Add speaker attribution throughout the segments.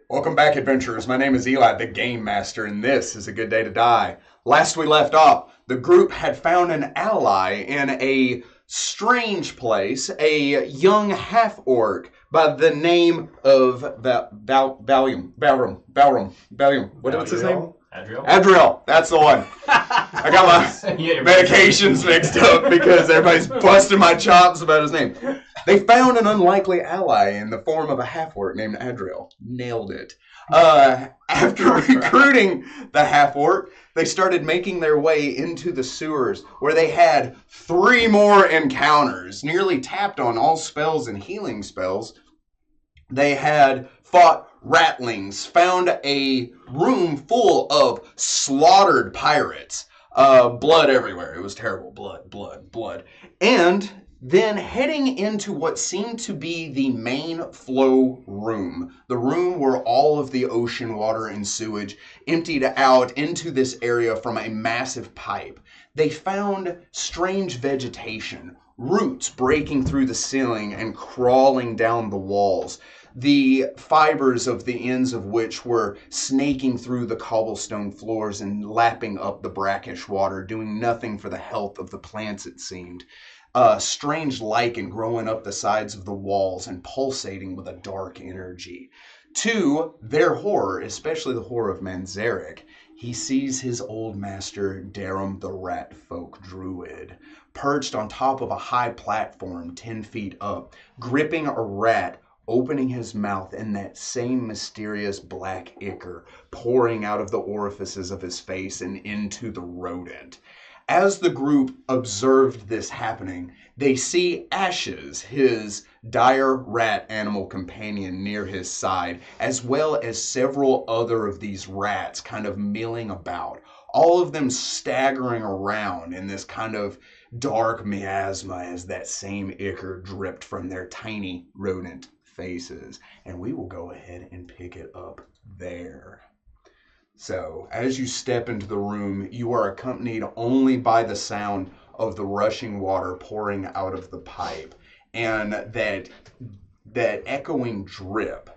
Speaker 1: Welcome back, adventurers. My name is Eli, the Game Master, and this is A Good Day to Die. Last we left off, the group had found an ally in a strange place, a young half-orc by the name of Darrum. What's his name? Adriel, that's the one. I got my medications mixed up because everybody's busting my chops about his name. They found an unlikely ally in the form of a half-orc named Adriel. Nailed it. After recruiting the half-orc, they started making their way into the sewers, where they had 3 more encounters, nearly tapped on all spells and healing spells. They had fought ratlings, found a room full of slaughtered pirates. Blood everywhere. It was terrible. Blood. And then heading into what seemed to be the main flow room, the room where all of the ocean water and sewage emptied out into this area from a massive pipe. They found strange vegetation, roots breaking through the ceiling and crawling down the walls, the fibers of the ends of which were snaking through the cobblestone floors and lapping up the brackish water, doing nothing for the health of the plants, it seemed. Strange lichen growing up the sides of the walls and pulsating with a dark energy. To their horror, especially the horror of Manzerek, he sees his old master, Darrum the Rat Folk Druid, perched on top of a high platform 10 feet up, gripping a rat, opening his mouth, and that same mysterious black ichor pouring out of the orifices of his face and into the rodent. As the group observed this happening, they see Ashes, his dire rat animal companion, near his side, as well as several other of these rats kind of milling about, all of them staggering around in this kind of dark miasma as that same ichor dripped from their tiny rodent faces. And we will go ahead and pick it up there. So, as you step into the room, you are accompanied only by the sound of the rushing water pouring out of the pipe and that echoing drip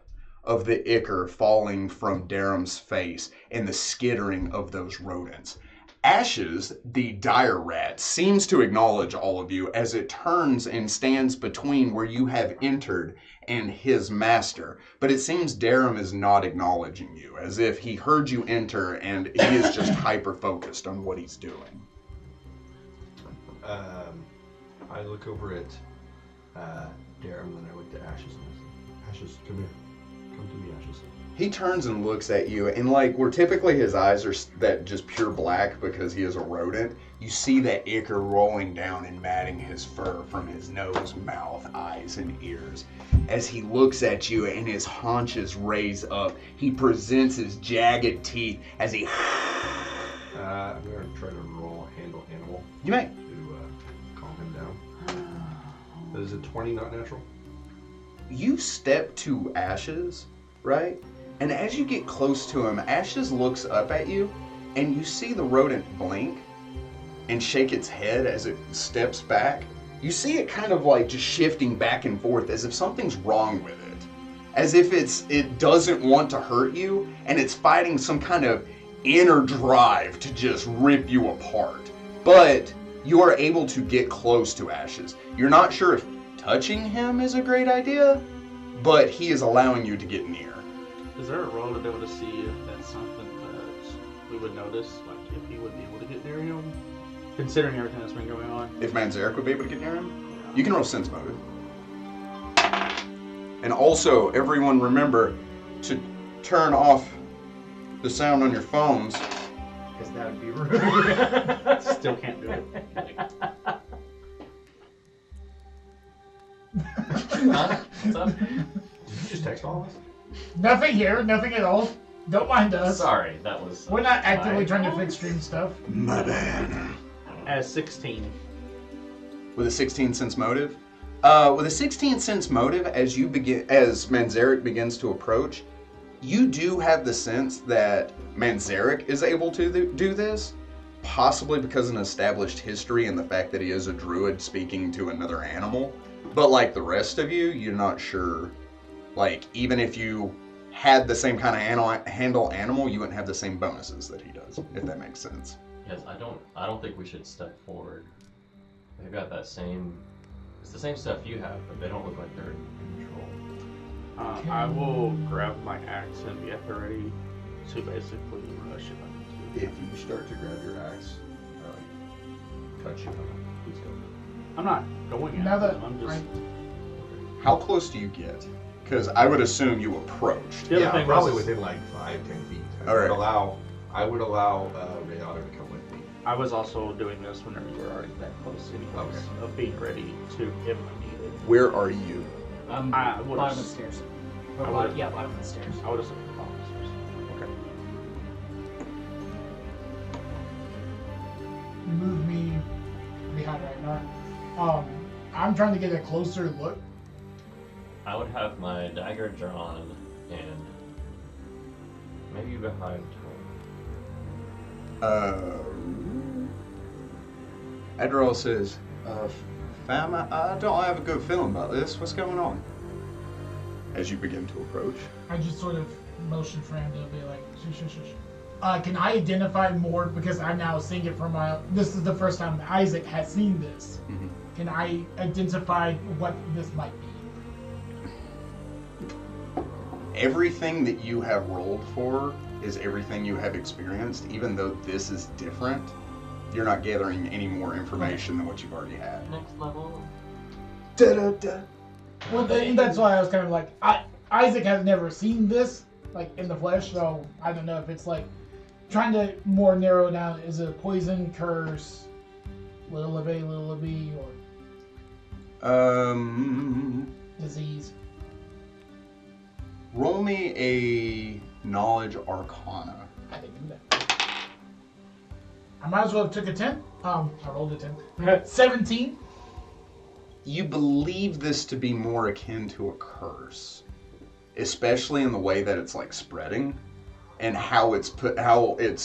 Speaker 1: of the ichor falling from Darrum's face and the skittering of those rodents. Ashes, the dire rat, seems to acknowledge all of you as it turns and stands between where you have entered and his master. But it seems Darrum is not acknowledging you, as if he heard you enter and he is just hyper-focused on what he's doing.
Speaker 2: I look over at Darrum, and I look to Ashes and I say, Ashes, come here. Come to me, Ashes.
Speaker 1: He turns and looks at you, and like where typically his eyes are that just pure black because he is a rodent, you see that ichor rolling down and matting his fur from his nose, mouth, eyes, and ears. As he looks at you and his haunches raise up, he presents his jagged teeth as he...
Speaker 2: I'm going to try to roll handle animal.
Speaker 1: You may.
Speaker 2: To calm him down. Is it 20 not natural?
Speaker 1: You step to Ashes, right? And as you get close to him, Ashes looks up at you, and you see the rodent blink and shake its head as it steps back. You see it kind of like just shifting back and forth as if something's wrong with it. As if it doesn't want to hurt you, and it's fighting some kind of inner drive to just rip you apart. But you are able to get close to Ashes. You're not sure if touching him is a great idea, but he is allowing you to get near.
Speaker 3: Is there a roll to be able to see if that's something that we would notice, like if he would be able to get near him, considering everything that's been going on?
Speaker 1: If Manzerek would be able to get near him? You can roll sense motive. And also, everyone remember to turn off the sound on your phones.
Speaker 4: Because that would be rude.
Speaker 3: Still can't do it.
Speaker 4: Huh? What's up?
Speaker 2: Did you just text all of us?
Speaker 5: Nothing here, nothing at all. Don't mind us.
Speaker 4: Sorry, that was...
Speaker 5: We're not actively trying to fix stream stuff.
Speaker 1: My bad.
Speaker 3: As 16.
Speaker 1: With a 16 sense motive? With a 16 sense motive, as Manzerek begins to approach, you do have the sense that Manzerek is able to do this, possibly because of an established history and the fact that he is a druid speaking to another animal. But like the rest of you, you're not sure. Like, even if you had the same kind of handle animal, you wouldn't have the same bonuses that he does, if that makes sense.
Speaker 4: Yes, I don't think we should step forward. They've got that same. It's the same stuff you have, but they don't look like they're in control.
Speaker 3: I will grab my axe and be at the ready to basically rush if I need to.
Speaker 2: If you start to grab your axe, cut you. Please go.
Speaker 3: I'm not going
Speaker 5: Now
Speaker 3: after
Speaker 5: that
Speaker 3: them, I'm just...
Speaker 1: How close do you get? Because I would assume you approached.
Speaker 3: The other
Speaker 2: Yeah,
Speaker 3: thing
Speaker 2: probably
Speaker 3: was,
Speaker 2: within like 5-10 feet.
Speaker 1: All right.
Speaker 2: I would allow Rayada to come with me.
Speaker 3: I was also doing this whenever you were already that close anyways,
Speaker 2: Okay.
Speaker 3: of being ready to if needed.
Speaker 1: Where are you?
Speaker 6: I'm
Speaker 3: I would've
Speaker 6: bottom of the
Speaker 3: s-
Speaker 6: stairs.
Speaker 3: I
Speaker 6: Or
Speaker 3: would've-
Speaker 6: yeah, bottom of the stairs.
Speaker 3: I would have said the bottom of the stairs. Okay.
Speaker 5: You move me behind right now. I'm trying to get a closer look.
Speaker 4: I would have my dagger drawn and maybe behind
Speaker 1: Adderall says, fam, I don't have a good feeling about this. What's going on? As you begin to approach.
Speaker 5: I just sort of motion for him to be like, shush, shush, shush. Can I identify more, because I'm now seeing it from this is the first time Isaac has seen this.
Speaker 1: Mhm.
Speaker 5: Can I identify what this might be?
Speaker 1: Everything that you have rolled for is everything you have experienced. Even though this is different, you're not gathering any more information than what you've already had.
Speaker 4: next level.
Speaker 1: Da-da-da.
Speaker 5: Well, that's why I was kind of like, Isaac has never seen this, like, in the flesh, so I don't know if it's, like, trying to more narrow down, is it a poison, curse, little of A, little of B, or disease?
Speaker 1: Roll me a knowledge arcana.
Speaker 5: I didn't do that. I might as well have took a 10. I rolled a 10. 17.
Speaker 1: You believe this to be more akin to a curse, especially in the way that it's like spreading and how it's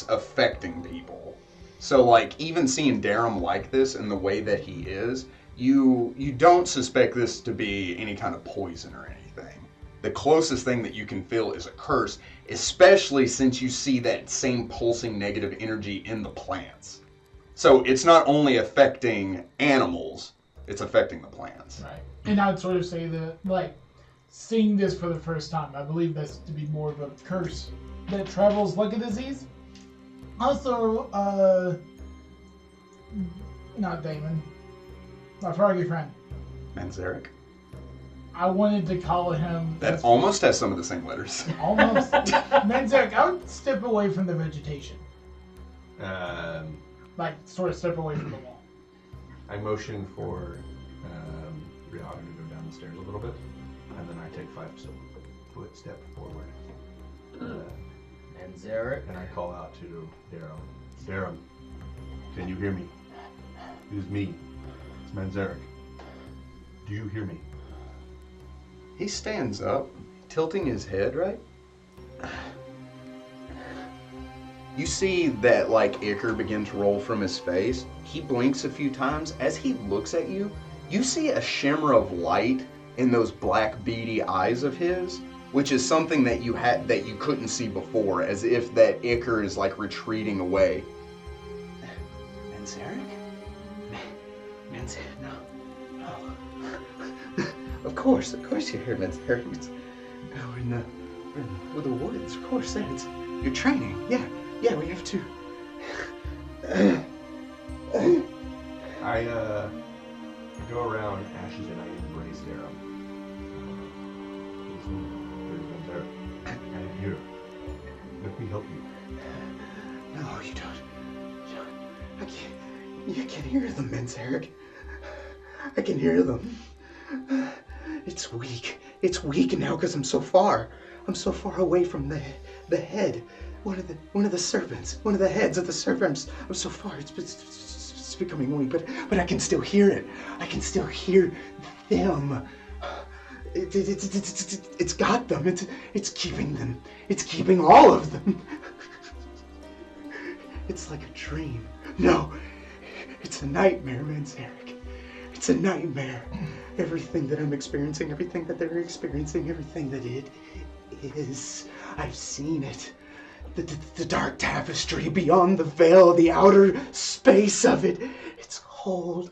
Speaker 1: affecting people. So like even seeing Darrum like this and the way that he is, you don't suspect this to be any kind of poison or anything. The closest thing that you can feel is a curse, especially since you see that same pulsing negative energy in the plants. So it's not only affecting animals, it's affecting the plants.
Speaker 5: Right. And I would sort of say that, like, seeing this for the first time, I believe this to be more of a curse that travels like a disease. Also, not Damon, my froggy friend.
Speaker 1: Manzerek.
Speaker 5: I wanted to call him.
Speaker 1: That almost has some of the same letters.
Speaker 5: Almost. Manzerek, I would step away from the vegetation. Like, sort of step away from the wall.
Speaker 2: I motion for Rayada to go down the stairs a little bit, and then I take 5 foot step forward.
Speaker 6: Manzerek.
Speaker 2: And I call out to Darrum. Darrum, can you hear me? It is me. It's Manzerek. Do you hear me?
Speaker 1: He stands up, tilting his head, right? You see that, like, ichor begin to roll from his face. He blinks a few times. As he looks at you, you see a shimmer of light in those black beady eyes of his, which is something that you couldn't see before, as if that ichor is, like, retreating away. Manzerek? Manzerek, no. Of course you're here, Manzerek. We're in the woods, of course. It's your training. Yeah, we have to.
Speaker 2: I go around Ashes and I embrace Darrum. It's me. There's Manzerek. I am here. Let me help you.
Speaker 1: No, you don't. You can hear them, Manzerek. I can hear them. It's weak. It's weak now because I'm so far away from the head. One of the serpents. One of the heads of the serpent. I'm so far. It's becoming weak, but I can still hear it. I can still hear them. It's got them. It's keeping them. It's keeping all of them. It's like a dream. No, it's a nightmare, Manzerek. It's a nightmare. Everything that I'm experiencing, everything that they're experiencing, everything that it is. I've seen it. The dark tapestry beyond the veil, the outer space of it. It's cold.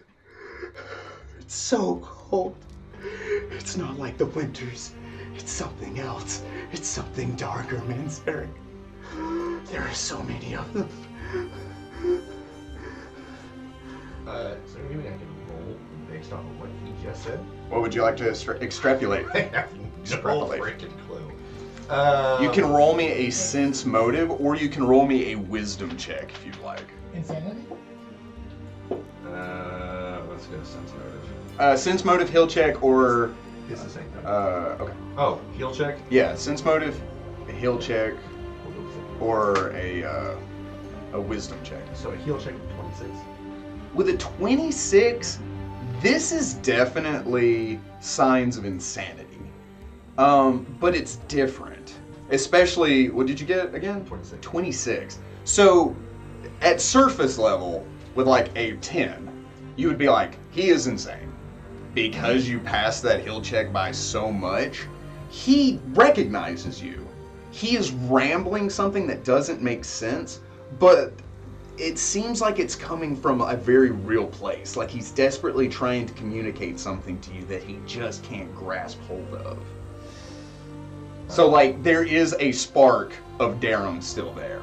Speaker 1: It's so cold. It's not like the winters. It's something else. It's something darker, Manzerek. There are so many of them.
Speaker 2: Is there anything I can roll based off of what he just said?
Speaker 1: What would you like to extrapolate?
Speaker 2: I have no
Speaker 1: Extrapolate.
Speaker 2: freaking clue.
Speaker 1: You can roll me a sense motive, or you can roll me a wisdom check if you'd like.
Speaker 5: Insanity?
Speaker 2: Let's go sense motive.
Speaker 1: Sense motive, heal check, or
Speaker 2: It's the same thing.
Speaker 1: okay.
Speaker 2: Oh, heal check?
Speaker 1: Yeah, sense motive, a heal check, or a wisdom check.
Speaker 2: So a heal check of 26.
Speaker 1: With a 26, this is definitely signs of insanity. But it's different. Especially, what did you get again?
Speaker 2: 26.
Speaker 1: 26. So, at surface level, with like a 10, you would be like, he is insane. Because you passed that heal check by so much, he recognizes you. He is rambling something that doesn't make sense, but it seems like it's coming from a very real place. Like he's desperately trying to communicate something to you that he just can't grasp hold of. So, like, there is a spark of Darrum still there.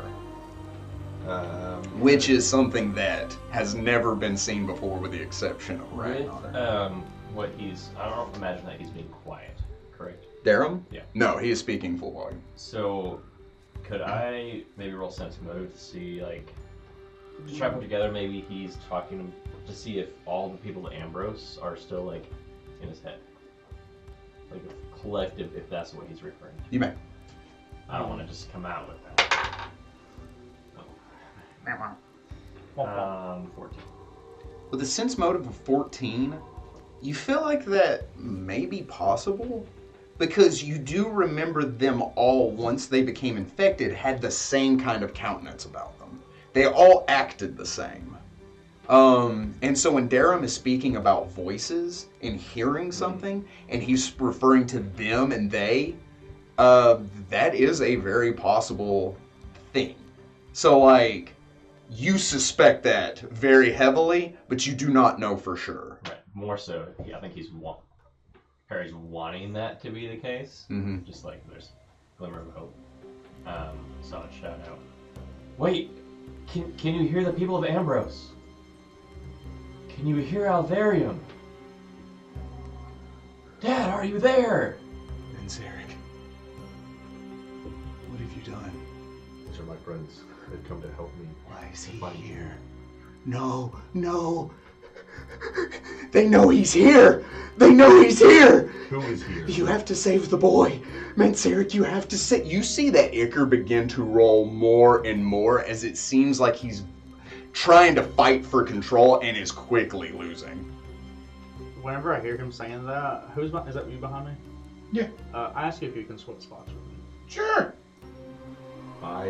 Speaker 1: Which is something that has never been seen before with the exception of
Speaker 4: With
Speaker 1: Ragnar.
Speaker 4: I don't imagine that he's being quiet, correct?
Speaker 1: Darrum?
Speaker 4: Yeah.
Speaker 1: No, he is speaking full volume.
Speaker 4: So, could I maybe roll sense motive to see, like, to try to put together maybe he's talking to see if all the people at Ambrose are still, like, in his head? Like, a collective, if that's what he's referring to.
Speaker 1: You may.
Speaker 4: I don't want to just come out with that. 14.
Speaker 1: With a sense motive of 14, you feel like that may be possible because you do remember them all, once they became infected, had the same kind of countenance about them. They all acted the same. And so when Darrum is speaking about voices and hearing something, and he's referring to them and they, that is a very possible thing. So, like, you suspect that very heavily, but you do not know for sure.
Speaker 4: Right. More so, I think Harry's wanting that to be the case.
Speaker 1: Mm-hmm.
Speaker 4: Just like there's a glimmer of hope. So I'd shout out, "Wait! Can you hear the people of Ambrose? Can you hear Alvarium? Dad, are you there?"
Speaker 1: Manzerek, what have you done?
Speaker 2: These are my friends. They've come to help me.
Speaker 1: Why is he
Speaker 2: Find
Speaker 1: here? No, no. They know he's here. They know he's here.
Speaker 2: Who is here?
Speaker 1: You have to save the boy. Manzerek, you have to save. You see that Icar begin to roll more and more as it seems like he's trying to fight for control and is quickly losing.
Speaker 3: Whenever I hear him saying that, is that you behind me?
Speaker 5: Yeah.
Speaker 3: I ask you if you can switch spots with me.
Speaker 5: Sure.
Speaker 2: I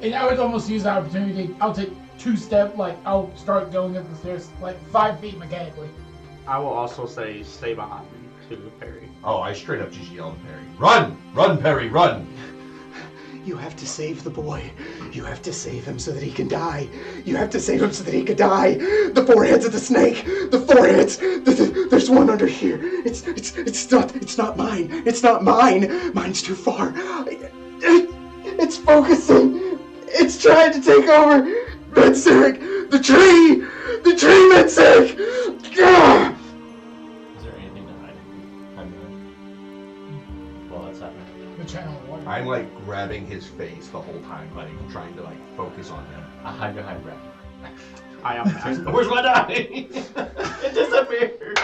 Speaker 5: And I would almost use the opportunity. I'll take 2 steps, like I'll start going up the stairs, like 5 feet mechanically.
Speaker 3: I will also say stay behind me to Perry.
Speaker 2: I straight up just yelled at Perry. Run! Run, Perry, run!
Speaker 1: You have to save the boy. You have to save him so that he can die. You have to save him so that he can die. The 4 heads of the snake. The 4 heads. There's one under here. It's not mine. It's not mine. Mine's too far. It's focusing. It's trying to take over. Manzerek, the tree, Manzerek. Gah!
Speaker 4: Is there anything to hide? Well, that's happening.
Speaker 5: The channel of water.
Speaker 2: I'm like grabbing his face the whole time, like trying to like focus on him.
Speaker 4: I hide behind Brad.
Speaker 3: I am masked.
Speaker 4: Where's my die? It disappeared.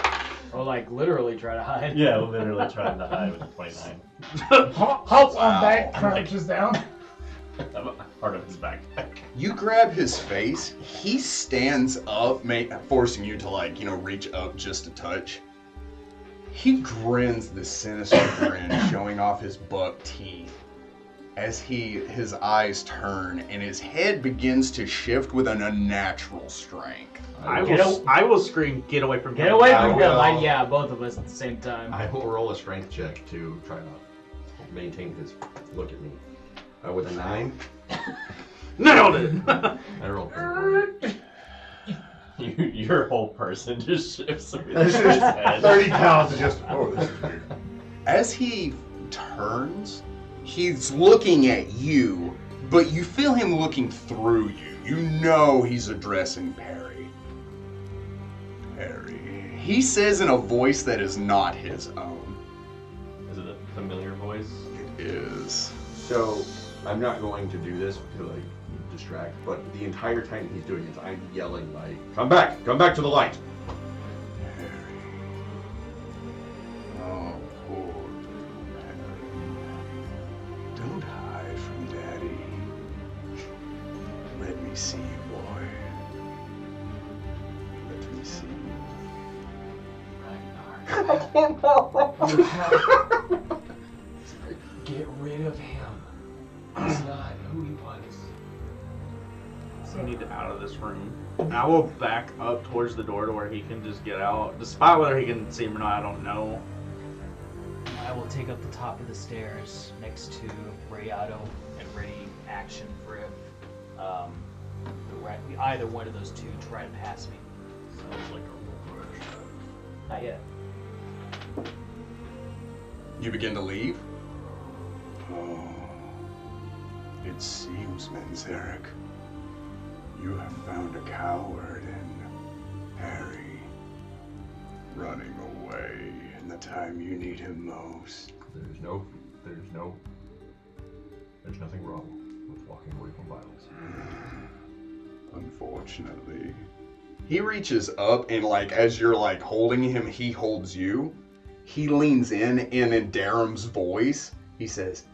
Speaker 6: Or like literally try to hide.
Speaker 4: Yeah, literally trying to hide with a 29.
Speaker 5: Hops on back,
Speaker 4: I'm
Speaker 5: crouches down.
Speaker 4: I'm part of his backpack.
Speaker 1: You grab his face. He stands up, forcing you to reach up just a touch. He grins this sinister grin, showing off his buck teeth as his eyes turn and his head begins to shift with an unnatural strength.
Speaker 3: I will scream, get away from him.
Speaker 6: Get away
Speaker 2: I
Speaker 6: from
Speaker 2: will.
Speaker 6: him! Yeah, both of us at the same time.
Speaker 2: I will roll a strength check to try to maintain his look at me. With a 9,
Speaker 3: Nailed it!
Speaker 2: I rolled pretty
Speaker 4: Your whole person just shifts with
Speaker 2: poorly.
Speaker 4: his head.
Speaker 2: 30 pounds is just, oh, this is weird.
Speaker 1: As he turns, he's looking at you, but you feel him looking through you. You know he's addressing Perry. Perry. He says in a voice that is not his own.
Speaker 4: Is it a familiar voice?
Speaker 1: It is.
Speaker 2: So, I'm not going to do this to like distract, but the entire time he's doing it, I'm yelling like, come back to the light.
Speaker 1: Perry. Oh, poor little Perry. Don't hide from Daddy. Let me see you, boy. Let me see you.
Speaker 6: Get rid of him. He's not who he was.
Speaker 3: We need out of this room. And I will back up towards the door to where he can just get out. Despite whether he can see him or not, I don't know.
Speaker 6: I will take up the top of the stairs next to Rayado and ready action for if either one of those two try to pass me.
Speaker 2: Sounds like a real rush.
Speaker 6: Not yet.
Speaker 1: You begin to leave? Oh, it seems, Manzerek, you have found a coward in Harry, running away in the time you need him most.
Speaker 2: There's nothing wrong with walking away from violence.
Speaker 1: Unfortunately. He reaches up and as you're holding him, he holds you. He leans in and in Darrum's voice, he says,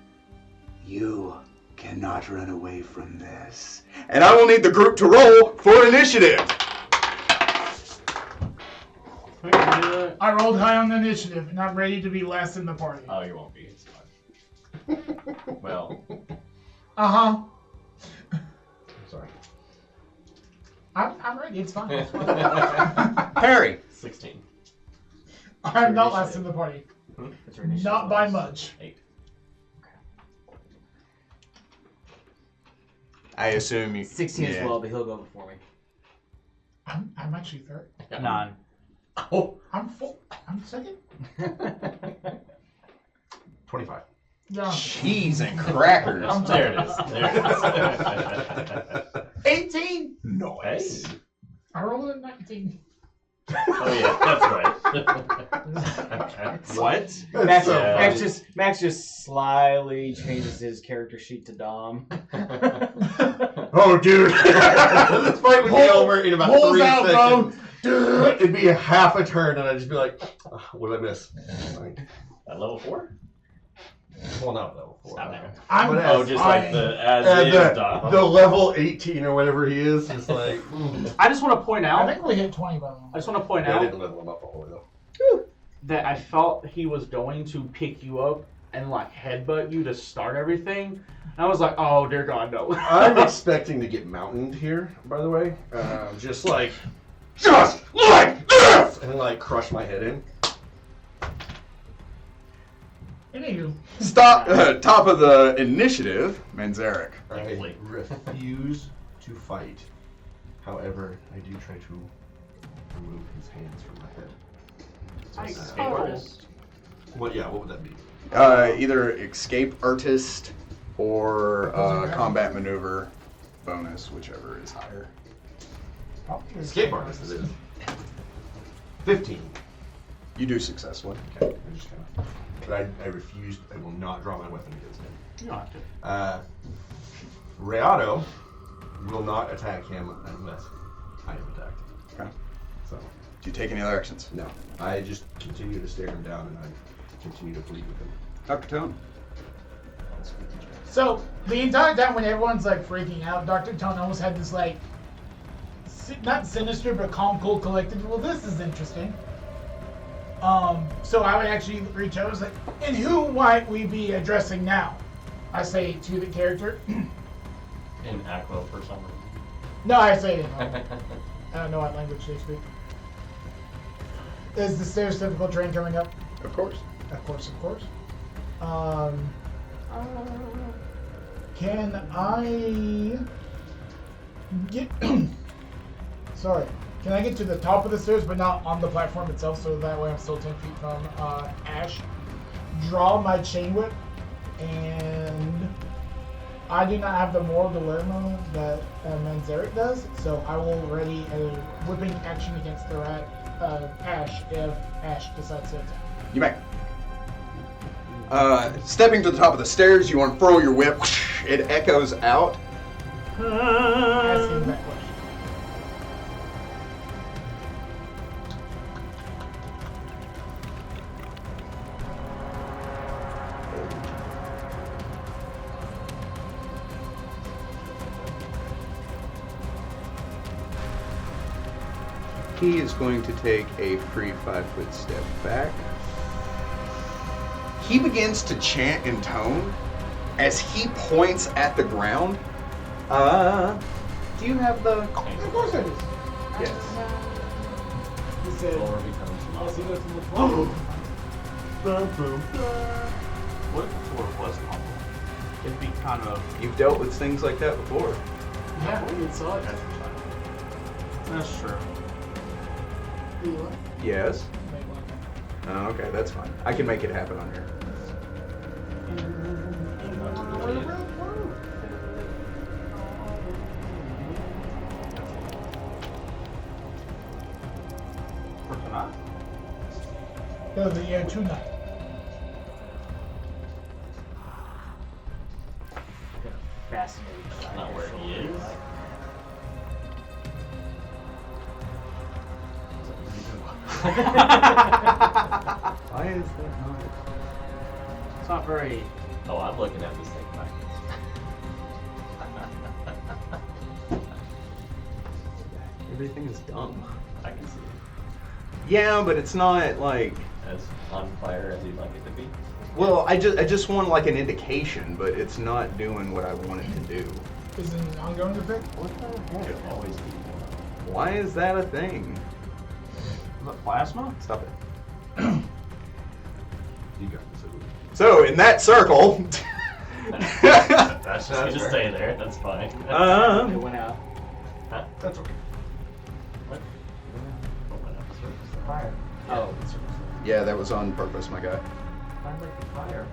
Speaker 1: "You cannot run away from this." And I will need the group to roll for initiative.
Speaker 5: I rolled high on the initiative, and I'm ready to be last in the party.
Speaker 4: Oh, you won't be. It's fine. Well,
Speaker 5: Uh-huh.
Speaker 2: Sorry.
Speaker 5: I'm ready. It's fine. It's fine.
Speaker 1: Perry.
Speaker 4: 16.
Speaker 5: I'm not last in the party.
Speaker 6: What's your initiative
Speaker 5: Not by
Speaker 6: bonus?
Speaker 5: much.
Speaker 4: 8.
Speaker 1: I assume you...
Speaker 6: 16 as
Speaker 1: yeah.
Speaker 6: well, but he'll go before me.
Speaker 5: I'm actually third.
Speaker 3: 9.
Speaker 6: Oh.
Speaker 5: I'm second.
Speaker 2: 25.
Speaker 5: No.
Speaker 1: Cheese and crackers.
Speaker 4: There it is. There it is.
Speaker 5: 18.
Speaker 1: Nice.
Speaker 4: Hey.
Speaker 5: I rolled a 19.
Speaker 4: Oh yeah, that's right.
Speaker 3: What?
Speaker 6: Max just slyly changes his character sheet to Dom.
Speaker 2: Oh, dude. This fight would be over in about
Speaker 5: Pulls
Speaker 2: 3
Speaker 5: out,
Speaker 2: seconds.
Speaker 5: bro.
Speaker 2: It'd be a half a turn, and I'd just be like, oh, what did I miss?
Speaker 4: At level 4?
Speaker 2: Well, not level 4.
Speaker 4: Stop there.
Speaker 5: I'm
Speaker 2: But
Speaker 4: Oh, just like the as
Speaker 2: And
Speaker 4: is Dom.
Speaker 2: the level 18 or whatever he is like,
Speaker 3: I just want to point
Speaker 5: I
Speaker 3: out.
Speaker 5: think we hit 20 by the way.
Speaker 3: I just want to point
Speaker 2: I
Speaker 3: out
Speaker 2: didn't level him up all the way though.
Speaker 3: that I felt he was going to pick you up and headbutt you to start everything. And I was like, oh dear God, no.
Speaker 2: I'm expecting to get mountained here, by the way. Just like this! And then crush my head in.
Speaker 5: Anywho.
Speaker 1: Stop. Top of the initiative, Manzerek.
Speaker 2: I
Speaker 4: Thankfully.
Speaker 2: refuse to fight. However, I do try to remove his hands from my head.
Speaker 4: Escape artist.
Speaker 2: What would that be?
Speaker 1: Either escape artist or combat maneuver bonus, whichever is higher.
Speaker 2: Escape artist it is. 15.
Speaker 1: You do successfully.
Speaker 2: Okay, I just kind of. But I refuse. I will not draw my weapon against him.
Speaker 3: You don't have to.
Speaker 2: Rayado will not attack him unless I am attacked.
Speaker 1: Okay.
Speaker 2: So,
Speaker 1: Do you take any other actions?
Speaker 2: no. I just continue to stare him down and I continue to plead with him.
Speaker 1: Dr. Tone.
Speaker 5: So, the entire time when everyone's freaking out, Dr. Tone almost had this not sinister, but calm, cool, collected. Well, this is interesting. So I would actually reach out. I was like, and who might we be addressing now? I say to the character.
Speaker 4: In Aqua for some reason.
Speaker 5: No, I say I don't know what language they speak. Is the stereotypical train coming up?
Speaker 1: Of course.
Speaker 5: Of course, of course. Can I get... Sorry. Can I get to the top of the stairs, but not on the platform itself, so that way I'm still 10 feet from Ash? Draw my chain whip, and I do not have the moral dilemma that Manzerek does, so I will ready a whipping action against the Ash if Ash decides to attack.
Speaker 1: You may. Stepping to the top of the stairs, you unfurl your whip. It echoes out.
Speaker 5: Asking that question.
Speaker 1: He is going to take a free 5-foot step back. He begins to chant in tone as he points at the ground. Do you have the...
Speaker 5: Of course I do.
Speaker 1: Yes.
Speaker 5: He said,
Speaker 4: Floor becomes
Speaker 5: unless he
Speaker 4: lava.
Speaker 5: goes to the floor.
Speaker 3: What if the floor was lava? It'd be kind of.
Speaker 1: You've dealt with things like that before.
Speaker 5: Yeah, we saw it.
Speaker 3: That's true.
Speaker 1: Yes. Oh, okay, that's fine. I can make it happen on here.
Speaker 3: For tonight?
Speaker 5: No, the year 2-9.
Speaker 6: Fascinating.
Speaker 4: That's not where he is.
Speaker 1: Why is that not?
Speaker 6: It's not very.
Speaker 4: Oh, I'm looking at this thing backwards.
Speaker 1: Everything is dumb.
Speaker 4: I can see it.
Speaker 1: Yeah, but it's not like...
Speaker 4: As on fire as you'd like it to be.
Speaker 1: Well, I just want like an indication, but it's not doing what I want it to do.
Speaker 5: Is it an ongoing effect?
Speaker 1: What the
Speaker 4: It could
Speaker 1: heck?
Speaker 4: always be more.
Speaker 1: Why is that a thing?
Speaker 3: Is it plasma?
Speaker 1: Stop it.
Speaker 2: You got this.
Speaker 1: So, in that circle...
Speaker 4: That's just gonna stay there. That's fine.
Speaker 6: It went out.
Speaker 4: Huh?
Speaker 3: That's okay.
Speaker 4: What?
Speaker 6: Fire. Oh, it's
Speaker 1: Yeah, that was on purpose, my guy.
Speaker 4: I like the fire.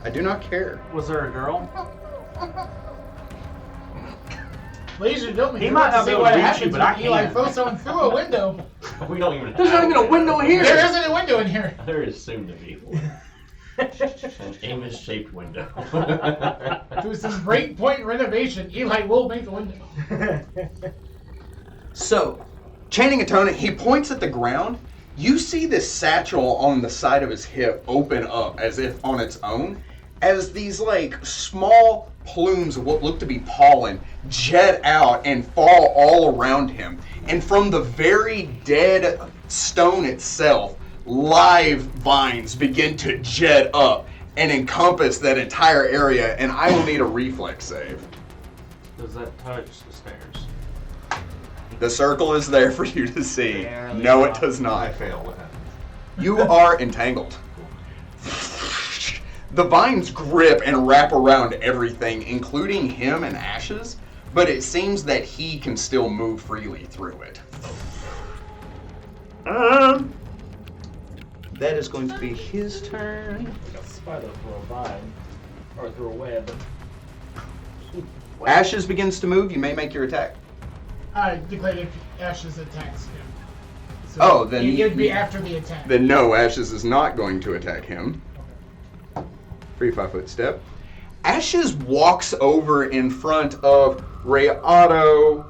Speaker 1: I do not care.
Speaker 3: Was there a girl?
Speaker 5: Ladies and gentlemen,
Speaker 3: He
Speaker 5: you're
Speaker 3: might
Speaker 5: about
Speaker 3: not
Speaker 5: to
Speaker 3: be
Speaker 5: see
Speaker 3: able
Speaker 5: what
Speaker 3: to reach
Speaker 5: happens
Speaker 3: you, but
Speaker 5: when
Speaker 3: I
Speaker 5: Eli
Speaker 3: can.
Speaker 5: throws someone through a window.
Speaker 4: We don't even.
Speaker 3: There's not even a window here.
Speaker 5: There isn't a window in here.
Speaker 4: There is soon to be one. An Amos-shaped window.
Speaker 5: Through some great point renovation, Eli will make a window.
Speaker 1: So, chanting a tone, he points at the ground. You see this satchel on the side of his hip open up as if on its own, as these like small plumes of what look to be pollen jet out and fall all around him. And from the very dead stone itself, live vines begin to jet up and encompass that entire area, and I will need a reflex save.
Speaker 3: Does that touch the stairs?
Speaker 1: The circle is there for you to see.
Speaker 6: Barely
Speaker 1: No, it
Speaker 6: not.
Speaker 1: does
Speaker 2: I
Speaker 1: not.
Speaker 2: fail. What happens?
Speaker 1: You are entangled. The vines grip and wrap around everything, including him and Ash's, but it seems that he can still move freely through it. That is going to be his turn.
Speaker 6: Like a spider through a vine. Or through a web.
Speaker 1: Ashes begins to move. You may make your attack.
Speaker 5: I declared if Ashes attacks him. So
Speaker 1: Oh, then
Speaker 5: it would be
Speaker 1: you-
Speaker 5: after the attack.
Speaker 1: Then no, Ashes is not going to attack him. Free 5-foot step. Ashes walks over in front of Ray Otto,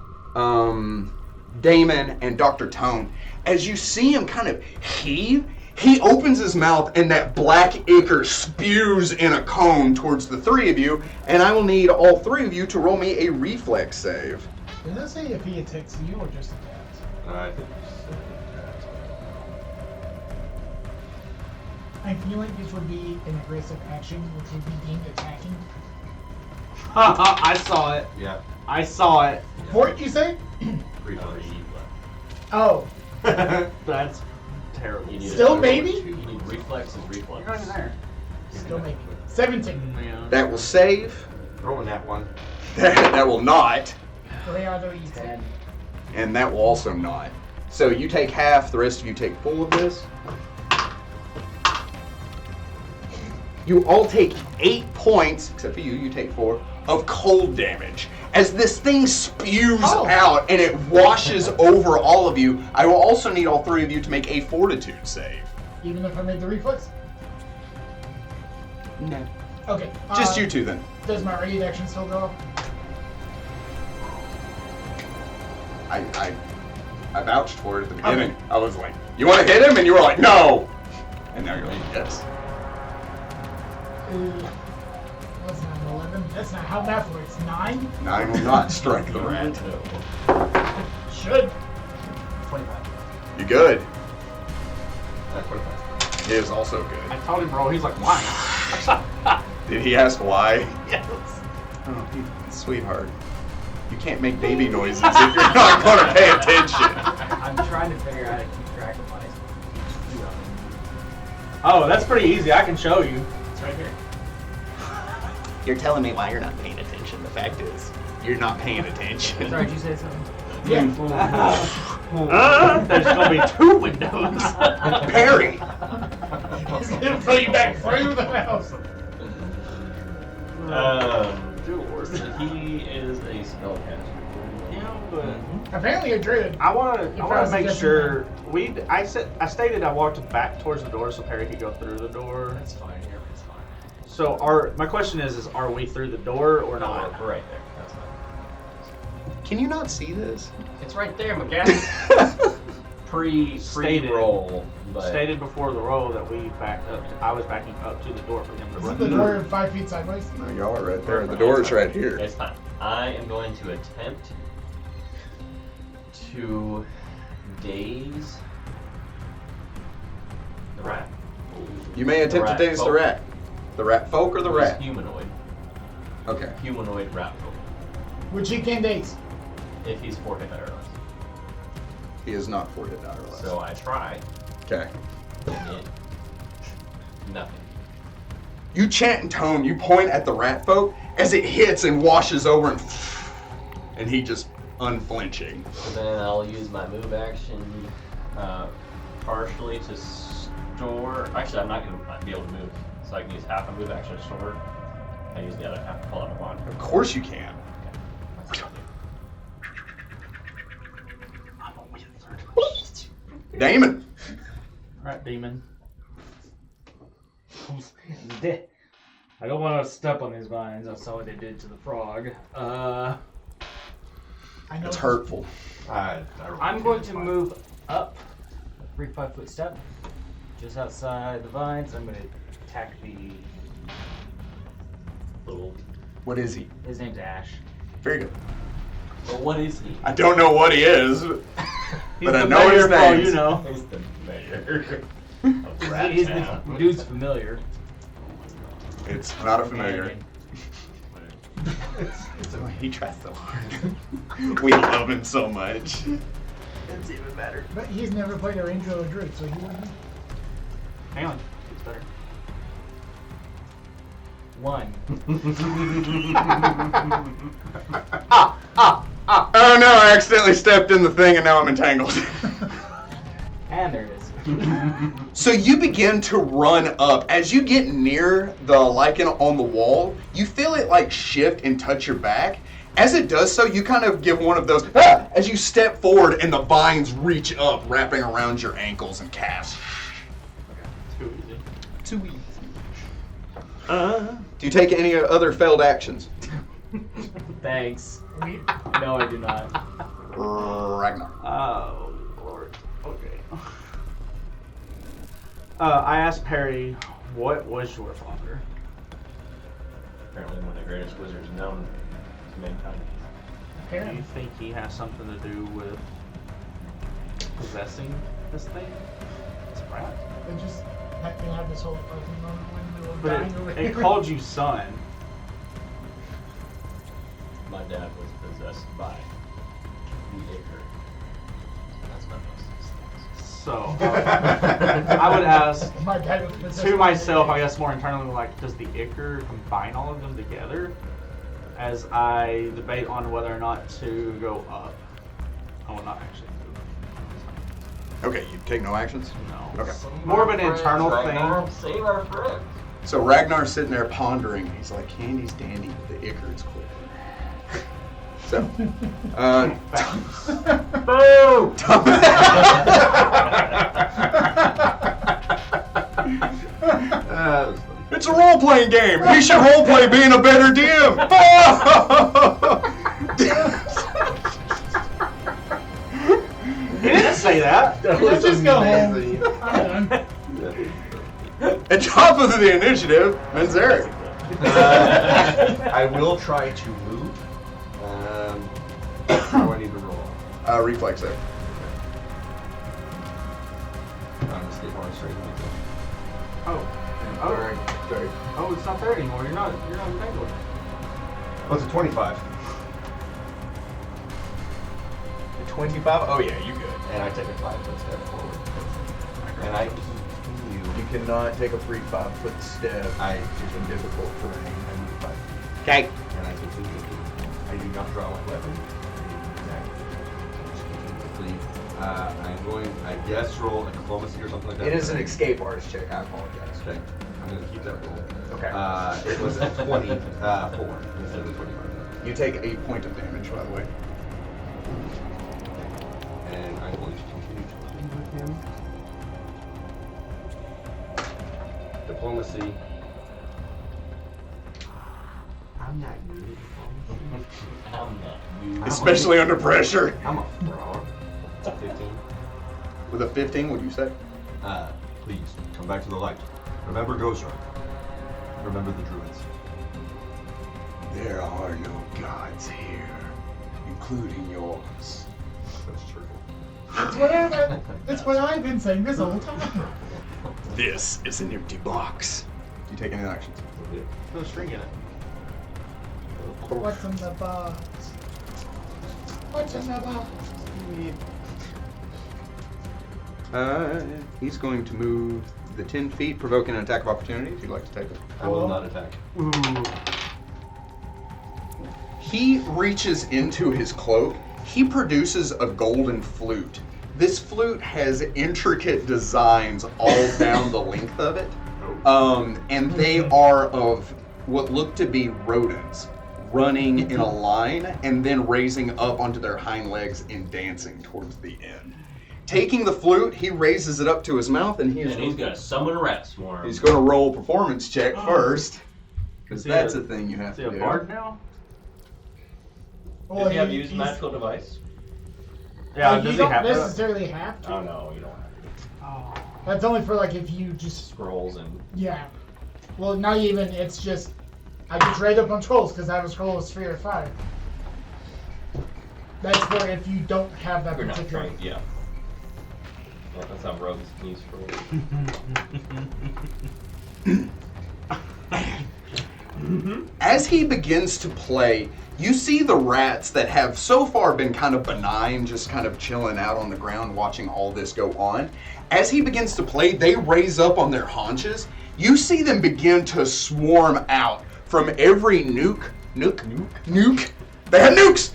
Speaker 1: Damon, and Dr. Tone. As you see him kind of heave, he opens his mouth and that black ichor spews in a cone towards the three of you, and I will need all three of you to roll me a reflex save.
Speaker 5: Does that say if he attacks you or just attacks?
Speaker 2: I think
Speaker 5: I feel like this would be an aggressive action, which would be deemed attacking.
Speaker 3: I saw it.
Speaker 2: yeah.
Speaker 3: I saw it.
Speaker 5: Fort, you say?
Speaker 2: Reflex.
Speaker 5: Oh,
Speaker 3: That's terrible.
Speaker 4: You need
Speaker 5: Still
Speaker 4: a-
Speaker 5: maybe?
Speaker 4: You need reflex and reflex.
Speaker 3: You're not even there.
Speaker 5: still maybe. 17.
Speaker 3: Yeah.
Speaker 1: That will save.
Speaker 2: Rolling that one.
Speaker 1: That will not.
Speaker 5: Rayado eats it.
Speaker 6: 10.
Speaker 1: And that will also not. So you take half, the rest of you take full of this. You all take 8 points, except for you, you take 4, of cold damage. As this thing spews out and it washes over all of you, I will also need all 3 of you to make a fortitude save.
Speaker 5: Even if I made the reflex?
Speaker 1: No.
Speaker 5: Okay.
Speaker 1: Just you 2 then.
Speaker 5: Does my raid action still go up?
Speaker 1: I vouched for it at the beginning. I was like, you want to hit him? And you were like, no! And now you're like, yes.
Speaker 5: That's not 11. That's not how math works. 9?
Speaker 1: 9 will not strike the rat.
Speaker 5: Should.
Speaker 6: 25.
Speaker 1: You good?
Speaker 2: That's 25.
Speaker 1: He is also good.
Speaker 3: I told him, bro. He's like, why?
Speaker 1: Did he ask why?
Speaker 3: Yes.
Speaker 1: Oh, sweetheart. You can't make baby noises if you're not going to pay attention.
Speaker 6: I'm trying to figure out how to keep track of my speech.
Speaker 3: Oh, that's pretty easy. I can show you.
Speaker 6: It's right here.
Speaker 1: You're telling me why you're not paying attention. The fact is, you're not paying attention.
Speaker 6: Sorry, did you say something?
Speaker 5: Yeah.
Speaker 3: There's gonna be 2 windows.
Speaker 1: Perry!
Speaker 5: He's gonna throw you back through the house.
Speaker 4: He is a spellcaster.
Speaker 3: Yeah, but
Speaker 5: Apparently a druid.
Speaker 3: I want
Speaker 5: If
Speaker 3: to
Speaker 5: I was
Speaker 3: make
Speaker 5: guessing
Speaker 3: sure I stated I walked back towards the door so Perry could go through the door.
Speaker 6: That's fine. Everything's fine.
Speaker 3: So my question is are we through the door or
Speaker 4: No,
Speaker 3: not?
Speaker 4: we're right there. That's fine.
Speaker 1: Can you not see this?
Speaker 4: It's right there, McGaffey.
Speaker 3: Stated.
Speaker 4: Pre-roll, but
Speaker 3: Stated before the roll that we backed up. I was backing up to the door for him to
Speaker 5: Isn't
Speaker 3: run
Speaker 5: the
Speaker 3: through.
Speaker 5: door 5 feet sideways?
Speaker 1: No, y'all are right there. The door is right here.
Speaker 4: it's fine. I am going to attempt to daze the rat.
Speaker 1: You may attempt to
Speaker 4: rat
Speaker 1: daze the
Speaker 4: folk.
Speaker 1: rat. The rat folk or the
Speaker 4: He's
Speaker 1: rat?
Speaker 4: humanoid.
Speaker 1: Okay.
Speaker 4: Humanoid rat folk.
Speaker 5: Which he can daze.
Speaker 4: If he's 4 hit die or less.
Speaker 1: He is not 4 hit die or less.
Speaker 4: So I try.
Speaker 1: Okay.
Speaker 4: And it, nothing.
Speaker 1: You chant in tone, you point at the rat folk as it hits and washes over and he just unflinching.
Speaker 4: So then I'll use my move action partially to store. Actually, I'm not going to be able to move. So I can use half a move action to store. I use the other half to pull out a wand.
Speaker 1: Of course you can. Damon.
Speaker 3: Rat demon.
Speaker 6: I don't want to step on these vines. I saw what they did to the frog.
Speaker 5: I know
Speaker 1: It's hurtful.
Speaker 6: I'm going to move up a 3 5-foot step just outside the vines. I'm going to attack the.
Speaker 4: Little.
Speaker 1: What is he?
Speaker 6: His name's Ash.
Speaker 1: Very good.
Speaker 4: But what is he?
Speaker 1: I don't know what he is, but I know his
Speaker 3: for all
Speaker 1: name.
Speaker 3: you know.
Speaker 4: He's the mayor of Rat
Speaker 6: He's
Speaker 4: Town.
Speaker 6: the dude's familiar.
Speaker 1: It's not a familiar.
Speaker 6: And
Speaker 1: He tries so hard. We love him so much.
Speaker 4: It's even better.
Speaker 5: But he's never played a ranger or a druid, so he wouldn't know.
Speaker 3: Hang on. It's better.
Speaker 6: 1.
Speaker 1: Oh no, I accidentally stepped in the thing and now I'm entangled.
Speaker 6: And there it is.
Speaker 1: So you begin to run up. As you get near the lichen on the wall, you feel it like shift and touch your back. As it does so, you kind of give one of those, as you step forward and the vines reach up, wrapping around your ankles and calves.
Speaker 3: Too easy.
Speaker 1: Too easy. Do you take any other failed actions?
Speaker 6: Thanks. No, I do not.
Speaker 1: Ragnar.
Speaker 3: Oh, Lord. Okay. I asked Perry, what was your father?
Speaker 4: Apparently one of the greatest wizards known to mankind.
Speaker 3: Do you
Speaker 5: Apparently.
Speaker 3: think he has something to do with possessing this thing? This rat?
Speaker 5: They just have this whole fucking moment when we were
Speaker 3: But
Speaker 5: dying over
Speaker 3: it
Speaker 5: here.
Speaker 3: called you son.
Speaker 4: My dad was possessed by the Ichor. That's my most.
Speaker 3: So, I would ask
Speaker 5: My dad was possessed
Speaker 3: to
Speaker 5: by
Speaker 3: myself,
Speaker 5: the-
Speaker 3: I guess more internally, like, does the Ichor combine all of them together? as I debate on whether or not to go up. I will not actually move.
Speaker 1: Okay, you take no actions?
Speaker 3: No.
Speaker 1: Okay.
Speaker 3: More of an internal thing.
Speaker 4: Save our friend.
Speaker 1: So Ragnar's sitting there pondering. He's like, Candy's dandy, the Icarus quick. So,
Speaker 3: Boo!
Speaker 1: it's a role-playing game. He should role-play being a better DM.
Speaker 3: He didn't say that.
Speaker 5: Let's just go home. I'm done.
Speaker 1: At top of the initiative, Manzerek.
Speaker 2: I will try to move. How do I need to roll?
Speaker 1: Reflex there.
Speaker 2: I'm escape on straight.
Speaker 3: Oh.
Speaker 2: Sorry.
Speaker 3: Oh, it's not there anymore. You're not entangled.
Speaker 2: Oh, it's a 25.
Speaker 7: 25? Oh yeah, you good.
Speaker 2: And I take a 5-foot step forward. And I continue.
Speaker 7: You cannot take a free 5-foot step
Speaker 2: I
Speaker 7: in difficult terrain.
Speaker 2: I move 5 feet.
Speaker 1: Okay.
Speaker 2: And I continue. I do not draw my weapon. I'm going, I guess, roll a diplomacy or something like that.
Speaker 7: It is an escape artist check. I apologize.
Speaker 2: Okay. I'm going to keep that roll.
Speaker 7: Okay.
Speaker 2: It was a 24 instead of the 25.
Speaker 1: You take a point of damage, by the way.
Speaker 2: And I'm going to continue to plead with him. Diplomacy. I'm not good at diplomacy.
Speaker 1: Especially under pressure.
Speaker 2: I'm a fraud. It's a 15.
Speaker 1: With a 15, would you say?
Speaker 2: Please, come back to the light. Remember Ghostrike. Remember the druids.
Speaker 1: There are no gods here, including yours.
Speaker 2: That's true.
Speaker 5: It's what I've been saying this whole time.
Speaker 1: This is an empty box. You take any actions?
Speaker 3: No string in it.
Speaker 5: What's in the box? What's in the box?
Speaker 1: He's going to move the 10 feet, provoking an attack of opportunity, if you'd like to take it.
Speaker 2: I will not attack.
Speaker 3: Ooh.
Speaker 1: He reaches into his cloak. He produces a golden flute. This flute has intricate designs all down the length of it. And they are of what look to be rodents running in a line and then raising up onto their hind legs and dancing towards the end. Taking the flute, he raises it up to his mouth and
Speaker 4: And he's gonna summon a rat swarm.
Speaker 1: he's going to roll a performance check first, because
Speaker 3: Is he
Speaker 1: that's
Speaker 3: a-
Speaker 1: a thing you have
Speaker 3: Is he
Speaker 1: to
Speaker 3: a
Speaker 1: do.
Speaker 3: bard now?
Speaker 4: Does he have to use magical device?
Speaker 3: Yeah,
Speaker 5: you
Speaker 3: does he
Speaker 5: don't
Speaker 3: have to?
Speaker 5: necessarily have to.
Speaker 4: Oh no, you don't have to.
Speaker 5: Oh. That's only for like if you just
Speaker 4: Scrolls and
Speaker 5: yeah. Well, not even. It's just I just read up on scrolls because I have a scroll of Sphere of Fire. That's for if you don't have that
Speaker 4: you're not
Speaker 5: particular.
Speaker 4: trained. Yeah. Well, that's how rogues can use scrolls.
Speaker 1: As he begins to play, you see the rats that have so far been kind of benign, just kind of chilling out on the ground watching all this go on. As he begins to play, they raise up on their haunches. You see them begin to swarm out from every nuke. They have nukes!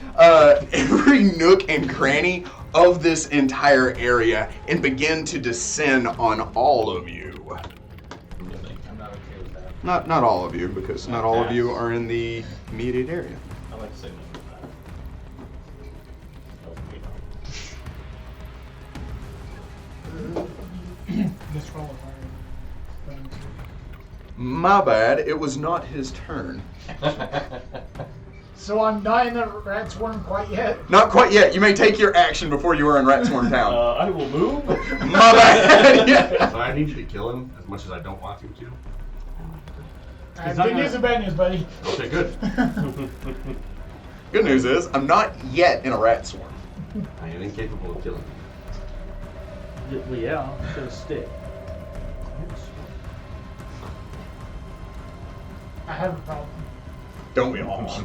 Speaker 1: Every nook and cranny of this entire area and begin to descend on all of you.
Speaker 6: I'm not okay with that.
Speaker 1: Not all of you, because not all of you are in the immediate area.
Speaker 4: I like to say no to that. No, we don't.
Speaker 5: Just roll of fire.
Speaker 1: My bad, it was not his turn.
Speaker 5: So I'm not in the rat swarm quite yet.
Speaker 1: Not quite yet. You may take your action before you are in Rat Swarm Town.
Speaker 4: I will move.
Speaker 1: My bad. Yeah.
Speaker 2: So I need you to kill him as much as I don't want you to.
Speaker 5: I have good news and bad news, buddy.
Speaker 2: Okay, good.
Speaker 1: Good news is, I'm not yet in a rat swarm.
Speaker 2: I am incapable of killing him.
Speaker 3: Well, yeah, it's gonna stick.
Speaker 5: I have a problem.
Speaker 1: Don't we all?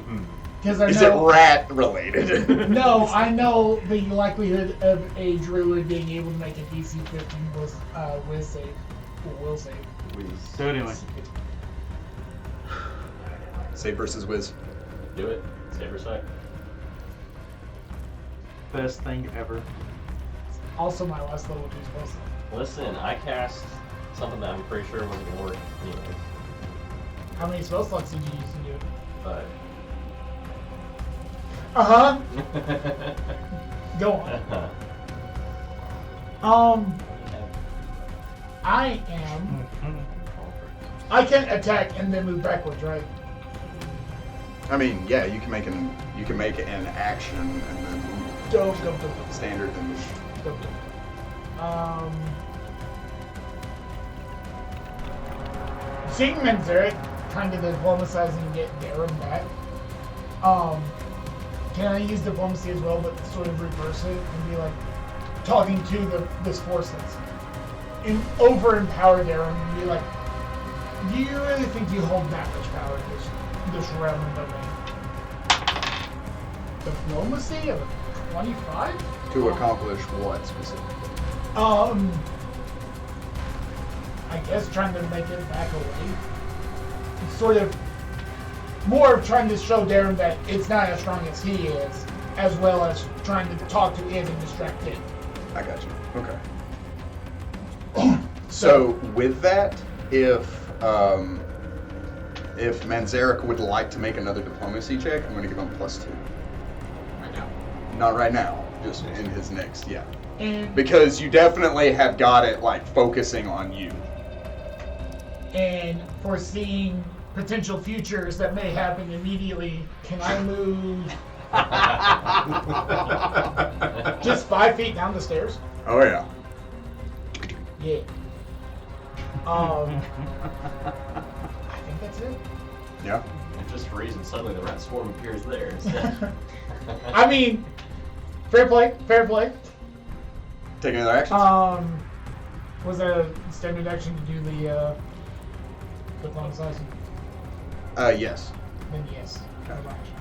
Speaker 5: Because I
Speaker 1: Is it
Speaker 5: know.
Speaker 1: rat related?
Speaker 5: No, I know the likelihood of a druid being able to make a DC 15 was will save.
Speaker 3: So anyway,
Speaker 1: Save versus whiz.
Speaker 4: Do it. Save her sight.
Speaker 3: Best thing ever.
Speaker 5: Also my last level 2 spell slot.
Speaker 4: Listen, I cast something that I'm pretty sure wasn't gonna work anyways.
Speaker 5: How many spell slots did you use to do it?
Speaker 4: But
Speaker 5: Uh-huh. Go on. I can attack and then move backwards, right?
Speaker 1: I mean, yeah, you can make an action and then
Speaker 5: Go.
Speaker 1: standard and
Speaker 5: Go. Seeing Manzerek kind of diplomatizing and get Darrum back, can I use diplomacy as well, but sort of reverse it and be like talking to this force that's over-empowered Darrum and be like, do you really think you hold that much power in this realm and domain? Diplomacy of 25?
Speaker 1: to accomplish what specifically?
Speaker 5: I guess trying to make it back away. Sort of more of trying to show Darrum that it's not as strong as he is, as well as trying to talk to it and distract it.
Speaker 1: I got you. Okay. So with that, if Manzerek would like to make another diplomacy check, I'm going to give him +2.
Speaker 5: Right now.
Speaker 1: Not right now, just in his next, yeah.
Speaker 5: And
Speaker 1: Because you definitely have got it like focusing on you.
Speaker 5: and foreseeing potential futures that may happen immediately, can I move just 5 feet down the stairs?
Speaker 1: Oh yeah.
Speaker 5: Yeah. I think that's it.
Speaker 1: Yeah.
Speaker 4: And just for reason, suddenly the rat swarm appears there instead.
Speaker 5: I mean, fair play.
Speaker 1: Take another action.
Speaker 5: Was that a standard action to do the diplomatizing?
Speaker 1: Yes.
Speaker 5: Then yes. Double action.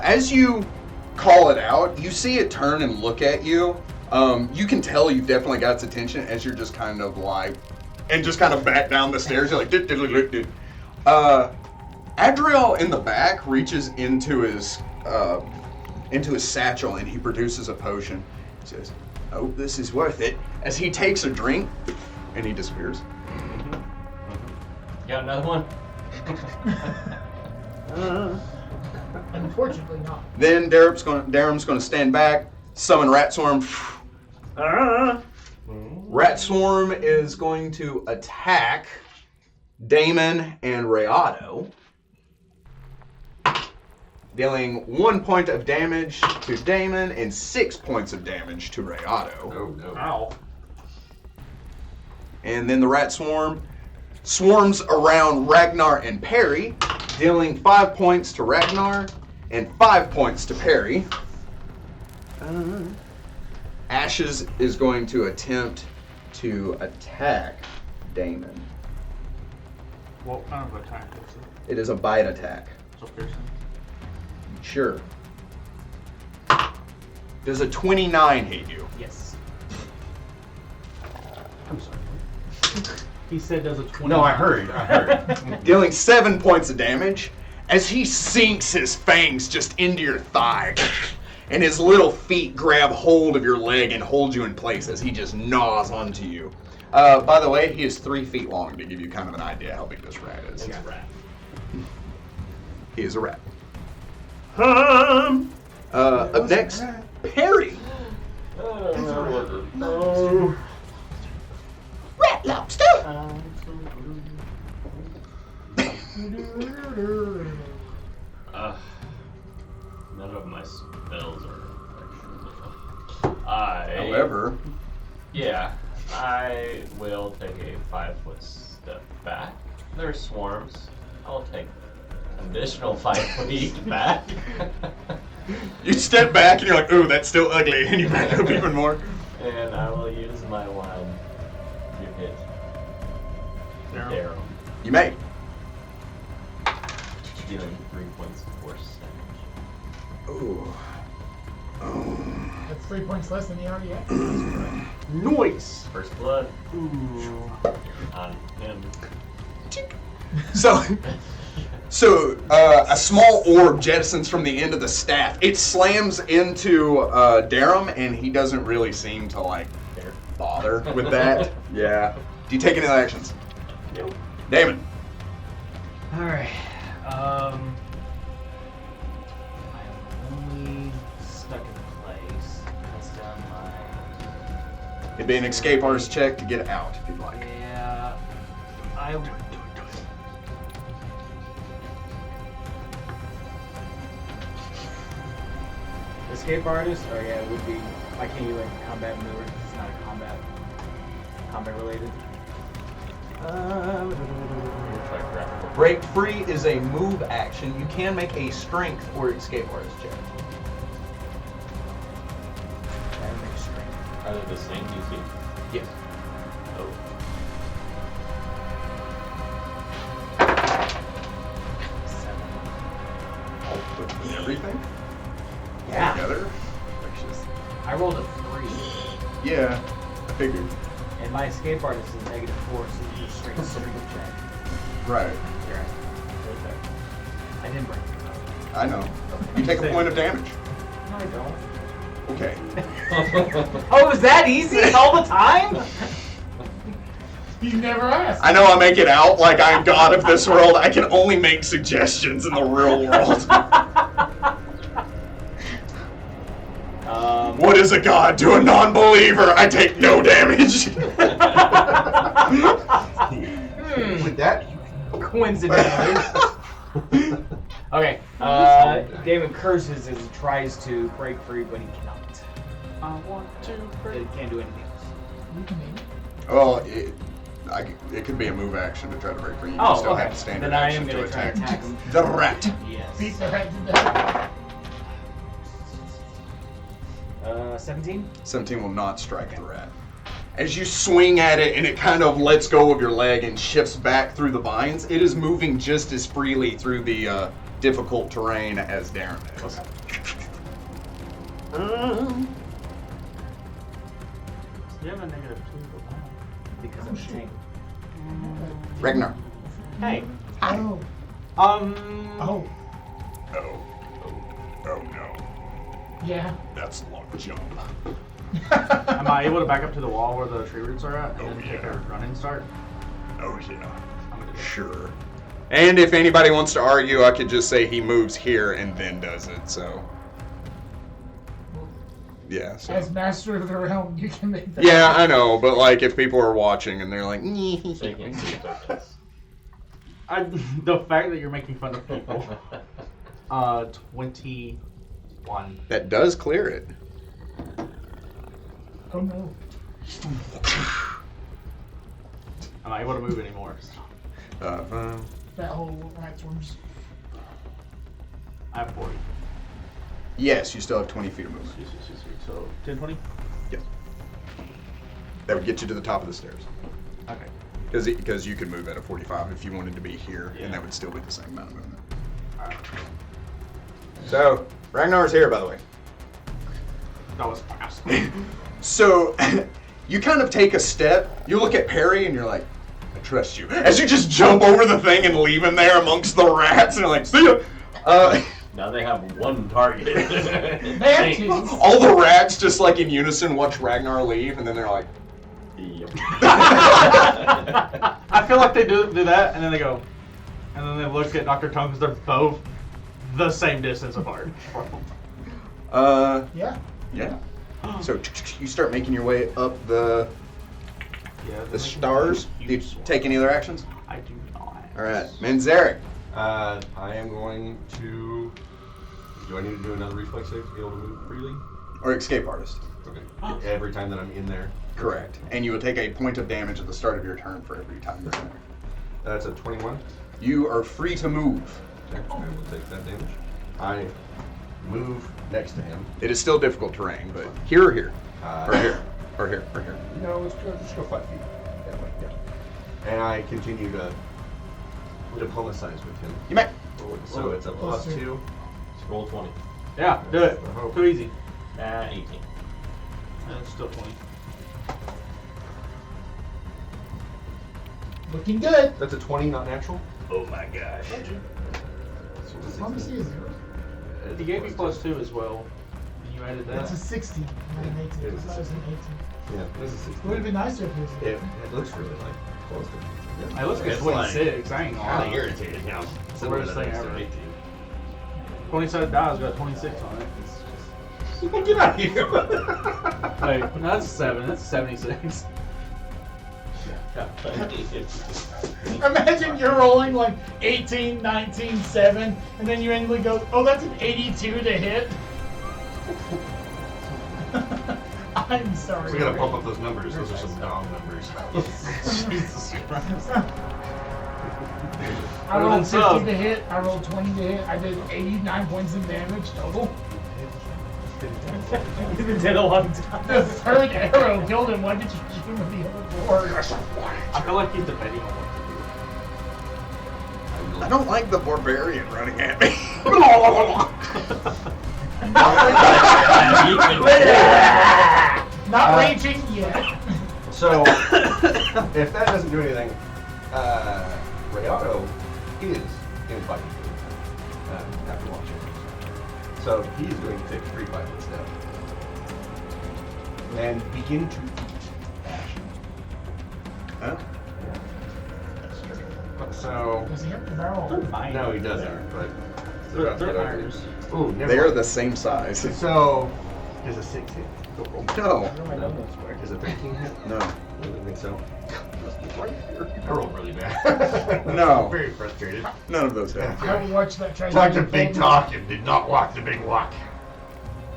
Speaker 1: As you call it out, you see it turn and look at you. You can tell you've definitely got its attention as you're just kind of like, and just kind of back down the stairs. You're like, Adriel in the back reaches into his satchel and he produces a potion. He says, "Oh, this is worth it." As he takes a drink, and he disappears.
Speaker 4: Got another one?
Speaker 5: Unfortunately not.
Speaker 1: Then Darrum's going to stand back, summon Rat Swarm. Rat Swarm is going to attack Damon and Rayado, dealing 1 point of damage to Damon and 6 points of damage to Rayado.
Speaker 2: Oh no.
Speaker 3: Ow.
Speaker 1: And then the Rat Swarm swarms around Ragnar and Perry, dealing 5 points to Ragnar and 5 points to Perry. Ashes is going to attempt to attack Damon.
Speaker 3: What kind of attack is it?
Speaker 1: It is a bite attack.
Speaker 3: So piercing.
Speaker 1: Sure. Does a 29 hit you?
Speaker 6: Yes.
Speaker 3: I'm sorry. He said does a 20.
Speaker 2: No, I heard.
Speaker 1: Dealing 7 points of damage as he sinks his fangs just into your thigh. And his little feet grab hold of your leg and hold you in place as he just gnaws onto you. By the way, he is 3 feet long to give you kind of an idea how big this rat is.
Speaker 4: It's a rat.
Speaker 1: He is a rat. Up next, Perry. Rat lobster.
Speaker 4: None of my spells are actually.
Speaker 1: However,
Speaker 4: Yeah, I will take a 5-foot step back. There are swarms. I'll take an additional 5 feet back.
Speaker 1: you step back and you're like, "Ooh, that's still ugly," and you back up even more.
Speaker 4: And I will use my wand to hit Darrum,
Speaker 1: You may.
Speaker 4: dealing 3 points of force damage.
Speaker 1: Ooh.
Speaker 5: That's 3 points less than he already had.
Speaker 3: Noise.
Speaker 4: First blood
Speaker 3: Ooh.
Speaker 4: on him.
Speaker 1: So, So a small orb jettisons from the end of the staff. It slams into Darrum, and he doesn't really seem to like bother with that. Yeah. Do you take any actions?
Speaker 4: Nope.
Speaker 1: Damon.
Speaker 6: Alright. I'm only stuck in place. That's down my.
Speaker 1: It'd be an escape artist check to get out if you'd like.
Speaker 6: Yeah. I. Escape artist? Oh yeah, it would be. I can't use like combat maneuver. It's not a combat related.
Speaker 7: Break free is a move action. You can make a strength or escape artist check.
Speaker 4: Are they the same DC?
Speaker 7: Yes.
Speaker 4: Oh.
Speaker 1: I'll put everything
Speaker 6: Yeah.
Speaker 1: together.
Speaker 6: I rolled a 3,
Speaker 1: Yeah, I figured.
Speaker 6: and my escape artist is -4, so it's a straight strength check.
Speaker 1: Right.
Speaker 6: You're right. I didn't break it.
Speaker 1: I know. You take a point of damage.
Speaker 6: No, I don't.
Speaker 1: Okay.
Speaker 6: Oh, is that easy all the time?
Speaker 5: You never asked.
Speaker 1: I know I make it out like I'm god of this world. I can only make suggestions in the real world. What is a god to a non-believer? I take no damage.
Speaker 2: With that,
Speaker 6: Coincidentally. Okay. Damon curses as he tries to break free, but he cannot.
Speaker 3: I want to break.
Speaker 6: He can't do anything else.
Speaker 5: You can name
Speaker 1: Well, it could be a move action to try to break free. You
Speaker 6: Oh,
Speaker 1: still
Speaker 6: okay.
Speaker 1: have the standard
Speaker 6: Then I
Speaker 1: action
Speaker 6: am
Speaker 1: to
Speaker 6: gonna try
Speaker 1: attack.
Speaker 6: to attack him.
Speaker 1: The rat.
Speaker 5: it.
Speaker 6: Yes.
Speaker 5: Beat their head to death.
Speaker 6: 17?
Speaker 1: 17 will not strike the rat. As you swing at it and it kind of lets go of your leg and shifts back through the vines, it is moving just as freely through the difficult terrain as Darrum is.
Speaker 3: You have a -2, but why?
Speaker 6: Because I'm a tank.
Speaker 1: Ragnar.
Speaker 6: Hey.
Speaker 5: Oh.
Speaker 6: Um.
Speaker 5: Oh.
Speaker 1: Oh no.
Speaker 5: Yeah.
Speaker 1: That's a long jump.
Speaker 3: Am I able to back up to the wall where the tree roots are at and
Speaker 1: Oh,
Speaker 3: then take
Speaker 1: yeah.
Speaker 3: a running start?
Speaker 1: Oh yeah.
Speaker 3: I'm gonna do that.
Speaker 1: Sure. And if anybody wants to argue, I could just say he moves here and then does it, so. Yeah, so.
Speaker 5: As master of the realm, you can make that.
Speaker 1: Yeah, I know, but like if people are watching and they're like,
Speaker 4: So you can't see it, but yes.
Speaker 3: The fact that you're making fun of people. 21.
Speaker 1: that does clear it.
Speaker 5: Oh no.
Speaker 3: I'm not able to move anymore.
Speaker 5: That whole rat swarms.
Speaker 3: I have 40.
Speaker 1: Yes, you still have 20 feet of movement.
Speaker 3: So 10, 20?
Speaker 1: That would get you to the top of the stairs.
Speaker 3: Okay.
Speaker 1: Because you could move at a 45 if you wanted to be here,
Speaker 3: Yeah.
Speaker 1: and that would still be the same amount of movement.
Speaker 3: Alright.
Speaker 1: So, Ragnar's here, by the way.
Speaker 3: That was fast.
Speaker 1: So, you kind of take a step, you look at Perry, and you're like, I trust you. As you just jump over the thing and leave him there amongst the rats, and you're like, see ya!
Speaker 4: Now they have one target.
Speaker 5: They have two.
Speaker 1: All the rats just like in unison watch Ragnar leave, and then they're like,
Speaker 4: Yep.
Speaker 3: I feel like they do that, and then they go, and then they look at Dr. Tongue because they're both the same distance apart.
Speaker 5: Yeah.
Speaker 1: yeah. So you start making your way up the stars. Do you take any other actions?
Speaker 3: I do not.
Speaker 1: All right, Manzerek.
Speaker 2: I am going to. Do I need to do another reflex save to be able to move freely?
Speaker 1: Or escape artist.
Speaker 2: Okay. Every time that I'm in there.
Speaker 1: Correct. And you will take a point of damage at the start of your turn for every time you're in there.
Speaker 2: That's a 21.
Speaker 1: You are free to move.
Speaker 2: Okay, I will take that damage. I move next to him.
Speaker 1: It is still difficult terrain, but here or here? Or here? Or here? Or here?
Speaker 2: No, let's go 5 feet. That way, yeah. And I continue to diplomatize with him.
Speaker 1: You may.
Speaker 2: So it's a
Speaker 5: Plus
Speaker 2: plus
Speaker 5: two.
Speaker 2: 2.
Speaker 4: Roll 20.
Speaker 3: Yeah, do it.
Speaker 2: I hope.
Speaker 3: Too easy.
Speaker 4: 18.
Speaker 3: It's still 20.
Speaker 5: Looking good.
Speaker 2: That's a 20, not natural.
Speaker 4: Oh my gosh.
Speaker 5: Diplomacy is 0.
Speaker 3: He gave me +2 as well. And you added that.
Speaker 5: That's a 16, not an 18.
Speaker 2: It is a
Speaker 5: That was an 18.
Speaker 2: Yeah, this is
Speaker 5: It
Speaker 2: 16.
Speaker 5: would have been nicer if it was.
Speaker 2: It looks really like close to.
Speaker 3: It looks like
Speaker 8: It's
Speaker 3: 26. I ain't gonna lie.
Speaker 8: irritating how
Speaker 3: It's the worst thing ever. 20-sided die's got 26 on it.
Speaker 8: Get out of here!
Speaker 3: Wait, no, that's a 7. That's a 76.
Speaker 5: Imagine you're rolling like 18, 19, 7, and then you randomly go, oh, that's an 82 to hit. I'm sorry.
Speaker 2: We gotta pump up those numbers. Those are some dom numbers.
Speaker 3: Jesus Christ.
Speaker 5: I rolled 50 to hit, I rolled 20 to hit, I did 89 points of damage total.
Speaker 6: He's been dead a long time.
Speaker 5: The third arrow killed him. Why did you shoot him with the other four?
Speaker 3: I feel like he's debating on what
Speaker 1: I don't like the barbarian running at me.
Speaker 5: Not raging yet.
Speaker 2: So, if that doesn't do anything, Rayado is in fighting after watching. So he's going to take a 3 5-foot step and begin to eat Ash.
Speaker 1: Huh?
Speaker 2: So
Speaker 5: Does he have the barrel?
Speaker 2: no, he doesn't. But
Speaker 3: they're irons.
Speaker 2: Ooh, never
Speaker 1: They're
Speaker 2: mind.
Speaker 1: the same size.
Speaker 2: So is a 6 hit?
Speaker 1: No,
Speaker 2: Is a 13 hit?
Speaker 1: no,
Speaker 2: I don't think so. I rolled really bad.
Speaker 1: No.
Speaker 2: Very frustrated.
Speaker 1: none of those hit.
Speaker 5: I watched that try.
Speaker 2: Talked a big talk and did not walk the big walk.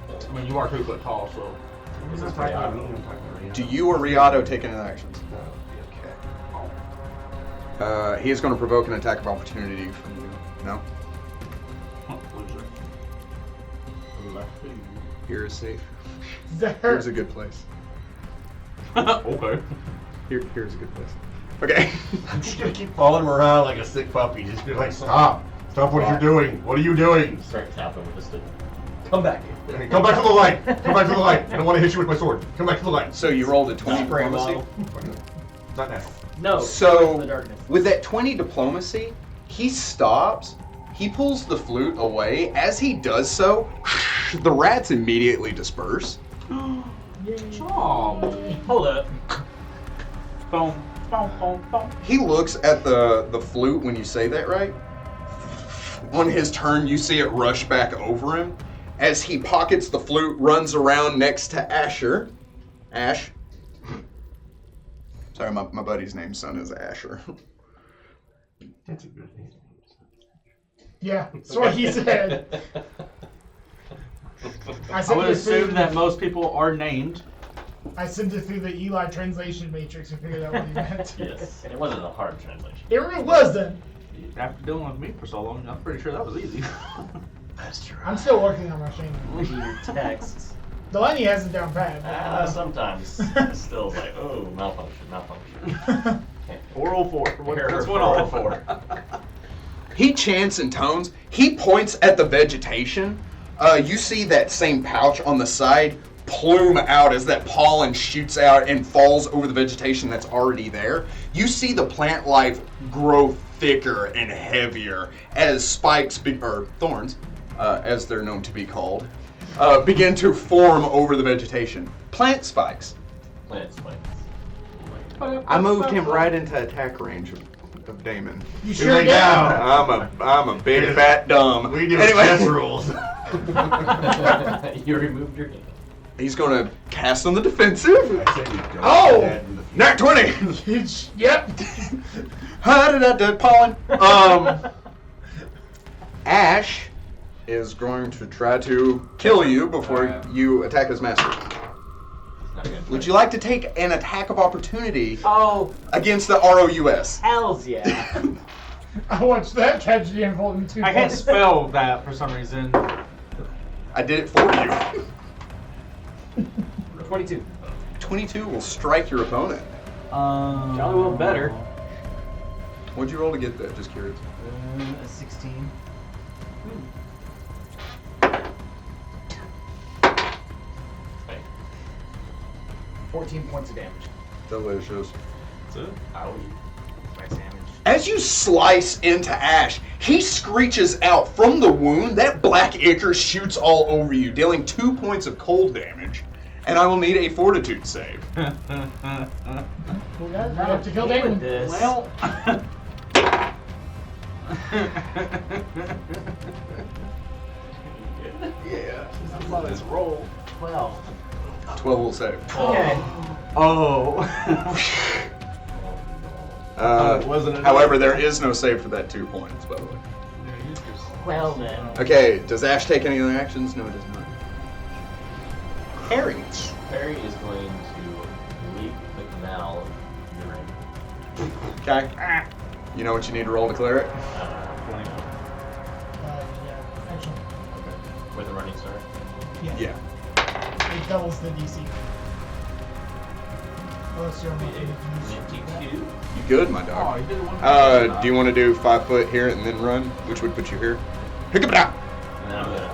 Speaker 3: I mean, you are 2 foot tall, so.
Speaker 2: Is this Rayado?
Speaker 1: Do you or Riado take any actions?
Speaker 2: Okay.
Speaker 1: He is going to provoke an attack of opportunity from you. No? Here is safe. Here's a good place.
Speaker 3: Okay.
Speaker 1: Here's a good place. Okay.
Speaker 2: I'm just gonna keep following him around like a sick puppy. Just be like, stop what you're doing. What are you doing?
Speaker 4: Start tapping with the stick. Come back.
Speaker 2: Come back to the light. Come back to the light. I don't want to hit you with my sword. Come back to the light.
Speaker 1: So you rolled a 20
Speaker 6: Spray
Speaker 1: diplomacy?
Speaker 6: bottle.
Speaker 2: Not natural.
Speaker 6: No.
Speaker 1: So,
Speaker 6: in the darkness.
Speaker 1: with that 20 diplomacy, he stops, he pulls the flute away. As he does so, the rats immediately disperse.
Speaker 3: Oh.
Speaker 6: Hold up.
Speaker 3: Boom. Boom, boom, boom.
Speaker 1: He looks at the flute when you say that, right? On his turn, you see it rush back over him. As he pockets the flute, runs around next to Asher. Ash. Sorry, my buddy's name's son is Asher.
Speaker 2: That's a good name.
Speaker 5: Yeah, that's what he said. I
Speaker 3: I
Speaker 5: sent
Speaker 3: would
Speaker 5: it through.
Speaker 3: assume that most people are named.
Speaker 5: I sent it through the Eli translation matrix and figured out what he meant.
Speaker 4: Yes. It wasn't a hard translation.
Speaker 5: It really was then.
Speaker 3: After dealing with me for so long, I'm pretty sure that was easy.
Speaker 4: That's true.
Speaker 5: I'm still working on my thing.
Speaker 6: Your texts.
Speaker 5: Delaney has it down pat.
Speaker 4: Sometimes it's still like, oh, malfunction.
Speaker 3: 404.
Speaker 4: Error
Speaker 3: What's going on?
Speaker 4: 404.
Speaker 1: He chants and tones. He points at the vegetation. You see that same pouch on the side plume out as that pollen shoots out and falls over the vegetation that's already there. You see the plant life grow thicker and heavier as spikes, or thorns, as they're known to be called, begin to form over the vegetation. Plant spikes.
Speaker 4: Plant spikes.
Speaker 1: I moved him right into attack range of Damon.
Speaker 5: You
Speaker 2: Here
Speaker 5: sure
Speaker 2: they
Speaker 5: did.
Speaker 2: go.
Speaker 1: I'm a big fat dumb.
Speaker 2: We do
Speaker 1: Anyway.
Speaker 2: chess rules.
Speaker 4: You removed your game.
Speaker 1: He's gonna cast on the defensive.
Speaker 2: I said you don't
Speaker 1: Oh!
Speaker 2: do that in the future.
Speaker 1: Nat 20.
Speaker 5: Yep.
Speaker 1: Pollen. Ash is going to try to kill you before you attack his master.
Speaker 4: Not good.
Speaker 1: Would you like to take an attack of opportunity
Speaker 6: Oh,
Speaker 1: against the ROUS?
Speaker 6: hells yeah.
Speaker 5: I watched that tragedy unfold in 2
Speaker 3: I can't
Speaker 5: parts.
Speaker 3: spell that for some reason.
Speaker 1: I did it for you.
Speaker 6: 22.
Speaker 1: 22 will strike your opponent.
Speaker 6: Jolly well better.
Speaker 1: What'd you roll to get that? Just curious.
Speaker 6: A 16.
Speaker 4: Hey,
Speaker 6: 14 points of damage.
Speaker 1: Delicious.
Speaker 3: That's it.
Speaker 4: owie.
Speaker 6: Max damage.
Speaker 1: As you slice into Ash, he screeches out from the wound. That black ichor shoots all over you, dealing 2 points of cold damage. And I will need a fortitude save.
Speaker 5: Well, guys, we have to kill Damon.
Speaker 6: This.
Speaker 3: Well.
Speaker 1: Yeah.
Speaker 3: Let's roll.
Speaker 6: 12.
Speaker 1: 12 will save.
Speaker 6: Okay.
Speaker 3: Oh. Wasn't it?
Speaker 1: However, there is no save for that 2 points, by the way.
Speaker 6: Well then.
Speaker 1: Okay, does Ash take any other actions? No, it does not. Harry.
Speaker 4: Perry is going to leap the canal urine.
Speaker 1: Okay. You know what you need to roll to clear it?
Speaker 4: 20
Speaker 5: Yeah, actually,
Speaker 4: with a running start.
Speaker 1: Yeah.
Speaker 5: it doubles the DC. Oh, it's your main.
Speaker 4: 52.
Speaker 1: You good, my
Speaker 3: Oh,
Speaker 1: dog?
Speaker 3: you did one.
Speaker 1: Do you want to do 5 foot here and then run? Which would put you here? Pick up now.
Speaker 4: And then I'm gonna.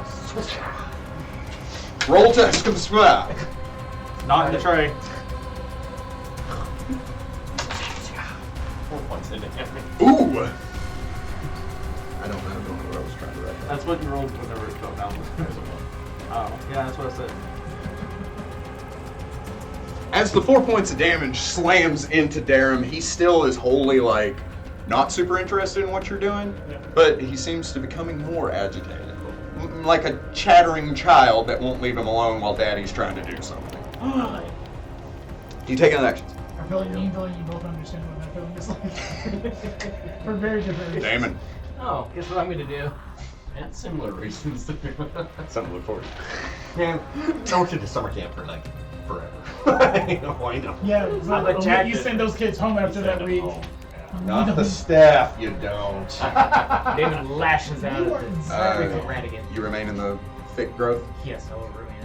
Speaker 1: Roll to
Speaker 3: Not in the tray.
Speaker 4: 4 points into damage.
Speaker 1: Ooh. I don't know what I was trying to write.
Speaker 3: That's what you rolled whenever it fell down. Oh, yeah, that's what I said.
Speaker 1: As the 4 points of damage slams into Darrum, he still is wholly not super interested in what you're doing, but he seems to be becoming more agitated. Like a chattering child that won't leave him alone while daddy's trying to do something. Do you take any actions?
Speaker 5: I feel like me and Billy, you both understand what that feeling is like. For very different reasons.
Speaker 1: Damon.
Speaker 6: Oh, guess what I'm gonna do?
Speaker 4: And similar reasons.
Speaker 1: Something to look forward to.
Speaker 2: Man, I want you to summer camp for forever. I know.
Speaker 5: Yeah, so
Speaker 6: I'm a
Speaker 5: you
Speaker 6: jacket.
Speaker 5: send those kids home after that week.
Speaker 2: Not the staff, you don't.
Speaker 6: David lashes out
Speaker 5: You
Speaker 6: at
Speaker 5: are
Speaker 6: the
Speaker 5: exactly
Speaker 6: freaking Radigan.
Speaker 1: You remain in the thick growth?
Speaker 6: Yes, I will remain.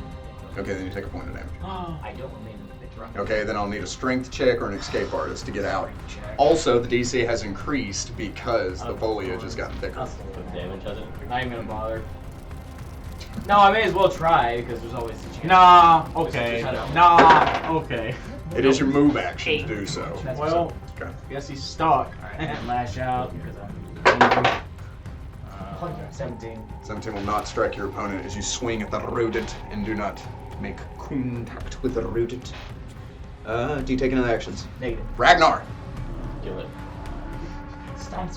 Speaker 1: Okay, then you take a point of damage.
Speaker 6: I don't remain in the thick rock.
Speaker 1: Okay, then I'll need a strength check or an escape artist to get out.
Speaker 6: Check.
Speaker 1: Also, the DC has increased because the foliage has gotten thicker.
Speaker 6: That's
Speaker 4: With damage hasn't increased.
Speaker 6: not even gonna bother. No, I may as well try because there's always a chance.
Speaker 3: Nah, okay. Nah, okay.
Speaker 1: It is your move action to do so.
Speaker 6: That's
Speaker 3: Well,
Speaker 1: Okay.
Speaker 3: guess he's stuck.
Speaker 6: Alright, and lash out because I'm. 17.
Speaker 1: 17 will not strike your opponent as you swing at the rodent and do not make contact with the rodent. Do you take any other actions?
Speaker 6: Negative.
Speaker 1: Ragnar!
Speaker 4: Kill it.
Speaker 5: Stomp.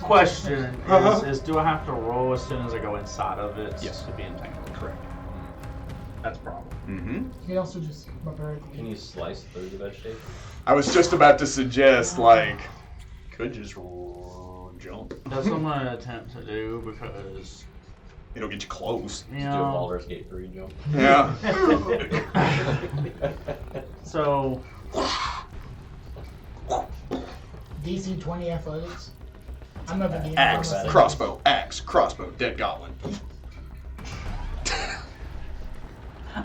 Speaker 3: Question
Speaker 1: Uh-huh.
Speaker 3: is do I have to roll as soon as I go inside of it
Speaker 1: Yes.
Speaker 3: to be entangled?
Speaker 1: Correct.
Speaker 3: That's a problem.
Speaker 1: Mm-hmm.
Speaker 5: You can also just barbaric.
Speaker 4: Can you slice through the vegetation?
Speaker 1: I was just about to suggest, could just jump.
Speaker 3: That's what I'm gonna attempt to do because
Speaker 1: It'll get you close.
Speaker 3: you
Speaker 4: Just do a
Speaker 3: know.
Speaker 4: Baldur's Gate 3 jump.
Speaker 1: Yeah.
Speaker 3: So
Speaker 5: DC 20 athletics. I'm not the DM.
Speaker 1: Axe,
Speaker 5: I'm not-
Speaker 1: crossbow, dead goblin.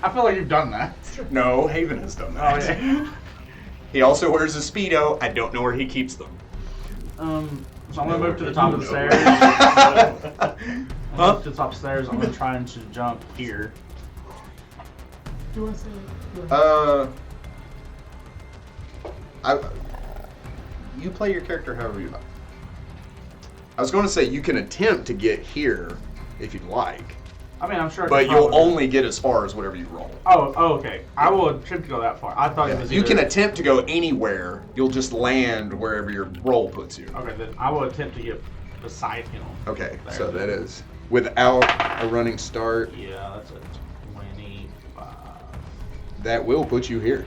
Speaker 3: I feel like you've done that.
Speaker 1: No, Haven has done
Speaker 3: Oh
Speaker 1: that.
Speaker 3: yeah.
Speaker 1: He also wears a Speedo. I don't know where he keeps them.
Speaker 3: So I'm gonna move to the top of the stairs.
Speaker 1: Huh?
Speaker 3: To the top of the stairs. I'm gonna try and to jump here.
Speaker 5: Do you want to say?
Speaker 1: You play your character however you like. I was going to say you can attempt to get here if you'd like,
Speaker 3: I mean, I'm sure. I
Speaker 1: but
Speaker 3: could
Speaker 1: you'll
Speaker 3: probably-
Speaker 1: only get as far as whatever you roll.
Speaker 3: Oh, okay. I will attempt to go that far. I thought it was.
Speaker 1: You can
Speaker 3: either-
Speaker 1: attempt to go anywhere. You'll just land wherever your roll puts you.
Speaker 3: Okay, then I will attempt to get beside him.
Speaker 1: Okay,
Speaker 3: There
Speaker 1: so
Speaker 3: it
Speaker 1: that
Speaker 3: is.
Speaker 1: is without a running start.
Speaker 3: Yeah, that's a 25.
Speaker 1: That will put you here.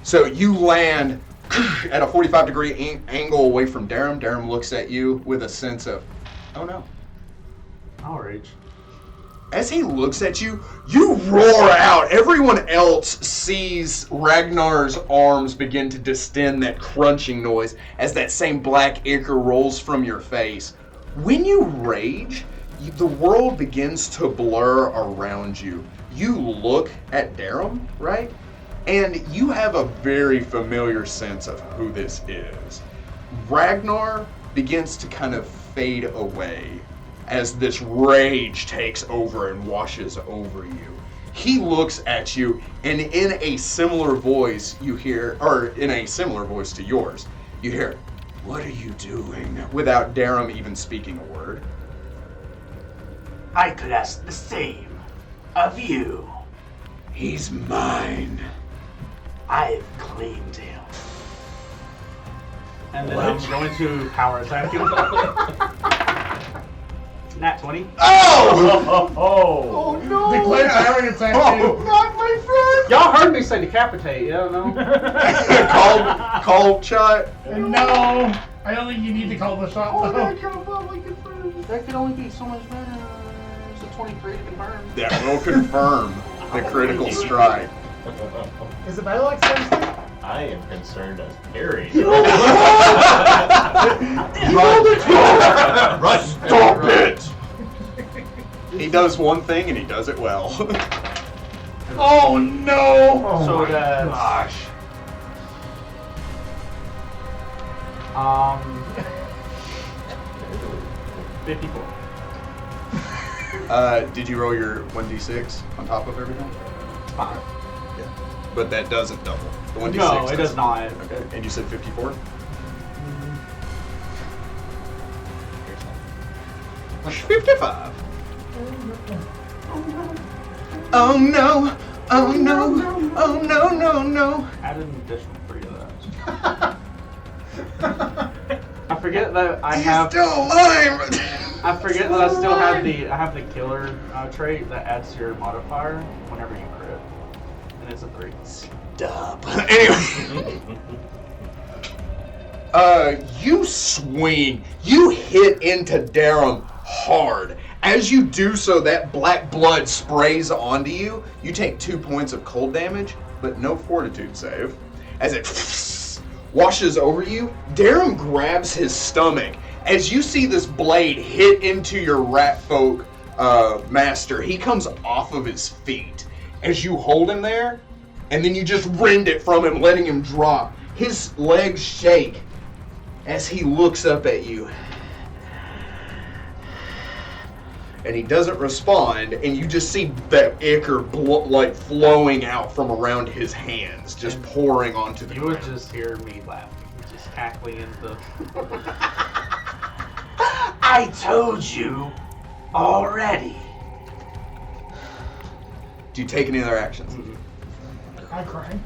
Speaker 1: So you land at a 45-degree angle away from Darrum. Darrum looks at you with a sense of, oh no.
Speaker 3: I'll rage.
Speaker 1: As he looks at you, you roar out. Everyone else sees Ragnar's arms begin to distend that crunching noise as that same black ichor rolls from your face. When you rage, the world begins to blur around you. You look at Darrum, right? And you have a very familiar sense of who this is. Ragnar begins to kind of fade away as this rage takes over and washes over you. He looks at you, and in a similar voice you hear, or in a similar voice to yours, you hear, What are you doing? Without Darrum even speaking a word.
Speaker 9: I could ask the same of you.
Speaker 1: He's mine.
Speaker 9: I've claimed him.
Speaker 3: And then I'm going to power attack him. Nat 20.
Speaker 1: Oh!
Speaker 6: Oh,
Speaker 5: no! Declare power attack.
Speaker 1: Oh,
Speaker 5: Not my friend.
Speaker 3: Y'all heard me say decapitate, you don't know?
Speaker 1: Cold shot.
Speaker 5: No, I don't think you need to call the shot.
Speaker 3: Oh,
Speaker 5: though.
Speaker 3: that could only be so much better. It's a 23 to confirm.
Speaker 1: That will confirm the critical strike.
Speaker 5: Is it battle axe Thursday?
Speaker 4: I am concerned as Harry.
Speaker 1: Run! Stop it! He does one thing and he does it well.
Speaker 5: Oh no!
Speaker 3: So that's
Speaker 9: Gosh.
Speaker 3: 54.
Speaker 1: Did you roll your 1d6 on top of everything?
Speaker 3: 5.
Speaker 1: Yeah. But that doesn't double. The 1d6
Speaker 3: No, it does not.
Speaker 1: Okay. And you said 54? 55. Oh no! Oh no! Oh no! No! No!
Speaker 3: Add an additional 3 to that. I forget that I have.
Speaker 1: He's still alive.
Speaker 3: I forget that I still have the killer trait that adds to your modifier whenever you crit, and it's a 3.
Speaker 1: Stop. Anyway. You swing. You hit into Darrum hard. As you do so, that black blood sprays onto you. You take 2 points of cold damage, but no fortitude save. As it washes over you, Darrum grabs his stomach. As you see this blade hit into your rat folk master, he comes off of his feet. As you hold him there, and then you just rend it from him, letting him drop. His legs shake as he looks up at you. And he doesn't respond, and you just see that ichor like flowing out from around his hands, just pouring onto the
Speaker 3: You would
Speaker 1: ground.
Speaker 3: just hear me laughing, just cackling in the.
Speaker 9: I told you already.
Speaker 1: Do you take any other actions?
Speaker 5: I cry.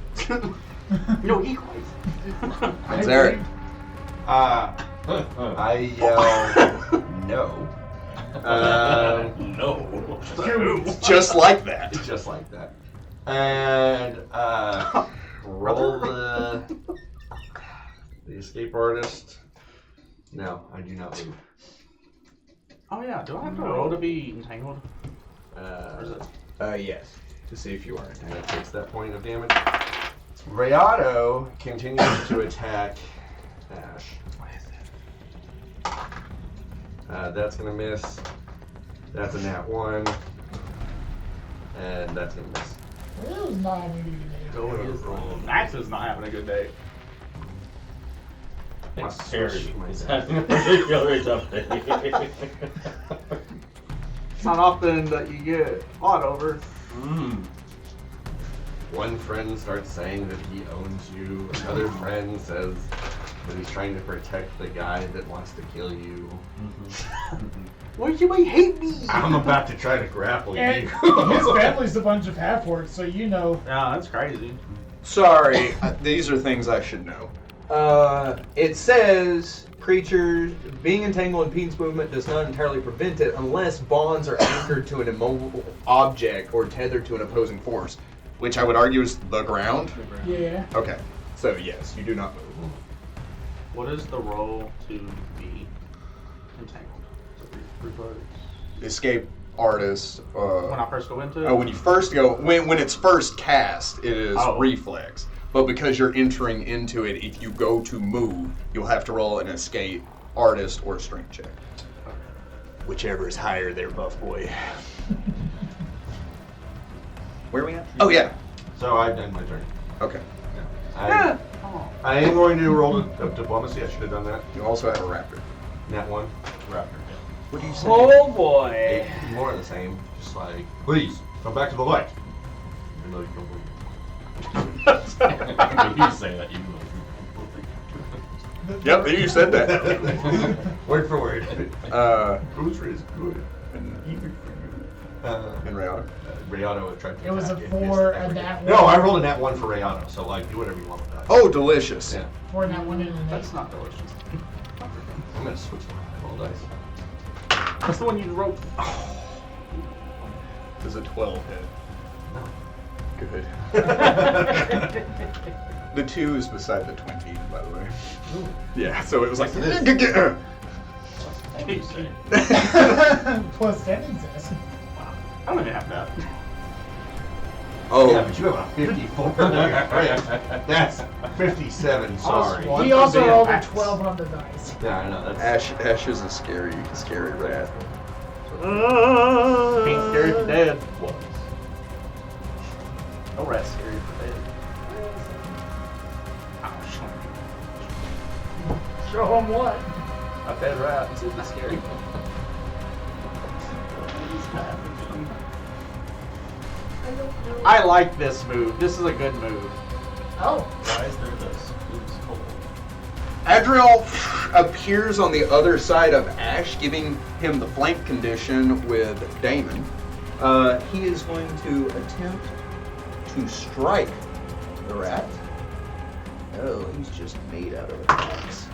Speaker 3: No, he cries.
Speaker 1: Manzerek.
Speaker 2: I yell no.
Speaker 4: No.
Speaker 1: Just like that.
Speaker 2: Just like that. And roll the escape artist. No, I do not move.
Speaker 3: Oh yeah, do I have to roll to be entangled? Or is it?
Speaker 1: Yes. To see if you are
Speaker 2: And
Speaker 1: attacked.
Speaker 2: that takes that point of damage. Rayado continues to attack Ash. That's gonna miss. That's a nat 1. And that's gonna miss.
Speaker 5: It was not having a good day.
Speaker 3: Max is not having a good day.
Speaker 4: It's
Speaker 2: Must
Speaker 4: Harry.
Speaker 2: switch my
Speaker 4: He's
Speaker 2: dice.
Speaker 4: having a particular tough day.
Speaker 3: It's not often that you get fought over.
Speaker 2: One friend starts saying that he owns you. Another friend says that he's trying to protect the guy that wants to kill you.
Speaker 3: Why you might hate me?
Speaker 2: I'm about to try to grapple
Speaker 5: And
Speaker 2: you.
Speaker 5: his family's a bunch of half-orcs, so you know.
Speaker 3: Yeah, that's crazy.
Speaker 1: Sorry, these are things I should know. It says creatures being entangled in Peen's movement does not entirely prevent it unless bonds are anchored to an immobile object or tethered to an opposing force, which I would argue is the ground.
Speaker 5: Yeah.
Speaker 1: Okay, so yes, you do not move.
Speaker 3: What is the roll to be entangled? So
Speaker 1: Escape artist.
Speaker 3: when I first go into it?
Speaker 1: Oh, when you first go, when it's first cast, it is
Speaker 3: Oh.
Speaker 1: reflex. But because you're entering into it, if you go to move, you'll have to roll an escape artist or strength check. Whichever is higher there, buff boy. Where are we at? Oh, yeah.
Speaker 2: So I've done my turn.
Speaker 1: Okay.
Speaker 2: I am going to roll a diplomacy. I should have done that.
Speaker 1: You also have a raptor.
Speaker 2: Nat 1.
Speaker 4: Raptor.
Speaker 1: What do you say?
Speaker 6: Oh boy.
Speaker 2: More of the same. Just like, please, come back to the light. Even though you don't believe me.
Speaker 4: You say that, you
Speaker 1: Yep, you said that.
Speaker 2: Word for word.
Speaker 8: Booster is good and even for you.
Speaker 1: And Rayado.
Speaker 2: Rayado tried to
Speaker 5: It was a
Speaker 2: attack
Speaker 5: 4,
Speaker 2: missed
Speaker 5: a
Speaker 2: everything.
Speaker 5: nat
Speaker 2: No,
Speaker 5: 1.
Speaker 2: I rolled a nat 1 for Rayado, so like do whatever you want with that.
Speaker 1: Oh, delicious.
Speaker 2: Yeah.
Speaker 5: 4, nat 1, and a
Speaker 3: That's
Speaker 5: nat.
Speaker 3: not delicious.
Speaker 2: I'm gonna switch my roll dice.
Speaker 3: That's the one you wrote.
Speaker 1: Does a 12 hit?
Speaker 2: No.
Speaker 1: Good. The 2 is beside the 20, by the way. Yeah, so it was like.
Speaker 4: Thank you, sir.
Speaker 5: Plus 10 exists.
Speaker 3: I don't even have that.
Speaker 1: Oh,
Speaker 2: Yeah, but you have a 54. That's 57, sorry.
Speaker 3: One
Speaker 5: He
Speaker 3: for
Speaker 5: also
Speaker 3: being
Speaker 5: rolled a
Speaker 3: axe.
Speaker 5: 12 on the dice.
Speaker 2: Yeah, I know. That's
Speaker 1: Ash is a scary rat.
Speaker 3: Ain't scary for dead.
Speaker 4: Was.
Speaker 3: No rat's scary for dead.
Speaker 5: Show him what?
Speaker 3: A dead rat isn't scary. I like this move. This is a good move.
Speaker 5: Oh.
Speaker 4: Why is there this? Who's cold?
Speaker 1: Adriel appears on the other side of Ash, giving him the flank condition with Damon. He is going to attempt to strike the rat. Oh, he's just made out of an axe.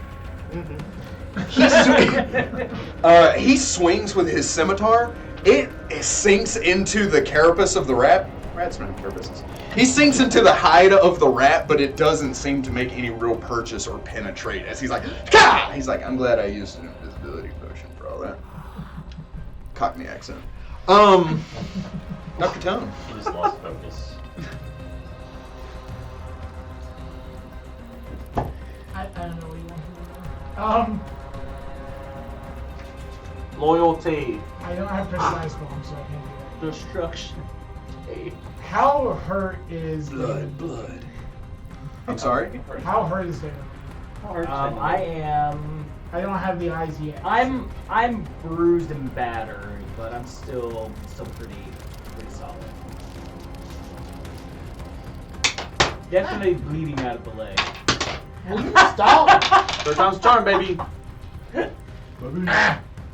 Speaker 1: He swings with his scimitar. It sinks into the carapace of the rat. Rats don't have carapaces. He sinks into the hide of the rat, but it doesn't seem to make any real purchase or penetrate. As he's like, "Ka!" He's like, I'm glad I used an invisibility potion for all that. Cockney accent. Dr. Tone.
Speaker 4: He just lost focus.
Speaker 5: I don't know what you want to do.
Speaker 3: Loyalty.
Speaker 5: I don't have precise bomb, so I can't do
Speaker 3: Destruction.
Speaker 5: that. How hurt is
Speaker 1: Blood. I'm sorry?
Speaker 5: How hurt is there?
Speaker 6: I am.
Speaker 5: I don't have the eyes yet.
Speaker 6: I'm bruised and battered, but I'm still pretty solid. Definitely bleeding out of the leg.
Speaker 5: Will you stop?
Speaker 3: Third time's a charm, baby.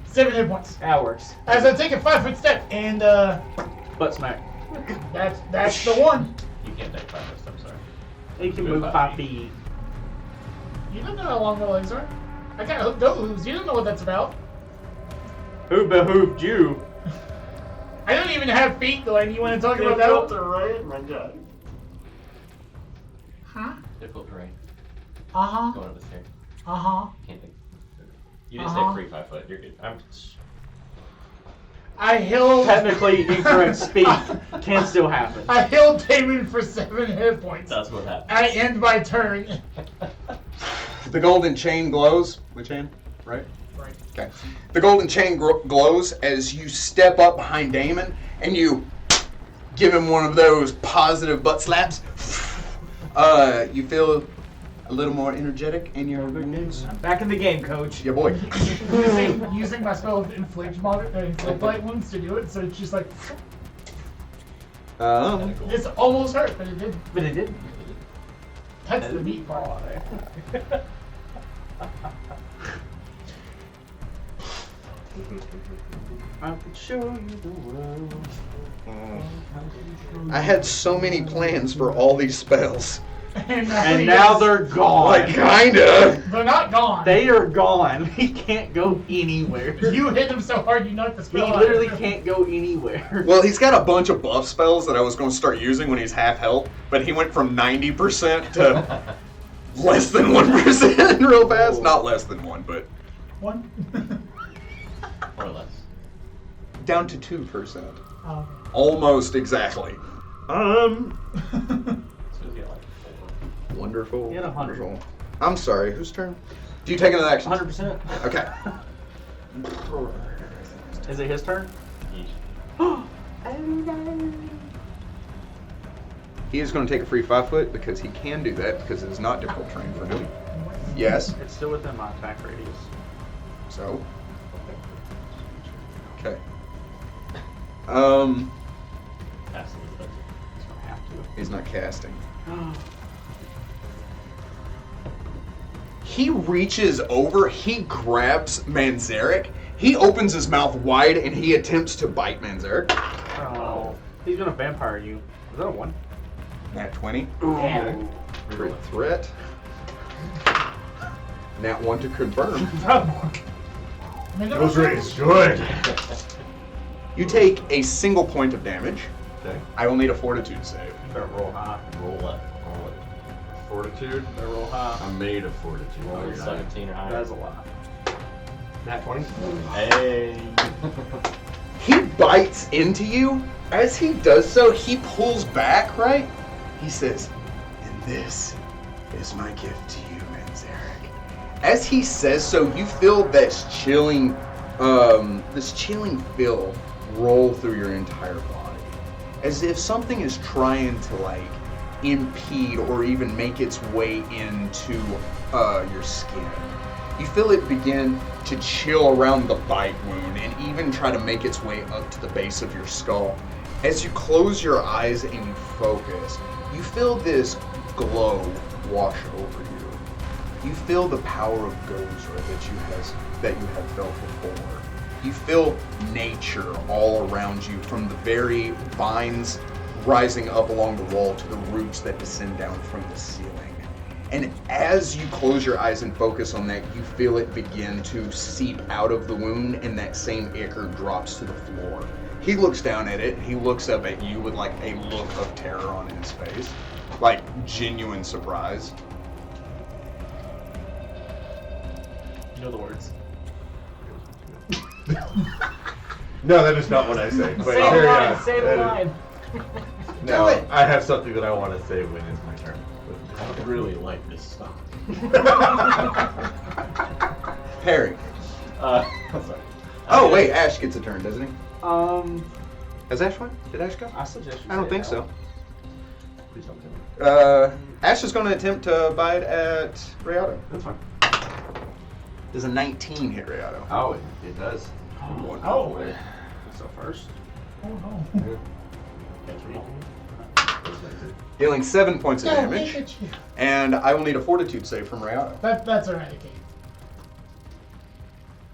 Speaker 5: 7 hit points.
Speaker 6: That works.
Speaker 5: As I take a 5-foot step, and
Speaker 3: Butt smack.
Speaker 5: that's the one.
Speaker 4: You can't take 5 this time, sorry.
Speaker 3: He can
Speaker 4: Move
Speaker 3: move
Speaker 4: 5
Speaker 3: 5
Speaker 4: feet.
Speaker 3: feet.
Speaker 5: You don't know how long the legs are. I got hooked those. You don't know what that's about.
Speaker 3: Who behooved you?
Speaker 5: I don't even have feet, Glenn. You want to talk about that?
Speaker 3: right? My God.
Speaker 5: Huh?
Speaker 4: Difficult terrain.
Speaker 5: Uh-huh.
Speaker 4: Going up the stairs.
Speaker 5: Uh-huh.
Speaker 4: Can't take. You didn't
Speaker 5: Uh-huh.
Speaker 4: say free 5 foot. You're good.
Speaker 5: I healed.
Speaker 3: Technically incorrect speak can still happen.
Speaker 5: I healed Damon for 7 hit points.
Speaker 4: That's what happened.
Speaker 5: I end my turn.
Speaker 1: The golden chain glows. Which hand? Right?
Speaker 5: Right.
Speaker 1: Okay. The golden chain glows as you step up behind Damon and you give him one of those positive butt slaps. You feel a little more energetic in your wounds.
Speaker 6: I'm back in the game, coach.
Speaker 1: Yeah, boy.
Speaker 5: using my spell of inflict light wounds to do it, so it's just like it's almost hurt, but it did.
Speaker 6: But it did.
Speaker 5: That's the meat part.
Speaker 3: I could show you the world.
Speaker 1: I had so many plans for all these spells.
Speaker 5: And
Speaker 3: now they're gone.
Speaker 1: Like, kinda.
Speaker 5: they're not gone.
Speaker 3: They are gone. He can't go anywhere.
Speaker 5: You hit him so hard you knocked the
Speaker 3: He
Speaker 5: spell out.
Speaker 3: literally can't go anywhere.
Speaker 1: Well, he's got a bunch of buff spells that I was going to start using when he's half health, but he went from 90% to less than 1% real fast. Not less than 1, but
Speaker 5: One.
Speaker 4: More or less.
Speaker 1: down to 2%.
Speaker 5: Oh.
Speaker 1: Almost exactly.
Speaker 4: So he's got like 4.
Speaker 1: Wonderful.
Speaker 3: He had 100.
Speaker 1: Wonderful. I'm sorry, whose turn? Do you take another action?
Speaker 6: 100%.
Speaker 1: Okay.
Speaker 3: Is it his turn?
Speaker 1: He is going to take a free 5 foot because he can do that because it is not difficult terrain for him. Yes.
Speaker 3: It's still within my attack radius.
Speaker 1: So. Okay.
Speaker 4: Passive, but
Speaker 3: He's gonna have to.
Speaker 1: He's not casting. he reaches over, he grabs Manzerek, he opens his mouth wide, and he attempts to bite Manzerek.
Speaker 3: Oh, he's gonna vampire you. Is that a 1?
Speaker 1: Nat 20.
Speaker 6: Damn.
Speaker 1: Crit threat. Nat 1 to confirm.
Speaker 2: Those rays, good.
Speaker 1: You take a single point of damage.
Speaker 2: Okay.
Speaker 1: I will need a fortitude save.
Speaker 3: Better roll high.
Speaker 4: Roll up. Roll it.
Speaker 2: Fortitude.
Speaker 3: Better roll high.
Speaker 2: I'm made of fortitude.
Speaker 4: Roll
Speaker 2: No,
Speaker 4: it
Speaker 2: you're not.
Speaker 4: 17 or higher.
Speaker 3: That's a lot.
Speaker 2: Nat 20.
Speaker 4: Hey.
Speaker 1: He bites into you. As he does so, he pulls back, right? He says, "And this is my gift to you, Manzerek." As he says so, you feel this chilling feel roll through your entire body. As if something is trying to like impede or even make its way into your skin. You feel it begin to chill around the bite wound and even try to make its way up to the base of your skull. As you close your eyes and you focus, you feel this glow wash over you. You feel the power of Gozra that you have felt before. You feel nature all around you, from the very vines rising up along the wall to the roots that descend down from the ceiling. And as you close your eyes and focus on that, you feel it begin to seep out of the wound, and that same ichor drops to the floor. He looks down at it, he looks up at you with like a look of terror on his face, like genuine surprise.
Speaker 3: You know the words.
Speaker 2: No, that is not what I say. But
Speaker 6: Say the
Speaker 2: carry
Speaker 6: line.
Speaker 2: on.
Speaker 6: Say the
Speaker 2: That is-
Speaker 6: line.
Speaker 2: No, I have something that I want to say when it's my turn.
Speaker 4: I really like this stuff.
Speaker 1: Perry.
Speaker 4: Sorry.
Speaker 1: Oh wait, Ash gets a turn, doesn't he?
Speaker 3: Um,
Speaker 1: Has Ash won? Did Ash go?
Speaker 3: I suggest you
Speaker 1: I don't
Speaker 3: say
Speaker 1: think
Speaker 3: it
Speaker 1: so.
Speaker 2: Please don't tell me.
Speaker 1: Ash is going to attempt to bite at Rayado.
Speaker 2: That's fine.
Speaker 1: Does a 19 hit Rayado?
Speaker 2: Oh, it does.
Speaker 5: Oh.
Speaker 3: So first.
Speaker 5: Oh no.
Speaker 1: Dealing 7 points of
Speaker 5: No,
Speaker 1: damage.
Speaker 5: look at you.
Speaker 1: And I will need a fortitude save from Rayado.
Speaker 5: That's eradicate.